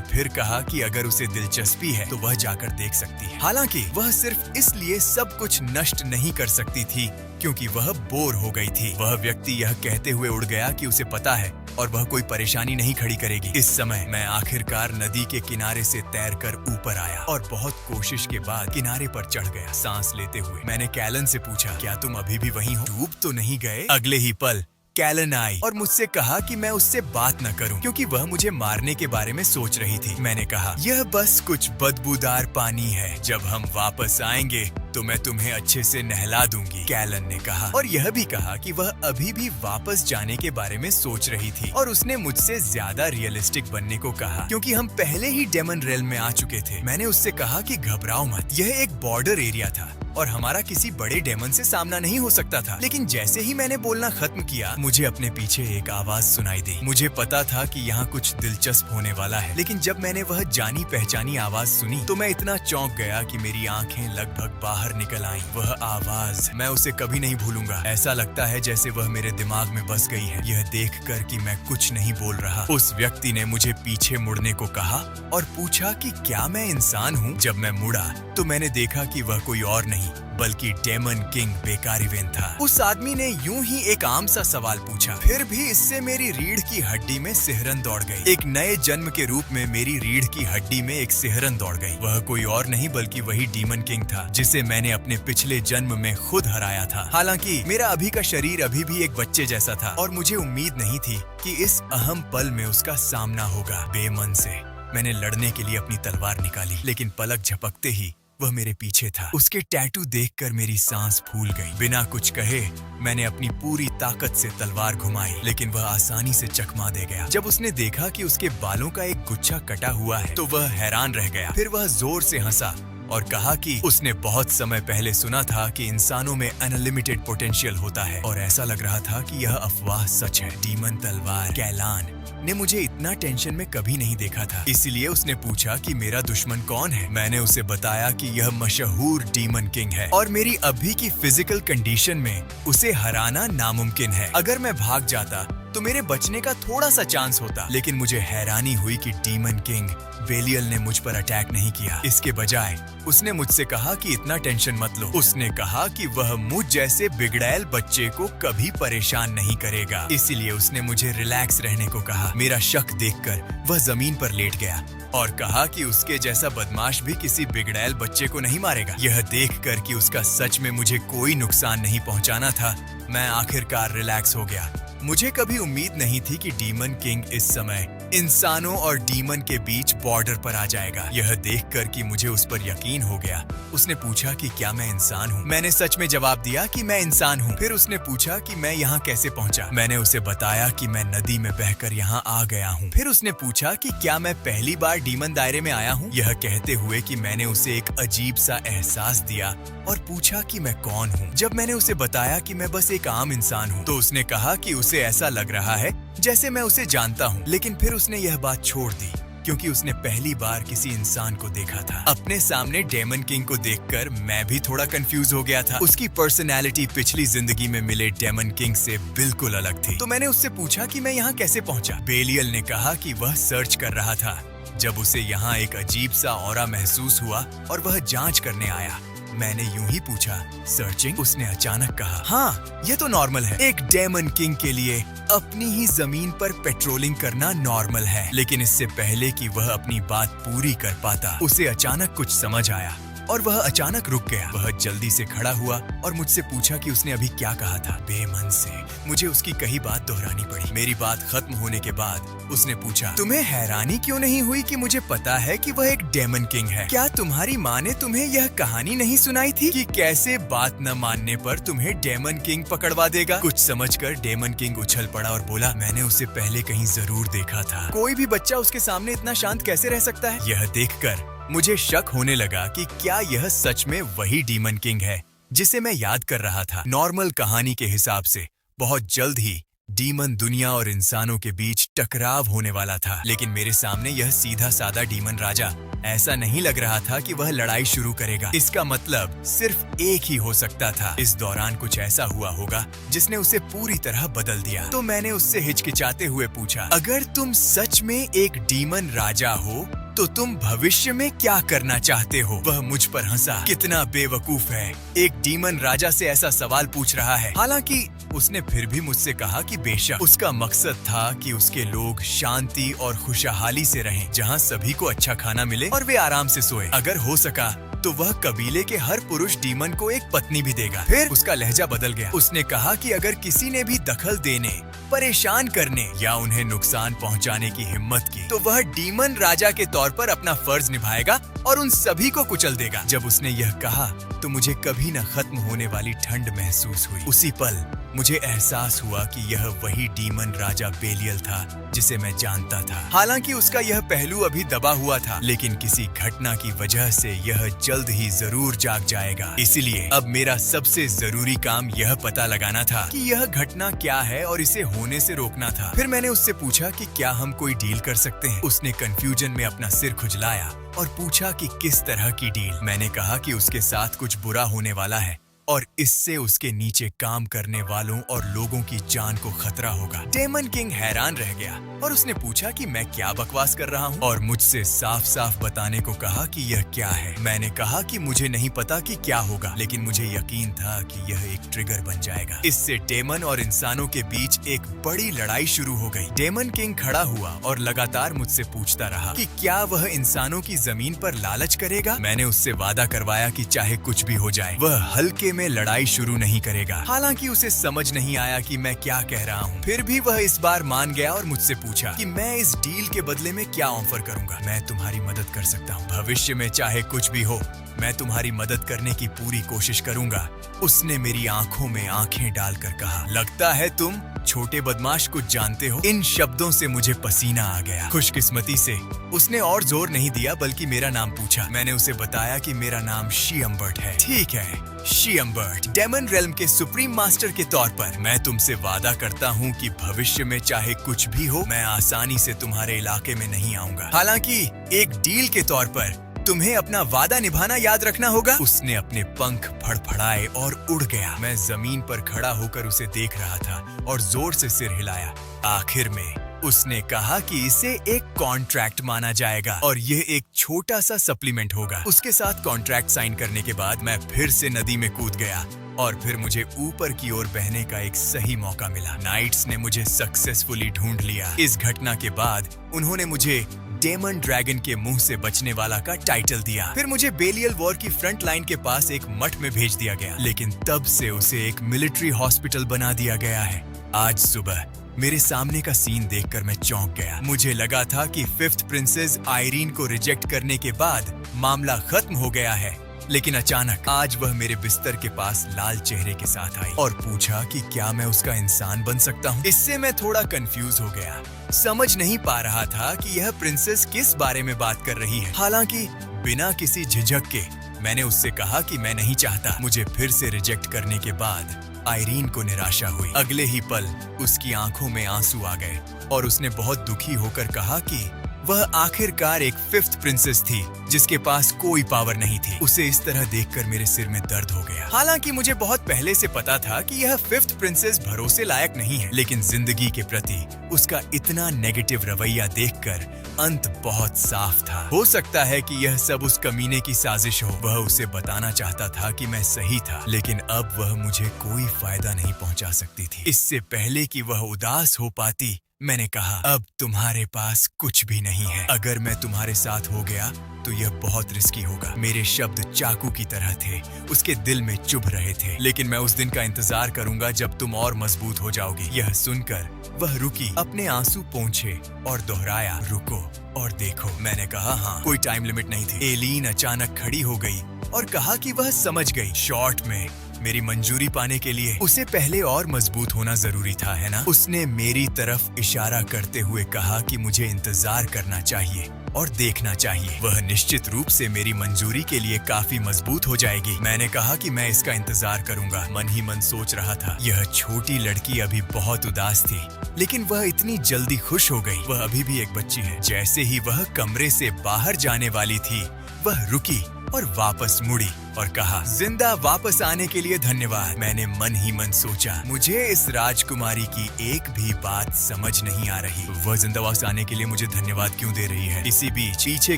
फिर कहा कि अगर उसे दिलचस्पी है तो वह जाकर देख सकती है। हालांकि वह सिर्फ इसलिए सब कुछ नष्ट नहीं कर सकती थी क्योंकि वह बोर हो गई थी। वह व्यक्ति यह कहते हुए उड़ गया कि उसे पता है और वह कोई परेशानी नहीं खड़ी करेगी। इस समय मैं आखिरकार नदी के किनारे से तैरकर ऊपर आया और बहुत कोशिश के बाद किनारे पर चढ़ गया। सांस लेते हुए मैंने कैलन से पूछा, क्या तुम अभी भी वहीं हो? डूब तो नहीं गए? अगले ही पल कैलन आई और मुझसे कहा कि मैं उससे बात न करूं क्योंकि वह मुझे मारने के बारे में सोच रही थी। मैंने कहा, यह बस कुछ बदबूदार पानी है, जब हम वापस आएंगे तो मैं तुम्हें अच्छे से नहला दूंगी। कैलन ने कहा और यह भी कहा कि वह अभी भी वापस जाने के बारे में सोच रही थी और उसने मुझसे ज्यादा रियलिस्टिक बनने को कहा क्योंकि हम पहले ही डेमन रेल में आ चुके थे। मैंने उससे कहा कि घबराओ मत, यह एक बॉर्डर एरिया था और हमारा किसी बड़े डेमन से सामना नहीं हो सकता था। लेकिन जैसे ही मैंने बोलना खत्म किया, मुझे अपने पीछे एक आवाज सुनाई दी। मुझे पता था कि यहाँ कुछ दिलचस्प होने वाला है, लेकिन जब मैंने वह जानी पहचानी आवाज सुनी तो मैं इतना चौंक गया कि मेरी आंखें लगभग बाहर निकल आईं। वह आवाज मैं उसे कभी नहीं भूलूंगा। ऐसा लगता है जैसे वह मेरे दिमाग में बस गई है। यह देखकर कि मैं कुछ नहीं बोल रहा, उस व्यक्ति ने मुझे पीछे मुड़ने को कहा और पूछा कि क्या मैं इंसान हूँ। जब मैं मुड़ा तो मैंने देखा कि वह कोई और नहीं नहीं बल्कि डेमन किंग बेकारिवेन था। उस आदमी ने यूं ही एक आम सा सवाल पूछा, फिर भी इससे मेरी रीढ़ की हड्डी में सिहरन दौड़ गई। एक नए जन्म के रूप में मेरी रीढ़ की हड्डी में एक सिहरन दौड़ गई। वह कोई और नहीं बल्कि वही डीमन किंग था जिसे मैंने अपने पिछले जन्म में खुद हराया था। हालांकि मेरा अभी का शरीर अभी भी एक बच्चे जैसा था और मुझे उम्मीद नहीं थी कि इस अहम पल में उसका सामना होगा। बेमन से मैंने लड़ने के लिए अपनी तलवार निकाली, लेकिन पलक झपकते ही वह मेरे पीछे था। उसके टैटू देखकर मेरी सांस फूल गई। बिना कुछ कहे मैंने अपनी पूरी ताकत से तलवार घुमाई, लेकिन वह आसानी से चकमा दे गया। जब उसने देखा कि उसके बालों का एक गुच्छा कटा हुआ है तो वह हैरान रह गया। फिर वह जोर से हंसा और कहा कि उसने बहुत समय पहले सुना था कि इंसानों में अनलिमिटेड पोटेंशियल होता है और ऐसा लग रहा था कि यह अफवाह सच है। डीमन तलवार कैलान ने मुझे इतना टेंशन में कभी नहीं देखा था, इसलिए उसने पूछा कि मेरा दुश्मन कौन है। मैंने उसे बताया कि यह मशहूर डीमन किंग है और मेरी अभी की फिजिकल कंडीशन में उसे हराना नामुमकिन है। अगर मैं भाग जाता तो मेरे बचने का थोड़ा सा चांस होता, लेकिन मुझे हैरानी हुई कि डीमन किंग बेलियल ने मुझ पर अटैक नहीं किया। इसके बजाय उसने मुझसे कहा कि इतना टेंशन मत लो। उसने कहा कि वह मुझ जैसे बिगड़ैल बच्चे को कभी परेशान नहीं करेगा, इसीलिए उसने मुझे रिलैक्स रहने को कहा। मेरा शक देखकर वह जमीन पर लेट गया और कहा कि उसके जैसा बदमाश भी किसी बिगड़ैल बच्चे को नहीं मारेगा। यह देखकर कि उसका सच में मुझे कोई नुकसान नहीं पहुंचाना था, मैं आखिरकार रिलैक्स हो गया। मुझे कभी उम्मीद नहीं थी कि डीमन किंग इस समय इंसानों और डीमन के बीच बॉर्डर पर आ जाएगा। यह देखकर कि मुझे उस पर यकीन हो गया, उसने पूछा कि क्या मैं इंसान हूँ। मैंने सच में जवाब दिया कि मैं इंसान हूँ। फिर उसने पूछा कि मैं यहाँ कैसे पहुँचा। मैंने उसे बताया कि मैं नदी में बहकर यहाँ आ गया हूँ। फिर उसने पूछा कि क्या मैं पहली बार डीमन दायरे में आया हूँ। यह कहते हुए कि मैंने उसे एक अजीब सा एहसास दिया और पूछा कि मैं कौन हूँ। जब मैंने उसे बताया कि मैं बस एक आम इंसान हूँ तो उसने कहा कि उसे ऐसा लग रहा है जैसे मैं उसे जानता हूँ, लेकिन फिर उसने यह बात छोड़ दी क्योंकि उसने पहली बार किसी इंसान को देखा था। अपने सामने डेमन किंग को देखकर मैं भी थोड़ा कंफ्यूज हो गया था। उसकी पर्सनैलिटी पिछली जिंदगी में मिले डेमन किंग से बिल्कुल अलग थी। तो मैंने उससे पूछा कि मैं यहाँ कैसे पहुँचा। बेलियल ने कहा कि वह सर्च कर रहा था जब उसे यहाँ एक अजीब सा ऑरा महसूस हुआ और वह जांच करने आया। मैंने यूं ही पूछा, सर्चिंग? उसने अचानक कहा, हाँ, ये तो नॉर्मल है। एक डेमन किंग के लिए अपनी ही जमीन पर पेट्रोलिंग करना नॉर्मल है। लेकिन इससे पहले कि वह अपनी बात पूरी कर पाता, उसे अचानक कुछ समझ आया और वह अचानक रुक गया। वह जल्दी से खड़ा हुआ और मुझसे पूछा कि उसने अभी क्या कहा था। बेमन से मुझे उसकी कही बात दोहरानी पड़ी। मेरी बात खत्म होने के बाद उसने पूछा, तुम्हें हैरानी क्यों नहीं हुई कि मुझे पता है कि वह एक डेमन किंग है? क्या तुम्हारी माँ ने तुम्हें यह कहानी नहीं सुनाई थी कि कैसे बात न मानने पर तुम्हें डेमन किंग पकड़वा देगा? कुछ समझकर डेमन किंग उछल पड़ा और बोला, मैंने उसे पहले कहीं जरूर देखा था। कोई भी बच्चा उसके सामने इतना शांत कैसे रह सकता है? यह देखकर मुझे शक होने लगा कि क्या यह सच में वही डीमन किंग है जिसे मैं याद कर रहा था। नॉर्मल कहानी के हिसाब से बहुत जल्द ही डीमन दुनिया और इंसानों के बीच टकराव होने वाला था, लेकिन मेरे सामने यह सीधा साधा डीमन राजा ऐसा नहीं लग रहा था कि वह लड़ाई शुरू करेगा। इसका मतलब सिर्फ एक ही हो सकता था। इस दौरान कुछ ऐसा हुआ होगा जिसने उसे पूरी तरह बदल दिया। तो मैंने उससे हिचकिचाते हुए पूछा, अगर तुम सच में एक डीमन राजा हो तो तुम भविष्य में क्या करना चाहते हो? वह मुझ पर हंसा। कितना बेवकूफ है, एक डीमन राजा से ऐसा सवाल पूछ रहा है। हालांकि उसने फिर भी मुझसे कहा कि बेशक उसका मकसद था कि उसके लोग शांति और खुशहाली से रहें, जहां सभी को अच्छा खाना मिले और वे आराम से सोए। अगर हो सका तो वह कबीले के हर पुरुष डीमन को एक पत्नी भी देगा। फिर उसका लहजा बदल गया। उसने कहा कि अगर किसी ने भी दखल देने, परेशान करने या उन्हें नुकसान पहुंचाने की हिम्मत की तो वह डीमन राजा के तौर पर अपना फर्ज निभाएगा और उन सभी को कुचल देगा। जब उसने यह कहा तो मुझे कभी न खत्म होने वाली ठंड महसूस हुई। उसी पल मुझे एहसास हुआ कि यह वही डीमन राजा बेलियल था जिसे मैं जानता था। हालांकि उसका यह पहलू अभी दबा हुआ था, लेकिन किसी घटना की वजह से यह जल्द ही जरूर जाग जाएगा। इसलिए अब मेरा सबसे जरूरी काम यह पता लगाना था कि यह घटना क्या है और इसे होने से रोकना था। फिर मैंने उससे पूछा कि क्या हम कोई डील कर सकते हैं। उसने कंफ्यूजन में अपना सिर खुजलाया और पूछा कि किस तरह की डील। मैंने कहा कि उसके साथ कुछ बुरा होने वाला है और इससे उसके नीचे काम करने वालों और लोगों की जान को खतरा होगा। डेमन किंग हैरान रह गया और उसने पूछा कि मैं क्या बकवास कर रहा हूँ और मुझसे साफ साफ बताने को कहा कि यह क्या है। मैंने कहा कि मुझे नहीं पता कि क्या होगा, लेकिन मुझे यकीन था कि यह एक ट्रिगर बन जाएगा। इससे डेमन और इंसानों के बीच एक बड़ी लड़ाई शुरू हो गई। डेमन किंग खड़ा हुआ और लगातार मुझसे पूछता रहा कि क्या वह इंसानों की जमीन पर लालच करेगा। मैंने उससे वादा करवाया कि चाहे कुछ भी हो जाए वह हल्के में लड़ाई शुरू नहीं करेगा। हालांकि उसे समझ नहीं आया कि मैं क्या कह रहा हूँ, फिर भी वह इस बार मान गया और मुझसे पूछा कि मैं इस डील के बदले में क्या ऑफर करूंगा। मैं तुम्हारी मदद कर सकता हूँ, भविष्य में चाहे कुछ भी हो मैं तुम्हारी मदद करने की पूरी कोशिश करूंगा। उसने मेरी आंखों में आंखें डालकर कहा, लगता है तुम छोटे बदमाश कुछ जानते हो। इन शब्दों से मुझे पसीना आ गया। खुशकिस्मती से उसने और जोर नहीं दिया बल्कि मेरा नाम पूछा। मैंने उसे बताया कि मेरा नाम शियम्बर्ट है। ठीक है शियम्बर्ट, डेमन रेल्म के सुप्रीम मास्टर के तौर पर मैं तुमसे वादा करता हूँ कि भविष्य में चाहे कुछ भी हो मैं आसानी से तुम्हारे इलाके में नहीं आऊंगा। हालांकि एक डील के तौर पर तुम्हें अपना वादा निभाना याद रखना होगा। उसने अपने पंख फड़फड़ाए और उड़ गया। मैं जमीन पर खड़ा होकर उसे देख रहा था और जोर से सिर हिलाया। आखिर में उसने कहा कि इसे एक कॉन्ट्रैक्ट माना जाएगा और यह एक छोटा सा सप्लीमेंट होगा। उसके साथ कॉन्ट्रैक्ट साइन करने के बाद मैं फिर से नदी में कूद गया और फिर मुझे ऊपर की ओर बहने का एक सही मौका मिला। नाइट्स ने मुझे सक्सेसफुली ढूंढ लिया। इस घटना के बाद उन्होंने मुझे डेमन ड्रैगन के मुंह से बचने वाला का टाइटल दिया। फिर मुझे बेलियल वॉर की फ्रंट लाइन के पास एक मठ में भेज दिया गया, लेकिन तब से उसे एक मिलिट्री हॉस्पिटल बना दिया गया है। आज सुबह मेरे सामने का सीन देखकर मैं चौंक गया। मुझे लगा था कि फिफ्थ प्रिंसेस आयरीन को रिजेक्ट करने के बाद मामला खत्म हो गया है, लेकिन अचानक आज वह मेरे बिस्तर के पास लाल चेहरे के साथ आई और पूछा कि क्या मैं उसका इंसान बन सकता हूँ। इससे मैं थोड़ा कंफ्यूज हो गया, समझ नहीं पा रहा था कि यह प्रिंसेस किस बारे में बात कर रही है। हालांकि बिना किसी झिझक के मैंने उससे कहा कि मैं नहीं चाहता। मुझे फिर से रिजेक्ट करने के बाद आयरीन को निराशा हुई। अगले ही पल उसकी आंखों में आंसू आ गए और उसने बहुत दुखी होकर कहा कि वह आखिरकार एक फिफ्थ प्रिंसेस थी जिसके पास कोई पावर नहीं थी। उसे इस तरह देखकर मेरे सिर में दर्द हो गया। हालांकि मुझे बहुत पहले से पता था कि यह फिफ्थ प्रिंसेस भरोसे लायक नहीं है, लेकिन जिंदगी के प्रति उसका इतना नेगेटिव रवैया देखकर अंत बहुत साफ था। हो सकता है कि यह सब उस कमीने की साजिश हो। वह उसे बताना चाहता था कि मैं सही था, लेकिन अब वह मुझे कोई फायदा नहीं पहुंचा सकती थी। इससे पहले कि वह उदास हो पाती मैंने कहा, अब तुम्हारे पास कुछ भी नहीं है। अगर मैं तुम्हारे साथ हो गया तो यह बहुत रिस्की होगा। मेरे शब्द चाकू की तरह थे, उसके दिल में चुभ रहे थे। लेकिन मैं उस दिन का इंतजार करूंगा जब तुम और मजबूत हो जाओगी। यह सुनकर वह रुकी, अपने आंसू पोंछे और दोहराया, रुको और देखो। मैंने कहा हाँ। कोई टाइम लिमिट नहीं थी। एलीन अचानक खड़ी हो गई और कहा कि वह समझ गई। शॉर्ट में मेरी मंजूरी पाने के लिए उसे पहले और मजबूत होना जरूरी था, है ना? उसने मेरी तरफ इशारा करते हुए कहा कि मुझे इंतजार करना चाहिए और देखना चाहिए। वह निश्चित रूप से मेरी मंजूरी के लिए काफी मजबूत हो जाएगी। मैंने कहा कि मैं इसका इंतजार करूंगा। मन ही मन सोच रहा था, यह छोटी लड़की अभी बहुत उदास थी, लेकिन वह इतनी जल्दी खुश हो गई। वह अभी भी एक बच्ची है। जैसे ही वह कमरे से बाहर जाने वाली थी, वह रुकी और वापस मुड़ी और कहा, जिंदा वापस आने के लिए धन्यवाद। मैंने मन ही मन सोचा, मुझे इस राजकुमारी की एक भी बात समझ नहीं आ रही। वह जिंदा वापस आने के लिए मुझे धन्यवाद क्यों दे रही है? इसी बीच पीछे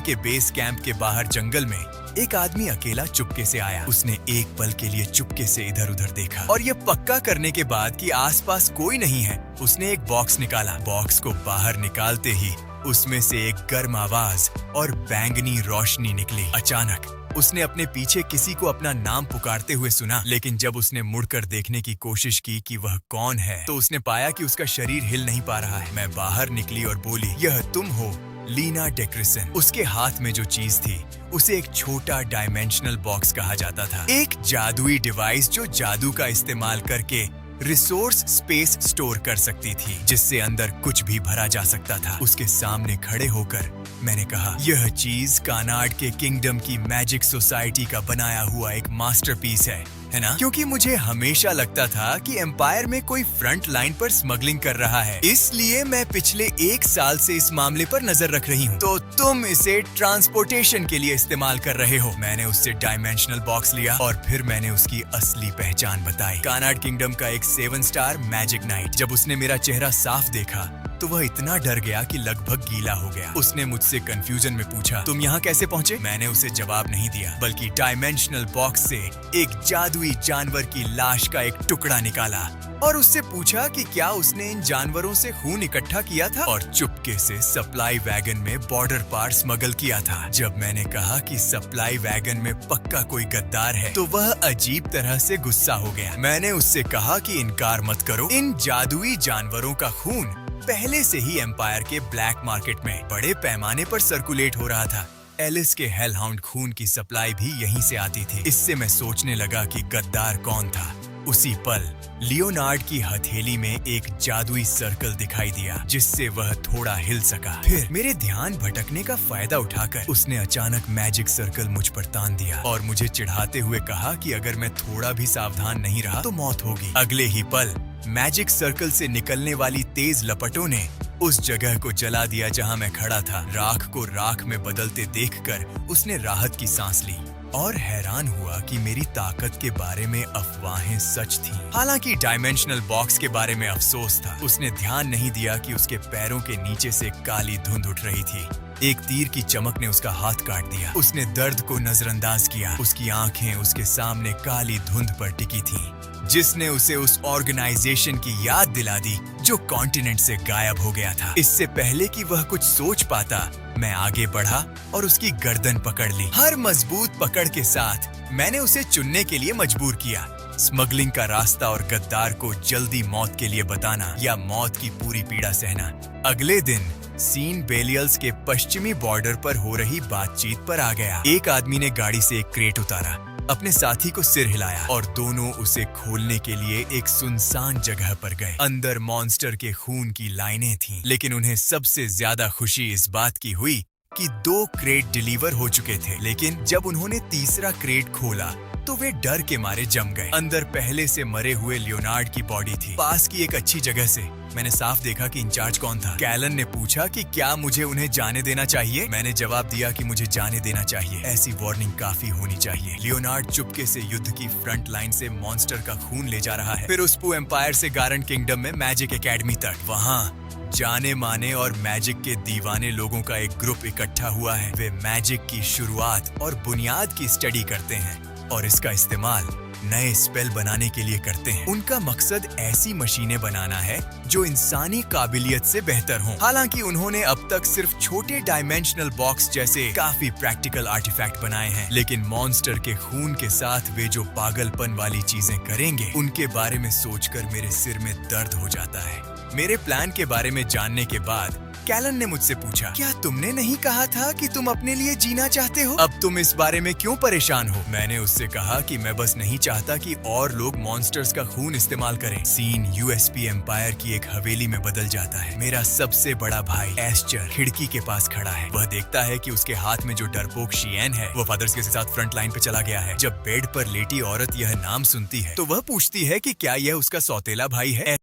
के बेस कैंप के बाहर जंगल में एक आदमी अकेला चुपके से आया। उसने एक पल के लिए चुपके से इधर उधर देखा और ये पक्का करने के बाद कि आसपास कोई नहीं है, उसने एक बॉक्स निकाला। बॉक्स को बाहर निकालते ही उसमें से एक गर्म आवाज और बैंगनी रोशनी निकली। अचानक उसने अपने पीछे किसी को अपना नाम पुकारते हुए सुना, लेकिन जब उसने मुड़कर देखने की कोशिश की कि वह कौन है, तो उसने पाया कि उसका शरीर हिल नहीं पा रहा है। मैं बाहर निकली और बोली, यह तुम हो लीना डेक्रिसन। उसके हाथ में जो चीज थी उसे एक छोटा डायमेंशनल बॉक्स कहा जाता था, एक जादुई डिवाइस जो जादू का इस्तेमाल करके रिसोर्स स्पेस स्टोर कर सकती थी, जिससे अंदर कुछ भी भरा जा सकता था। उसके सामने खड़े होकर मैंने कहा, यह चीज कानाड के किंगडम की मैजिक सोसाइटी का बनाया हुआ एक मास्टरपीस है। है ना? क्योंकि मुझे हमेशा लगता था कि एम्पायर में कोई फ्रंट लाइन पर स्मगलिंग कर रहा है, इसलिए मैं पिछले 1 साल से इस मामले पर नजर रख रही हूँ। तो तुम इसे ट्रांसपोर्टेशन के लिए इस्तेमाल कर रहे हो। मैंने उससे डायमेंशनल बॉक्स लिया और फिर मैंने उसकी असली पहचान बताई। कानाड किंगडम का एक 7 स्टार मैजिक नाइट। जब उसने मेरा चेहरा साफ देखा तो वह इतना डर गया कि लगभग गीला हो गया। उसने मुझसे कंफ्यूजन में पूछा, तुम यहाँ कैसे पहुँचे? मैंने उसे जवाब नहीं दिया, बल्कि डायमेंशनल बॉक्स से एक जादुई जानवर की लाश का एक टुकड़ा निकाला और उससे पूछा कि क्या उसने इन जानवरों से खून इकट्ठा किया था और चुपके से सप्लाई वैगन में बॉर्डर पार स्मगल किया था। जब मैंने कहा कि सप्लाई वैगन में पक्का कोई गद्दार है तो वह अजीब तरह से गुस्सा हो गया। मैंने उससे कहा कि इनकार मत करो, इन जादुई जानवरों का खून पहले से ही एम्पायर के ब्लैक मार्केट में बड़े पैमाने पर सर्कुलेट हो रहा था। एलिस के हेलहाउंड खून की सप्लाई भी यहीं से आती थी। इससे मैं सोचने लगा कि गद्दार कौन था। उसी पल लियोनार्ड की हथेली में एक जादुई सर्कल दिखाई दिया, जिससे वह थोड़ा हिल सका। फिर मेरे ध्यान भटकने का फायदा उठाकर उसने अचानक मैजिक सर्कल मुझ पर तान दिया और मुझे चिढ़ाते हुए कहा कि अगर मैं थोड़ा भी सावधान नहीं रहा तो मौत होगी। अगले ही पल मैजिक सर्कल से निकलने वाली तेज लपटों ने उस जगह को जला दिया जहां मैं खड़ा था। राख को राख में बदलते देखकर उसने राहत की सांस ली और हैरान हुआ कि मेरी ताकत के बारे में अफवाहें सच थीं। हालांकि डायमेंशनल बॉक्स के बारे में अफसोस था। उसने ध्यान नहीं दिया कि उसके पैरों के नीचे से काली धुंध उठ रही थी। एक तीर की चमक ने उसका हाथ काट दिया। उसने दर्द को नजरअंदाज किया। उसकी आंखें उसके सामने काली धुंध पर टिकी थीं, जिसने उसे उस ऑर्गेनाइजेशन की याद दिला दी जो कॉन्टिनेंट से गायब हो गया था। इससे पहले कि वह कुछ सोच पाता, मैं आगे बढ़ा और उसकी गर्दन पकड़ ली। हर मजबूत पकड़ के साथ मैंने उसे चुनने के लिए मजबूर किया। स्मगलिंग का रास्ता और गद्दार को जल्दी मौत के लिए बताना या मौत की पूरी पीड़ा सहना। अगले दिन सीन बेलियल्स के पश्चिमी बॉर्डर पर हो रही बातचीत पर आ गया। एक आदमी ने गाड़ी से एक क्रेट उतारा, अपने साथी को सिर हिलाया और दोनों उसे खोलने के लिए एक सुनसान जगह पर गए। अंदर मॉन्स्टर के खून की लाइनें थीं, लेकिन उन्हें सबसे ज्यादा खुशी इस बात की हुई कि 2 क्रेट डिलीवर हो चुके थे। लेकिन जब उन्होंने तीसरा क्रेट खोला तो वे डर के मारे जम गए। अंदर पहले से मरे हुए लियोनार्ड की बॉडी थी। पास की एक अच्छी जगह से मैंने साफ देखा कि इंचार्ज कौन था। कैलन ने पूछा कि क्या मुझे उन्हें जाने देना चाहिए। मैंने जवाब दिया कि मुझे जाने देना चाहिए, ऐसी वार्निंग काफी होनी चाहिए। लियोनार्ड चुपके से युद्ध की फ्रंट लाइन से मॉन्स्टर का खून ले जा रहा है। फिर उस्पू एम्पायर से गारन किंगडम में मैजिक एकेडमी तक। वहाँ जाने माने और मैजिक के दीवाने लोगों का एक ग्रुप इकट्ठा हुआ है। वे मैजिक की शुरुआत और बुनियाद की स्टडी करते हैं और इसका इस्तेमाल नए स्पेल बनाने के लिए करते हैं। उनका मकसद ऐसी मशीनें बनाना है जो इंसानी काबिलियत से बेहतर हों। हालांकि उन्होंने अब तक सिर्फ छोटे डायमेंशनल बॉक्स जैसे काफी प्रैक्टिकल आर्टिफैक्ट बनाए हैं, लेकिन मॉन्स्टर के खून के साथ वे जो पागलपन वाली चीजें करेंगे उनके बारे में सोचकर मेरे सिर में दर्द हो जाता है। मेरे प्लान के बारे में जानने के बाद कैलन ने मुझसे पूछा, क्या तुमने नहीं कहा था कि तुम अपने लिए जीना चाहते हो? अब तुम इस बारे में क्यों परेशान हो? मैंने उससे कहा कि मैं बस नहीं चाहता कि और लोग मॉन्स्टर्स का खून इस्तेमाल करें। सीन यूएसपी एम्पायर की एक हवेली में बदल जाता है। मेरा सबसे बड़ा भाई एस्चर खिड़की के पास खड़ा है। वह देखता है कि उसके हाथ में जो डरपोक शियन है वो फादर्स के साथ फ्रंट लाइन पे चला गया है। जब बेड पर लेटी औरत यह नाम सुनती है तो वह पूछती है कि क्या यह उसका सौतेला भाई है।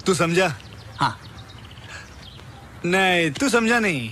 तू समझा? हाँ। नहीं, तू समझा नहीं।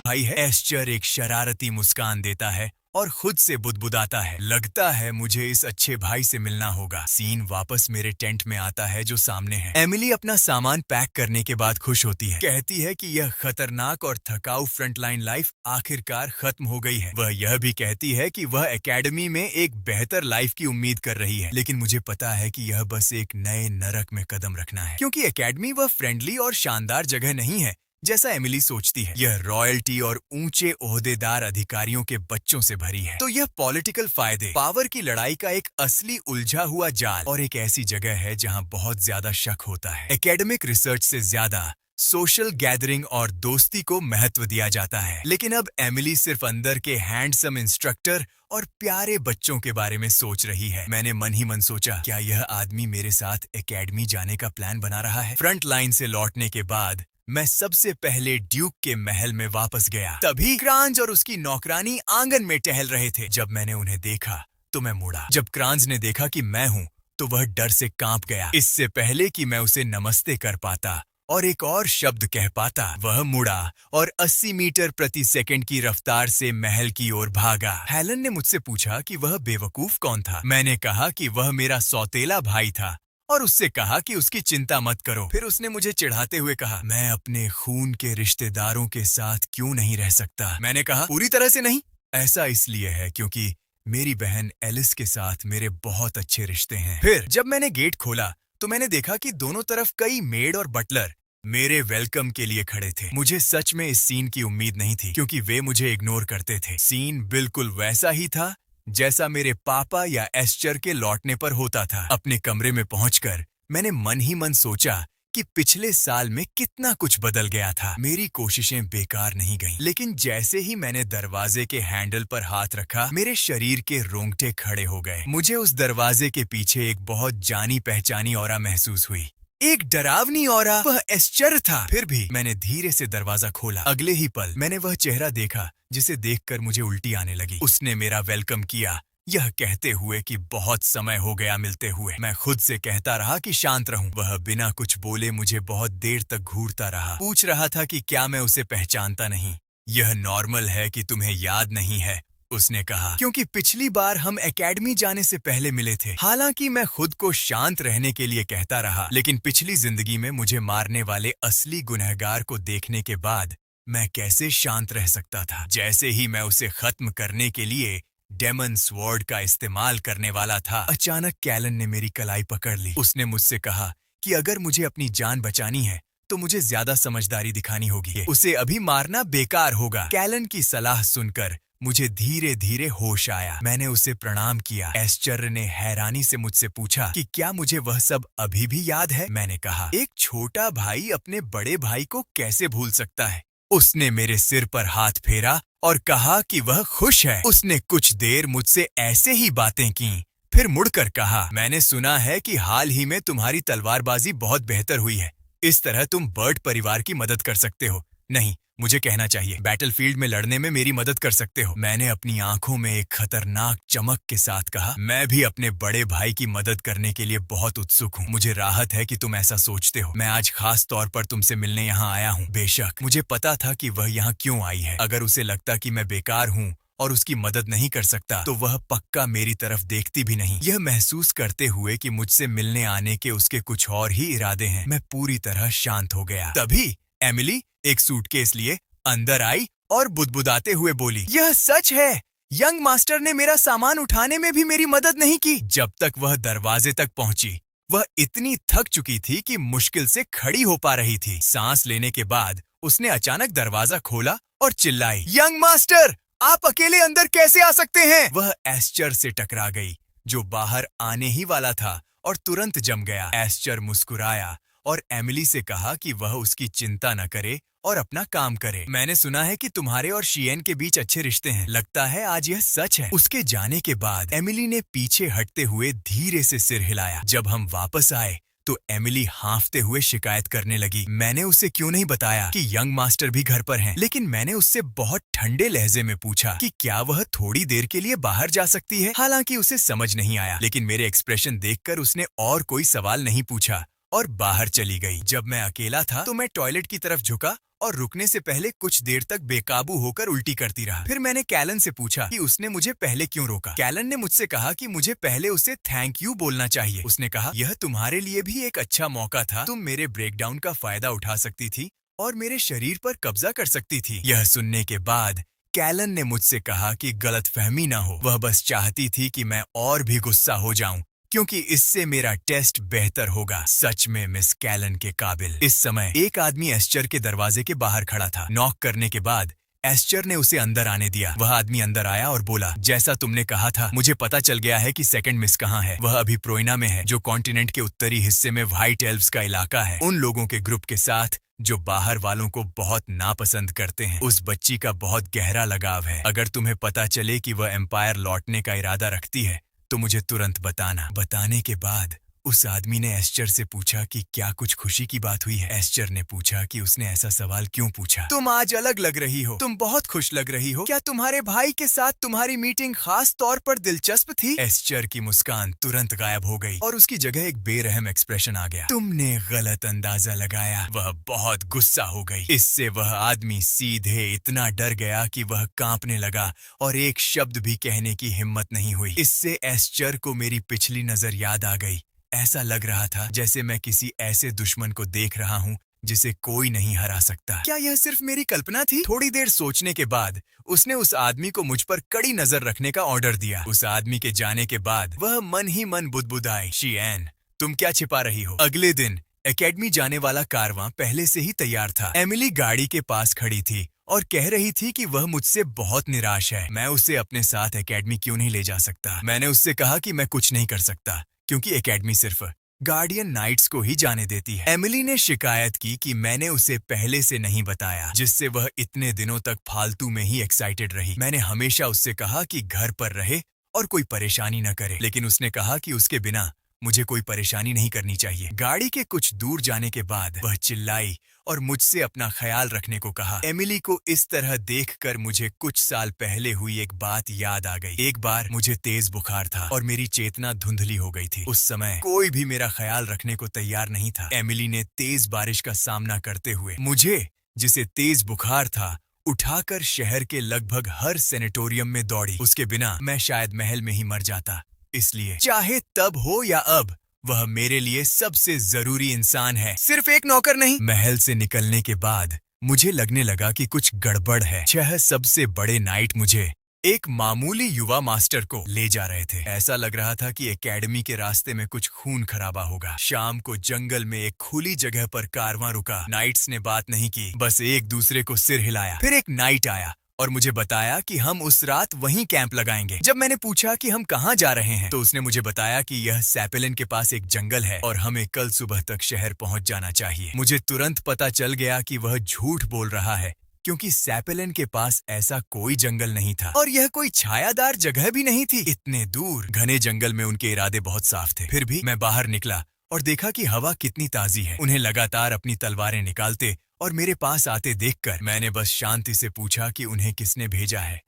भाई है। एस्चर एक शरारती मुस्कान देता है और खुद से बुदबुदाता है, लगता है मुझे इस अच्छे भाई से मिलना होगा। सीन वापस मेरे टेंट में आता है जो सामने है। एमिली अपना सामान पैक करने के बाद खुश होती है। कहती है कि यह खतरनाक और थकाऊ फ्रंटलाइन लाइफ आखिरकार खत्म हो गई है। वह यह भी कहती है कि वह एकेडमी में एक बेहतर लाइफ की उम्मीद कर रही है, लेकिन मुझे पता है कि यह बस एक नए नरक में कदम रखना है, क्योंकि एकेडमी वह फ्रेंडली और शानदार जगह नहीं है जैसा एमिली सोचती है। यह रॉयल्टी और ऊंचे ओहदेदार अधिकारियों के बच्चों से भरी है। तो यह पॉलिटिकल फायदे, पावर की लड़ाई का एक असली उलझा हुआ जाल और एक ऐसी जगह है जहां बहुत ज्यादा शक होता है। एकेडमिक रिसर्च से ज्यादा सोशल गैदरिंग और दोस्ती को महत्व दिया जाता है। लेकिन अब एमिली सिर्फ अंदर के हैंडसम इंस्ट्रक्टर और प्यारे बच्चों के बारे में सोच रही है। मैंने मन ही मन सोचा, क्या यह आदमी मेरे साथ एकेडमी जाने का प्लान बना रहा है? फ्रंट लाइन से लौटने के बाद मैं सबसे पहले ड्यूक के महल में वापस गया। तभी क्रांज और उसकी नौकरानी आंगन में टहल रहे थे। जब मैंने उन्हें देखा तो मैं मुड़ा। जब क्रांज ने देखा कि मैं हूँ तो वह डर से कांप गया। इससे पहले कि मैं उसे नमस्ते कर पाता और एक और शब्द कह पाता, वह मुड़ा और 80 मीटर प्रति सेकंड की रफ्तार से महल की ओर भागा। हेलन ने मुझसे पूछा कि वह बेवकूफ कौन था। मैंने कहा कि वह मेरा सौतेला भाई था और उससे कहा कि उसकी चिंता मत करो। फिर उसने मुझे चिढ़ाते हुए कहा, मैं अपने खून के रिश्तेदारों के साथ क्यों नहीं रह सकता। मैंने कहा, पूरी तरह से नहीं। ऐसा इसलिए है क्योंकि मेरी बहन एलिस के साथ मेरे बहुत अच्छे रिश्ते हैं। फिर जब मैंने गेट खोला तो मैंने देखा कि दोनों तरफ कई मेड और बटलर मेरे वेलकम के लिए खड़े थे। मुझे सच में इस सीन की उम्मीद नहीं थी क्योंकि वे मुझे इग्नोर करते थे। सीन बिल्कुल वैसा ही था जैसा मेरे पापा या एस्चर के लौटने पर होता था। अपने कमरे में पहुंचकर मैंने मन ही मन सोचा कि पिछले साल में कितना कुछ बदल गया था। मेरी कोशिशें बेकार नहीं गईं। लेकिन जैसे ही मैंने दरवाजे के हैंडल पर हाथ रखा, मेरे शरीर के रोंगटे खड़े हो गए। मुझे उस दरवाजे के पीछे एक बहुत जानी पहचानी ऑरा महसूस हुई, एक डरावनी ऑरा। वह एस्चर था। फिर भी मैंने धीरे से दरवाजा खोला। अगले ही पल मैंने वह चेहरा देखा जिसे देखकर मुझे उल्टी आने लगी। उसने मेरा वेलकम किया, यह कहते हुए कि बहुत समय हो गया मिलते हुए। मैं खुद से कहता रहा कि शांत रहूं। वह बिना कुछ बोले मुझे बहुत देर तक घूरता रहा। पूछ रहा था कि क्या मैं उसे पहचानता नहीं। यह नॉर्मल है कि तुम्हें याद नहीं है, उसने कहा, क्योंकि पिछली बार हम एकेडमी जाने से पहले मिले थे। हालांकि मैं खुद को शांत रहने के लिए कहता रहा, लेकिन पिछली जिंदगी में मुझे मारने वाले असली गुनहगार को देखने के बाद मैं कैसे शांत रह सकता था। जैसे ही मैं उसे खत्म करने के लिए डेमन स्वॉर्ड का इस्तेमाल करने वाला था, अचानक कैलन ने मेरी कलाई पकड़ ली। उसने मुझसे कहा कि अगर मुझे अपनी जान बचानी है तो मुझे ज्यादा समझदारी दिखानी होगी। उसे अभी मारना बेकार होगा। कैलन की सलाह सुनकर मुझे धीरे धीरे होश आया। मैंने उसे प्रणाम किया। एस्चर ने हैरानी से मुझसे पूछा कि क्या मुझे वह सब अभी भी याद है। मैंने कहा, एक छोटा भाई अपने बड़े भाई को कैसे भूल सकता है। उसने मेरे सिर पर हाथ फेरा और कहा कि वह खुश है। उसने कुछ देर मुझसे ऐसे ही बातें की, फिर मुड़कर कहा, मैंने सुना है कि हाल ही में तुम्हारी तलवारबाजी बहुत बेहतर हुई है। इस तरह तुम बर्ट परिवार की मदद कर सकते हो। नहीं, मुझे कहना चाहिए, बैटलफील्ड में लड़ने में मेरी मदद कर सकते हो। मैंने अपनी आंखों में एक खतरनाक चमक के साथ कहा, मैं भी अपने बड़े भाई की मदद करने के लिए बहुत उत्सुक हूँ। मुझे राहत है कि तुम ऐसा सोचते हो। मैं आज खास तौर पर तुमसे मिलने यहाँ आया हूँ। बेशक मुझे पता था कि वह यहाँ क्यों आई है। अगर उसे लगता कि मैं बेकार हूँ और उसकी मदद नहीं कर सकता तो वह पक्का मेरी तरफ देखती भी नहीं। यह महसूस करते हुए कि मुझसे मिलने आने के उसके कुछ और ही इरादे हैं, मैं पूरी तरह शांत हो गया। तभी एमिली एक सूटकेस लिए अंदर आई और बुदबुदाते हुए बोली, यह सच है, यंग मास्टर ने मेरा सामान उठाने में भी मेरी मदद नहीं की। जब तक वह दरवाजे तक पहुंची, वह इतनी थक चुकी थी कि मुश्किल से खड़ी हो पा रही थी। सांस लेने के बाद उसने अचानक दरवाजा खोला और चिल्लाई, यंग मास्टर, आप अकेले अंदर कैसे आ सकते हैं। वह एस्चर से टकरा गई जो बाहर आने ही वाला था और तुरंत जम गया। एस्चर मुस्कुराया और एमिली से कहा कि वह उसकी चिंता न करे और अपना काम करे। मैंने सुना है कि तुम्हारे और शियन के बीच अच्छे रिश्ते हैं। लगता है आज यह सच है। उसके जाने के बाद एमिली ने पीछे हटते हुए धीरे से सिर हिलाया। जब हम वापस आए तो एमिली हांफते हुए शिकायत करने लगी, मैंने उसे क्यों नहीं बताया कि यंग मास्टर भी घर पर हैं। लेकिन मैंने उससे बहुत ठंडे लहजे में पूछा कि क्या वह थोड़ी देर के लिए बाहर जा सकती है। हालांकि उसे समझ नहीं आया, लेकिन मेरे एक्सप्रेशन देखकर उसने और कोई सवाल नहीं पूछा और बाहर चली गई। जब मैं अकेला था तो मैं टॉयलेट की तरफ झुका और रुकने से पहले कुछ देर तक बेकाबू होकर उल्टी करती रहा। फिर मैंने कैलन से पूछा कि उसने मुझे पहले क्यों रोका। कैलन ने मुझसे कहा कि मुझे पहले उसे थैंक यू बोलना चाहिए। उसने कहा, यह तुम्हारे लिए भी एक अच्छा मौका था। तुम मेरे ब्रेकडाउन का फायदा उठा सकती थी और मेरे शरीर पर कब्जा कर सकती थी। यह सुनने के बाद कैलन ने मुझसे कहा कि गलतफहमी न हो, वह बस चाहती थी कि मैं और भी गुस्सा हो जाऊं क्योंकि इससे मेरा टेस्ट बेहतर होगा। सच में मिस कैलन के काबिल। इस समय एक आदमी एस्चर के दरवाजे के बाहर खड़ा था। नॉक करने के बाद एस्चर ने उसे अंदर आने दिया। वह आदमी अंदर आया और बोला, जैसा तुमने कहा था, मुझे पता चल गया है कि सेकंड मिस कहाँ है। वह अभी प्रोइना में है, जो कॉन्टिनेंट के उत्तरी हिस्से में व्हाइट एल्व्स का इलाका है, उन लोगों के ग्रुप के साथ जो बाहर वालों को बहुत नापसंद करते हैं। उस बच्ची का बहुत गहरा लगाव है। अगर तुम्हें पता चले कि वह एम्पायर लौटने का इरादा रखती है तो मुझे तुरंत बताना। बताने के बाद उस आदमी ने एस्चर से पूछा कि क्या कुछ खुशी की बात हुई है। एस्चर ने पूछा कि उसने ऐसा सवाल क्यों पूछा। तुम आज अलग लग रही हो, तुम बहुत खुश लग रही हो, क्या तुम्हारे भाई के साथ तुम्हारी मीटिंग खास तौर पर दिलचस्प थी? एस्चर की मुस्कान तुरंत गायब हो गई और उसकी जगह एक बेरहम एक्सप्रेशन आ गया। तुमने गलत अंदाजा लगाया। वह बहुत गुस्सा हो गई। इससे वह आदमी सीधे इतना डर गया कि वह कांपने लगा और एक शब्द भी कहने की हिम्मत नहीं हुई। इससे एस्चर को मेरी पिछली नजर याद आ गई। ऐसा लग रहा था जैसे मैं किसी ऐसे दुश्मन को देख रहा हूँ जिसे कोई नहीं हरा सकता। क्या यह सिर्फ मेरी कल्पना थी? थोड़ी देर सोचने के बाद उसने उस आदमी को मुझ पर कड़ी नजर रखने का ऑर्डर दिया। उस आदमी के जाने के बाद वह मन ही मन बुदबुदाई, शिएन, तुम क्या छिपा रही हो? अगले दिन एकेडमी जाने वाला कारवां पहले से ही तैयार था। एमिली गाड़ी के पास खड़ी थी और कह रही थी कि वह मुझसे बहुत निराश है। मैं उसे अपने साथ एकेडमी क्यों नहीं ले जा सकता? मैंने उससे कहा कि मैं कुछ नहीं कर सकता क्योंकि एकेडमी सिर्फ गार्डियन नाइट्स को ही जाने देती है। एमिली ने शिकायत की कि मैंने उसे पहले से नहीं बताया, जिससे वह इतने दिनों तक फालतू में ही एक्साइटेड रही। मैंने हमेशा उससे कहा कि घर पर रहे और कोई परेशानी न करे, लेकिन उसने कहा कि उसके बिना मुझे कोई परेशानी नहीं करनी चाहिए। गाड़ी के कुछ दूर जाने के बाद वह चिल्लाई और मुझसे अपना ख्याल रखने को कहा। एमिली को इस तरह देखकर मुझे कुछ साल पहले हुई एक बात याद आ गई। एक बार मुझे तेज बुखार था और मेरी चेतना धुंधली हो गई थी। उस समय कोई भी मेरा ख्याल रखने को तैयार नहीं था। एमिली ने तेज बारिश का सामना करते हुए मुझे, जिसे तेज बुखार था, उठाकर शहर के लगभग हर सेनेटोरियम में दौड़ी। उसके बिना मैं शायद महल में ही मर जाता। इसलिए चाहे तब हो या अब, वह मेरे लिए सबसे जरूरी इंसान है, सिर्फ एक नौकर नहीं। महल से निकलने के बाद मुझे लगने लगा कि कुछ गड़बड़ है। 6 सबसे बड़े नाइट मुझे एक मामूली युवा मास्टर को ले जा रहे थे। ऐसा लग रहा था कि एकेडमी के रास्ते में कुछ खून खराबा होगा। शाम को जंगल में एक खुली जगह पर कारवां रुका। नाइट्स ने बात नहीं की, बस एक दूसरे को सिर हिलाया। फिर एक नाइट आया और मुझे बताया कि हम उस रात वहीं कैंप लगाएंगे। जब मैंने पूछा कि हम कहाँ जा रहे हैं, तो उसने मुझे बताया कि यह सैपेलिन के पास एक जंगल है और हमें कल सुबह तक शहर पहुंच जाना चाहिए। मुझे तुरंत पता चल गया कि वह झूठ बोल रहा है, क्योंकि सैपेलिन के पास ऐसा कोई जंगल नहीं था और यह कोई छायादार जगह भी नहीं थी। इतने दूर घने जंगल में उनके इरादे बहुत साफ थे। फिर भी मैं बाहर निकला और देखा कि हवा कितनी ताजी है। उन्हें लगातार अपनी तलवारें निकालते और मेरे पास आते देखकर मैंने बस शांति से पूछा कि उन्हें किसने भेजा है।